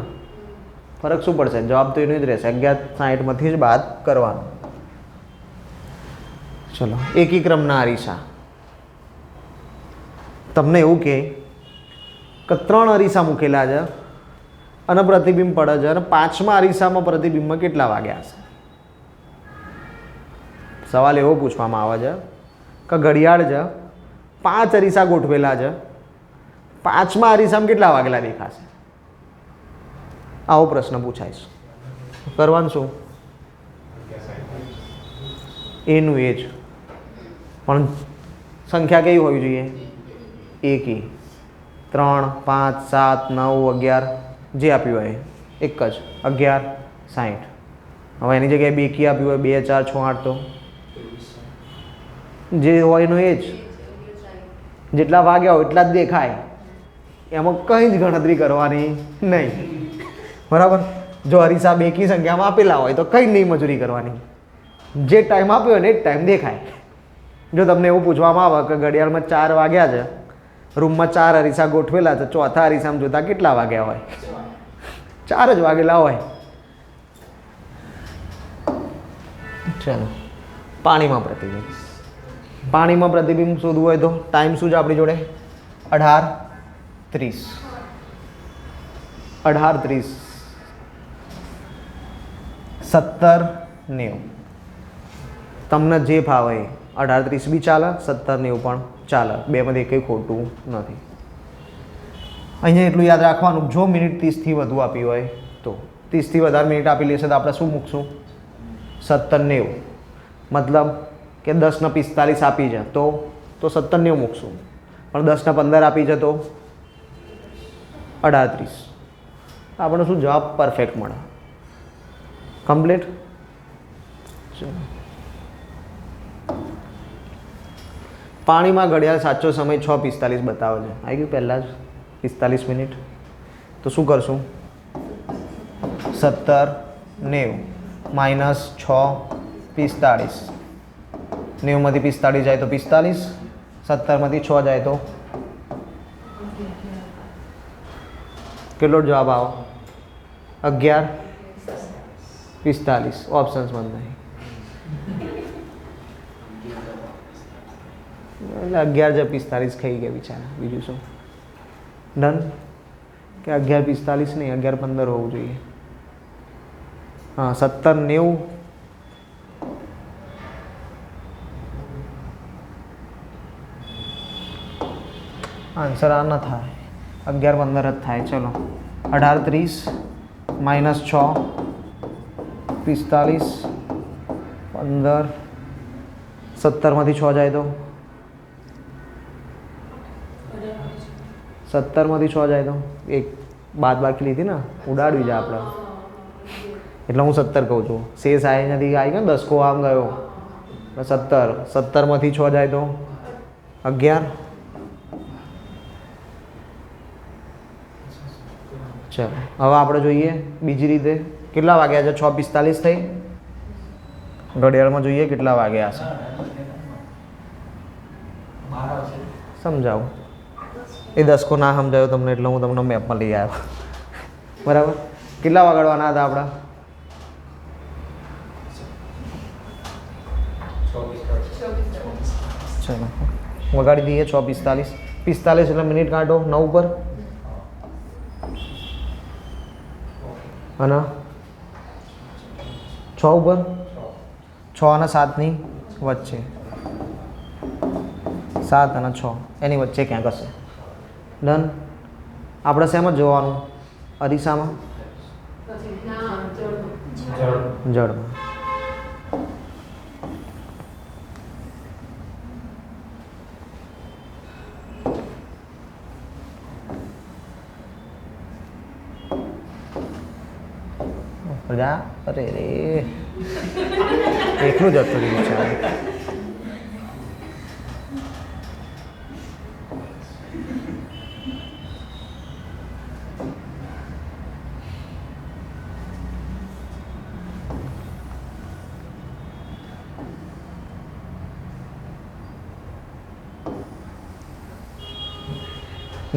ફરક શું પડશે? જવાબ તો એનો જ રહેશે. 11:60માંથી જ બાદ કરવાનો. ચલો એકી ક્રમના અરીસા. તમને એવું કે 3 અરીસા મૂકેલા છે અને પ્રતિબિંબ પડે છે અને 5મા અરીસામાં પ્રતિબિંબમાં કેટલા વાગ્યા હશે? સવાલ એવો પૂછવામાં આવે છે કે ઘડિયાળ છે, 5 અરીસા ગોઠવેલા છે, 5મા અરીસામાં કેટલા વાગેલા દેખાશે? આવો પ્રશ્ન પૂછાય છે. કરવાનું શું? એનું એ જ, પણ સંખ્યા કેવી હોવી જોઈએ? એકી. 3 5 7 9 11 જે આપ્યું હોય એક જ 11:60. હવે એની જગ્યાએ બેકી આપ્યું હોય 2 4 6 8 તો જે હોય એનું એ જ, જેટલા વાગ્યા હોય એટલા જ દેખાય. એમાં કંઈ જ ગણતરી કરવાની નહીં. બરાબર? જો અરીસા બેકી સંખ્યામાં આપેલા હોય તો કંઈ નહીં મજૂરી કરવાની. જે ટાઈમ આપ્યો હોય ને એ જ ટાઈમ દેખાય. જો તમને એવું પૂછવામાં આવે કે ઘડિયાળમાં 4 વાગ્યા છે, રૂમમાં 4 અરીસા ગોઠવેલા છે, ચોથા અરીસામાં જોતા કેટલા વાગ્યા હોય? 4 જ વાગેલા હોય. ચાલો પાણીમાં પ્રતિબિંબ. પાણીમાં પ્રતિબિંબ શોધવું હોય તો ટાઈમ શું છે આપણી જોડે? 18:30. 18:30 17:90. તમને જે ફાવે 18:30 બી ચાલે, 17:90 પણ ચાલે. બેમાંથી કંઈ ખોટું નથી. અહીંયા એટલું યાદ રાખવાનું, જો મિનિટ 30થી વધુ આપી હોય તો 30થી વધારે મિનિટ આપી લેશે તો આપણે શું મૂકશું? 17:90. મતલબ કે 10:45 આપી છે તો 17:90 મૂકશું. પણ 10:15 આપી છે તો 18:30. આપણને શું જવાબ? પરફેક્ટ મળે. કમ્પ્લીટ. ચલો પાણીમાં ઘડિયાળ સાચો સમય 6:45 બતાવે છે. આવી ગયું પહેલાં જ 45 મિનિટ. તો શું કરશું? 17:90 માઇનસ 6:45. 90માંથી 45 જાય તો 45, 17માંથી 6 જાય તો કેટલો જવાબ આવે? 11:45. ઓપ્શન્સ બંધ નહીં એટલે 11:45 ખાઈ ગયા બિચારા. બીજું શું? ડન કે 11:45 નહીં 11:15 હોવું જોઈએ. હા 17:90 આન્સર આ ન થાય, 11:15 જ થાય. ચલો 18:30 માઇનસ 6:45 15 17માંથી 6 જાય તો 17માંથી 6 જાય તો એક બાદ બાકી લીધી ને, ઉડાડવી જાય આપણે એટલે હું 17 કહું છું. શેષ આવી નથી આવી ગયો, 10 કો આમ ગયો 17. 17માંથી 6 જાય તો 11. ચાલો હવે આપણે જોઈએ બીજી રીતે. કેટલા વાગ્યા છે? 6:45 થઈ. ઘડિયાળમાં જોઈએ કેટલા વાગ્યા હશે. સમજાવું એ 10 કો ના સમજાયો તમને એટલે હું તમને મેપમાં લઈ આવ્યો. બરાબર? કેટલા વાગડવાના હતા આપણા? ચલો વગાડી દઈએ 6:45. 45 એટલે મિનિટ કાઢો 9 પર અને 6 ઉપર 6 અને 7ની વચ્ચે 7 અને 6 એની વચ્ચે ક્યાંક હશે. ડન. આપણે શેમાં જોવાનું? અરીસામાં જળમાં. પ્રજા અરે રે એટલું જ હતું છે.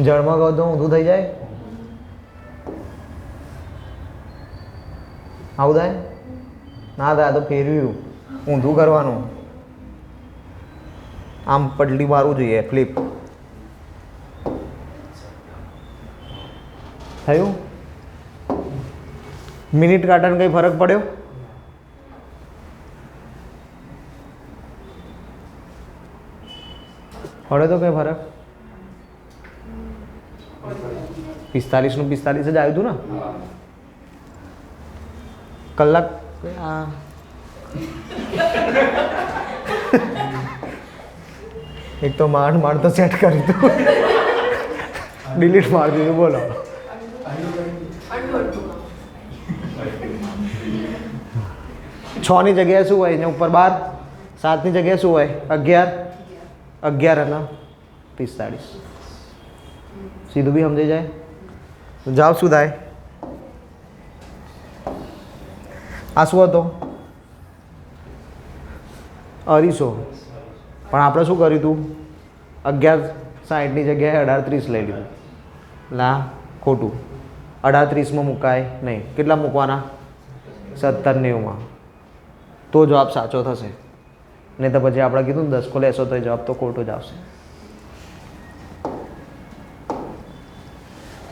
જળમાં કહો તો ઊંધું થઈ જાય. આવું થાય ના થાય તો ફેરવ્યું ઊંધું કરવાનું. આમ પટલી મારવું જોઈએ ફ્લિપ. થયું? મિનિટ કાંટાને કંઈ ફરક પડ્યો? પડે તો કઈ ફરક? 45 નું 45 જ આવ્યું હતું ને. કલાક એક તો માંડ તો સેટ કરી દીધું, ડિલીટ મારી દીધું. બોલો 6 ની જગ્યાએ શું હોય? અહીંયા ઉપર 12. 7 ની જગ્યાએ શું હોય? 11. 11 અને 45. સીધું બી સમજાઈ જાય. જવાબ શું થાય? આ શું હતો? અરીસો. પણ આપણે શું કર્યું હતું? 11:60ની જગ્યાએ 18:30 લઈ લીધું. લા ખોટું. 18:30માં મુકાય નહીં. કેટલા મૂકવાના? 17:90માં. તો જવાબ સાચો થશે. નહીં તો પછી આપણે કીધું ને 10 લેશો તો જવાબ તો ખોટો જ આવશે.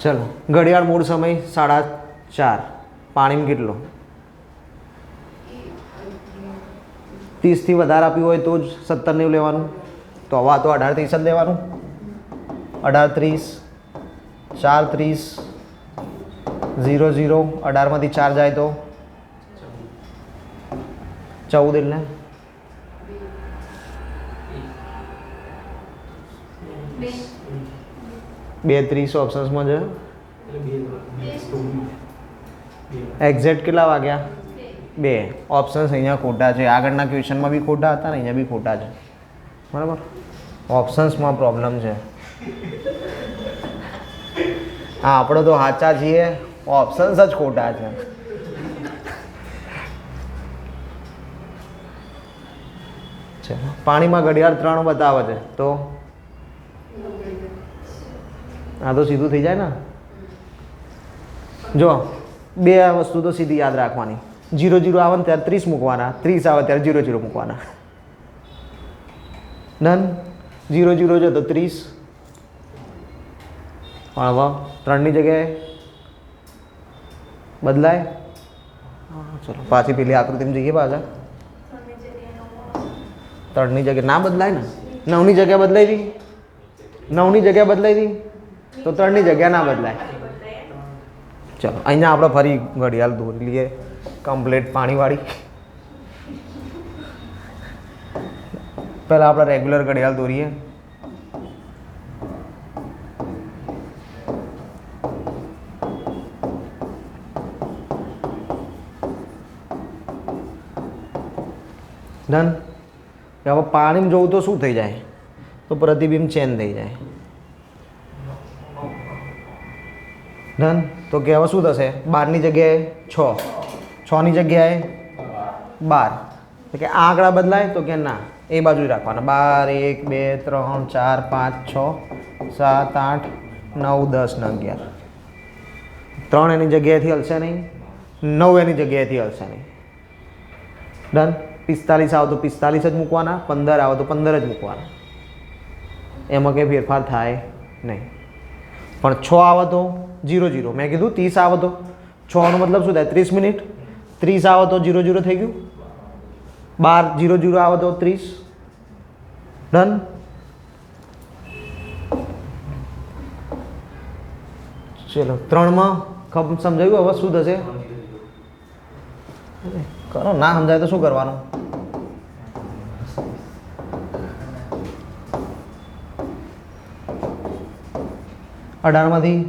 ચલો ઘડિયાળ મૂળ સમય 4:30. પાણીમાં કેટલો? 30 થી વધારે આપ્યું હોય તો જ 17:90 લેવાનું. તો હવે તો 18:30 જ લેવાનું. 18:30 4:30 0 0. 18માંથી 4 જાય તો 14 એટલે 2:30 ઓપ્શન્સમાં છે. એક્ઝેક્ટ કેટલા વાગ્યા? 2. ઓપ્શન્સ અહીંયા ખોટા છે. આગળના ક્વેશ્ચનમાં બી ખોટા હતા ને અહીંયા બી ખોટા છે. બરાબર? ઓપ્શન્સમાં પ્રોબ્લેમ છે. હા આપણે તો સાચા છીએ, ઓપ્શન્સ જ ખોટા છે. પાણીમાં ઘડિયાળ 3 બતાવે છે તો આ તો સીધું થઈ જાય ને. જો બે વસ્તુ તો સીધી યાદ રાખવાની. 0 0 આવે ને ત્યારે 30 મૂકવાના, 30 આવે ત્યારે 0 0 મૂકવાના. ડન. 0 0 છે તો 30. પણ હવે 3ની જગ્યાએ બદલાય. ચલો પાછી પેલી આકૃતિમાં જઈએ પાછા. 3ની જગ્યાએ ના બદલાય ને. 9ની જગ્યા બદલાઈ હતી. 9ની જગ્યા બદલાઈ હતી તો 3ની જગ્યા ના બદલાય. ચલો અહીંયા આપણે ફરી ઘડિયાળ દોરી લઈએ કમ્પ્લીટ પાણીવાળી. પહેલાં આપણે રેગ્યુલર ઘડિયાળ દોરીએ. ડન. હવે પાણીમાં જોવું તો શું થઈ જાય? તો પ્રતિબિંબ ચેન્જ થઈ જાય. ડન. તો કે હવે શું થશે? 12ની જગ્યાએ 6, 6ની જગ્યાએ 12. તો કે આ આંકડા બદલાય? તો કે ના, એ બાજુ રાખવાના. 12 1 2 3 4 5 6 7 8 9 10 ને 11. 3 એની જગ્યાએથી હલશે નહીં, 9 એની જગ્યાએથી હલશે નહીં. ડન. 45 આવે તો 45 જ મૂકવાના, 15 આવે તો 15 જ મૂકવાના, એમાં કંઈ ફેરફાર થાય નહીં. પણ 6 આવે તો 0 0, મેં કીધું 30 આવે તો 6 નો મતલબ શું થાય 30 મિનિટ, 30 આવે તો 0 0 થઈ ગયું, 12 0 0 આવે તો 30. ડન. ચલો 3 માં સમજાયું? હવે શું થશે? કરો, ના સમજાય તો શું કરવાનું? અઢારમાંથી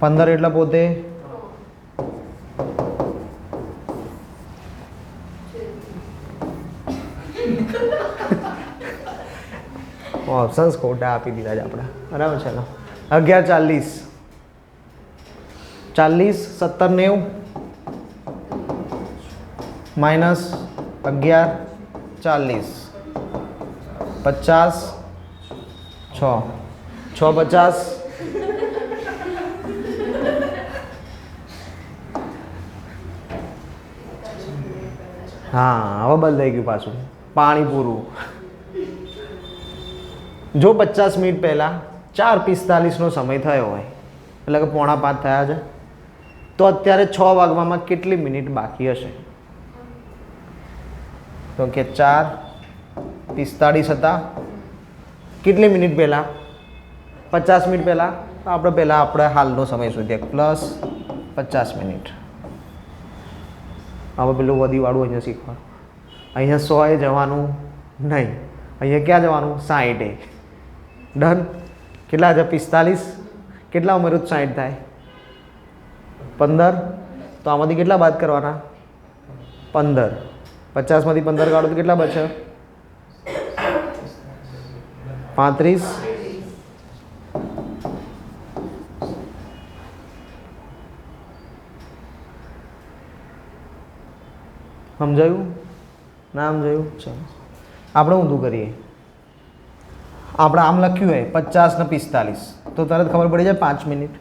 15 એટલે પોતે ઓપ્શન્સ ખોટા આપી દીધા છે આપણે. બરાબર છે ને? 11 40 40 17 90 -11 40 50 6 6 50 હા, હવે બદલાઈ ગયું પાછું. પાણી પૂરું. જો 50 મિનિટ પહેલાં 4:45નો સમય થયો હોય, એટલે કે 4:45 થયા છે, તો અત્યારે 6 વાગવામાં કેટલી મિનિટ બાકી હશે? તો કે 4:45 હતા. કેટલી મિનિટ પહેલાં? 50 મિનિટ પહેલાં. તો આપણે હાલનો સમય શોધીએ, પ્લસ 50 મિનિટ. હવે પેલું વધીવાળું અહીંયા શીખવાનું. અહીંયા 100 જવાનું નહીં, અહીંયા ક્યાં જવાનું? 60. ડન. કેટલા છે? 45. કેટલા ઉમેરો 60 થાય? 15. તો આમાંથી કેટલા બાદ કરવાના? 15. 50માંથી 15 કાઢો તો કેટલા બચે? 35. સમજાયું? ના સમજાયું? ચાલો આપણે ઊંધું કરીએ. આપણે આમ લખ્યું હોય 50 ને 45, તો તરત ખબર પડી જાય 5 મિનિટ.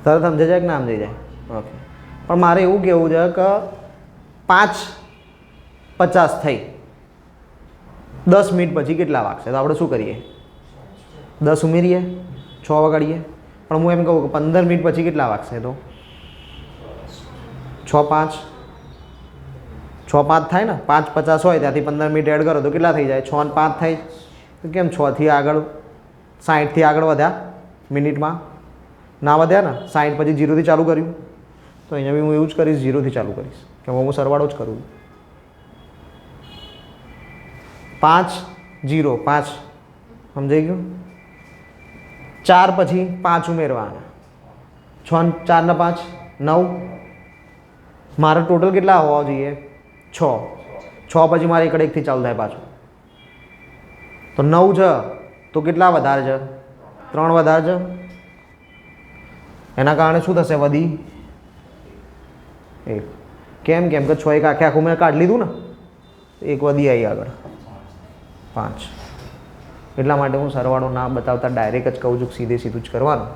તરત સમજાઈ જાય કે ના સમજાઈ જાય? ઓકે. પણ મારે એવું કહેવું છે કે 5:50 થઈ, 10 મિનિટ પછી કેટલા વાગશે? તો આપણે શું કરીએ? 10 ઉમેરીએ, 6 વગાડીએ. પણ હું એમ કહું કે 15 મિનિટ પછી કેટલા વાગશે? તો 6:05 6:05 થાય ને? 5:50 હોય ત્યાંથી 15 મિનિટ એડ કરો તો કેટલા થઈ જાય? 6:05 થાય. તો કેમ 6થી આગળ 60થી આગળ વધ્યા મિનિટમાં? ના વધ્યા ને? 60 પછી 0થી ચાલુ કર્યું. તો અહીંયા બી હું એવું જ કરીશ, 0થી ચાલુ કરીશ, કે હું સરવાળો જ કરું. 5 0 5. સમજાઈ ગયું? 4 પછી 5 ઉમેરવાના. 6 4 ને 5 9. મારે ટોટલ કેટલા હોવા જોઈએ? 6. 6 પછી મારે એકડે એકથી ચાલુ થાય પાછું. તો 9 છે, તો કેટલા વધારે છે? 3 વધારે છે. એના કારણે શું થશે? વધી 1. કેમ? કેમ કે 6 એક આખે આખું મેં કાઢી લીધું ને, એક વધી આવી આગળ 5. એટલા માટે હું સરવાળો ના બતાવતા ડાયરેક્ટ જ કહું છું, સીધે સીધું જ કરવાનું.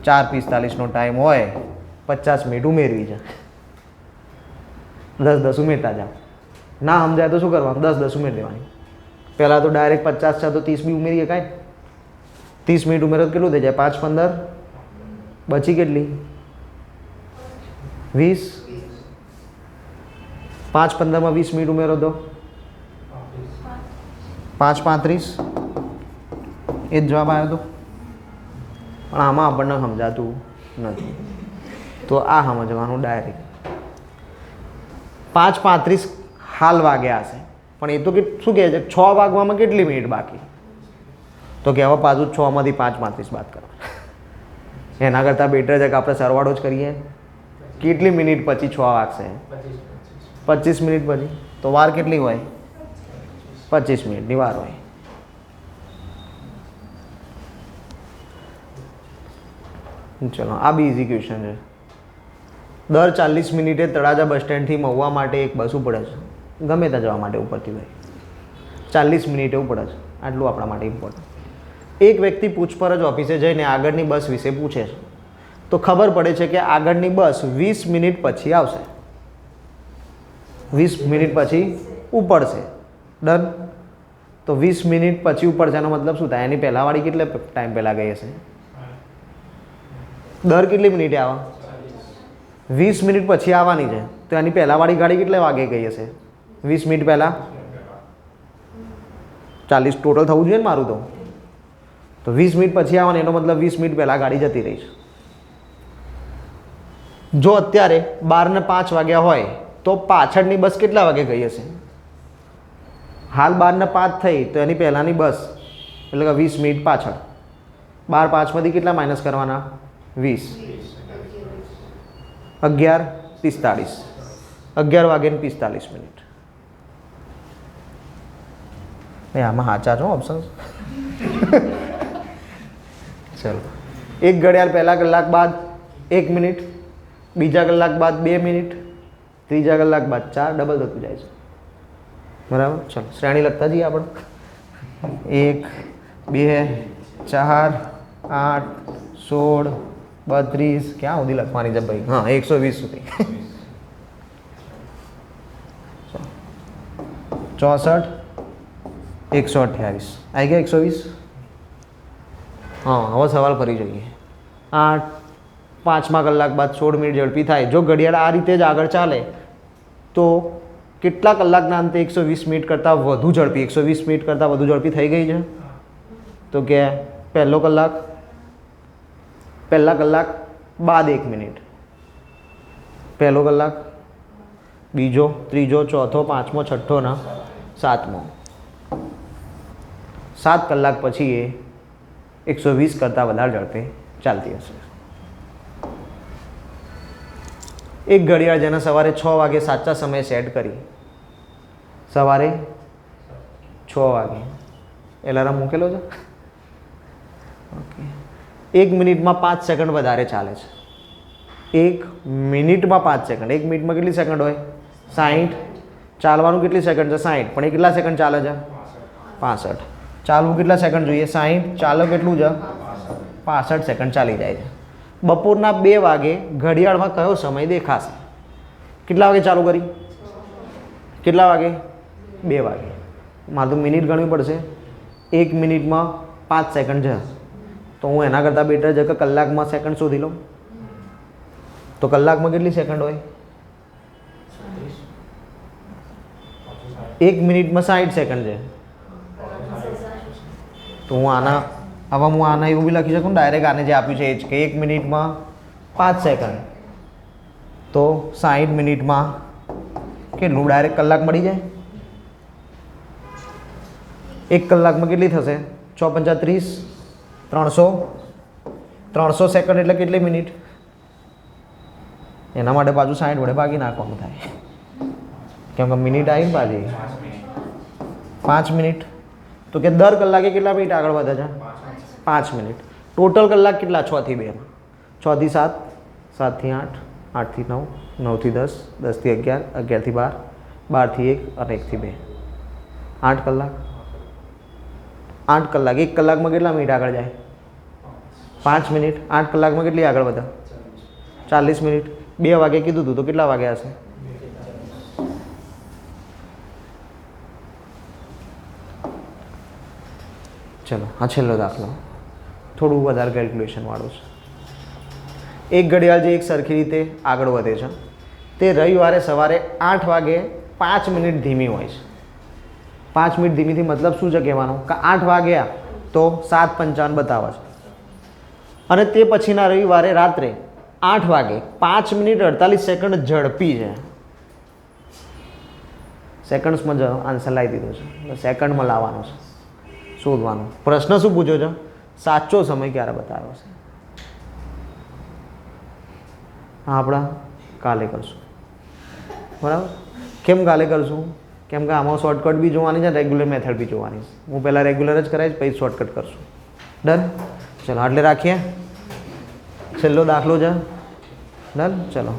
4:45નો ટાઈમ હોય, 50 મિનિટ ઉમેરવી છે. 10 ઉમેરતા જાઓ. ના સમજાય તો શું કરવાનું? 10 ઉમેરી દેવાની. પહેલાં તો ડાયરેક્ટ 50 છે તો 30 બી ઉમેરીએ કાંઈ. 30 મિનિટ ઉમેરો તો કેટલું થઈ જાય? 5 15 બચી કેટલી? 20. 5 15માં 20 મિનિટ ઉમેરો તો 5 35. એ જ જવાબ આવ્યો હતો. પણ આમાં આપણને સમજાતું નથી, તો આ સમજવાનું ડાયરેક્ટ. 5:35 હાલ વાગ્યા હશે, પણ એ તો શું કહે છે? 6 વાગવામાં કેટલી મિનિટ બાકી? તો કે હવે પાછું 6માંથી 5:35 બાદ કરવા. એના કરતાં બેટર છે કે આપણે સરવાળો જ કરીએ. કેટલી મિનિટ પછી 6 વાગશે? 25 મિનિટ પછી. તો વાર કેટલી હોય? 25 મિનિટની વાર હોય. ચલો, આ બી ઇઝી ક્વેશ્ચન છે. દર 40 મિનિટે તળાજા બસ સ્ટેન્ડથી મહુવા માટે એક બસ ઉપડે છે, ગમે ત્યાં જવા માટે ઉપરથી ભાઈ 40 મિનિટે ઉપડે છે. આટલું આપણા માટે ઇમ્પોર્ટન્ટ. એક વ્યક્તિ પૂછપરછ ઓફિસે જઈને આગળની બસ વિશે પૂછે છે, તો ખબર પડે છે કે આગળની બસ 20 મિનિટ પછી આવશે. 20 મિનિટ પછી ઉપડશે. ડન. તો 20 મિનિટ પછી ઉપડશે એનો મતલબ શું થાય? એની પહેલાંવાળી કેટલે ટાઈમ પહેલાં ગઈ હશે? દર કેટલી મિનિટે આવે? 20 મિનિટ પછી આવવાની છે. તો એની પહેલાંવાળી ગાડી કેટલે વાગે ગઈ હશે? 20 મિનિટ પહેલાં. 40 ટોટલ થવું જોઈએ ને મારું તો. તો 20 મિનિટ પછી આવવાની એનો મતલબ 20 મિનિટ પહેલાં ગાડી જતી રહી છે. જો અત્યારે 12:05 વાગ્યા હોય તો પાછળની બસ કેટલા વાગે ગઈ હશે? હાલ 12:05 થઈ તો એની પહેલાંની બસ એટલે કે 20 મિનિટ પાછળ. 12:05માંથી કેટલા માઇનસ કરવાના? 20. 11:45. 11 વાગે ને 45 મિનિટ. આમાં સાચા છો ઓપ્શન. ચલો. એક ઘડિયાળ પહેલા કલાક બાદ 1 મિનિટ, બીજા કલાક બાદ 2 મિનિટ, ત્રીજા કલાક બાદ 4, ડબલ થતું જાય છે. બરાબર. ચલો શ્રેણી લખતા જઈએ આપણે. 1, 2, 4, 8, 16, 32 ક્યાં સુધી લખવાની છે ભાઈ? હા 120 સુધી. 64, 128 આવી ગયા 120. હા હવે સવાલ ફરી જોઈએ. 8, 5મા કલાક બાદ 16 મિનિટ ઝડપી થાય. જો ઘડિયાળ આ રીતે જ આગળ ચાલે તો કેટલા કલાકના અંતે 120 મિનિટ કરતાં વધુ ઝડપી 120 મિનિટ કરતાં વધુ ઝડપી થઈ ગઈ છે? તો કે પહેલો કલાક, પહેલા કલાક બાદ 1 મિનિટ, પહેલો કલાક, બીજો, ત્રીજો, ચોથો, પાંચમો, છઠ્ઠો ને સાતમો. 7 કલાક પછી એ 120 કરતાં વધારે ઝડપે ચાલતી હશે. એક ઘડિયાળ જેને સવારે 6 વાગે સાચા સમયે સેટ કરી, સવારે 6 વાગે એલાર્મ મૂકેલો છે. ઓકે. 1 મિનિટમાં 5 સેકન્ડ વધારે ચાલે છે. 1 મિનિટમાં 5 સેકન્ડ. 1 મિનિટમાં કેટલી સેકન્ડ હોય? 60. ચાલવાનું કેટલી સેકન્ડ છે? 60. પણ એ કેટલા સેકન્ડ ચાલે છે? 65. ચાલવું કેટલા સેકન્ડ જોઈએ? 60. ચાલો કેટલું છે? 65 સેકન્ડ ચાલી જાય છે. બપોરના 2 વાગે ઘડિયાળમાં કયો સમય દેખાશે? કેટલા વાગે ચાલુ કરી? કેટલા વાગે? 2 વાગે. મારે તો મિનિટ ગણવી પડશે. 1 મિનિટમાં 5 સેકન્ડ છે તો હું એના કરતાં બેટર છે કે કલાકમાં સેકન્ડ શોધી લઉં. તો કલાકમાં કેટલી સેકન્ડ હોય? 1 મિનિટમાં 60 સેકન્ડ છે. તો હું આના એવું બી લખી શકું ડાયરેક્ટ આને જે આપ્યું છે એ જ કે 1 મિનિટમાં 5 સેકન્ડ તો 60 મિનિટમાં કેટલું? ડાયરેક્ટ કલાક મળી જાય. 1 કલાકમાં કેટલી થશે? 6 × 5 = 30. 300 સેકન્ડ એટલે કેટલી મિનિટ? એના માટે પાછું 60 વડે ભાગી નાખવાનું થાય કેમ કે મિનિટ આવી પાછી 5 મિનિટ. તો કે દર કલાકે કેટલા મિનિટ આગળ વધે છે? 5 મિનિટ. ટોટલ કલાક કેટલા? 6 થી 2. 6 થી 7, 7 થી 8, 8 થી 9, 9 થી 10, 10 થી 11, 11 થી 12, 12 થી 1 અને 1 થી 2. 8 કલાક. 8 કલાક. 1 કલાકમાં કેટલા મિનિટ આગળ જાય? 5 મિનિટ. 8 કલાકમાં કેટલી આગળ વધે? 40 મિનિટ. 2 વાગે કીધું હતું તો કેટલા વાગ્યા હશે? ચલો આ છેલ્લો દાખલો થોડું વધારે કેલ્ક્યુલેશન વાળું છે. એક ઘડિયાળ જે એક સરખી રીતે આગળ વધે છે તે રવિવારે સવારે 8 વાગે 5 મિનિટ ધીમી હોય છે. 5 મિનિટ ધીમીથી મતલબ શું છે કહેવાનું કે 8 વાગ્યા તો 7:55 બતાવે છે અને તે પછીના રવિવારે રાત્રે 8 વાગે 5 મિનિટ 48 સેકન્ડ ઝડપી છે. સેકન્ડ્સમાં જ આન્સર લાવી દીધો છે, સેકન્ડમાં લાવવાનો છે, શોધવાનું. પ્રશ્ન શું પૂછ્યો છે? સાચો સમય ક્યારે બતાવ્યો છે? આપણે કાલે કરશું. બરાબર. કેમ કાલે કરશું? કેમ કે આમાં શોર્ટકટ બી જોવાની છે, રેગ્યુલર મેથડ બી જોવાની છે. હું પહેલાં રેગ્યુલર જ કરાવીશ પછી શોર્ટકટ કરશું. ડન. ચલો આટલે રાખીએ. છેલ્લો દાખલો છે. ડન. ચલો.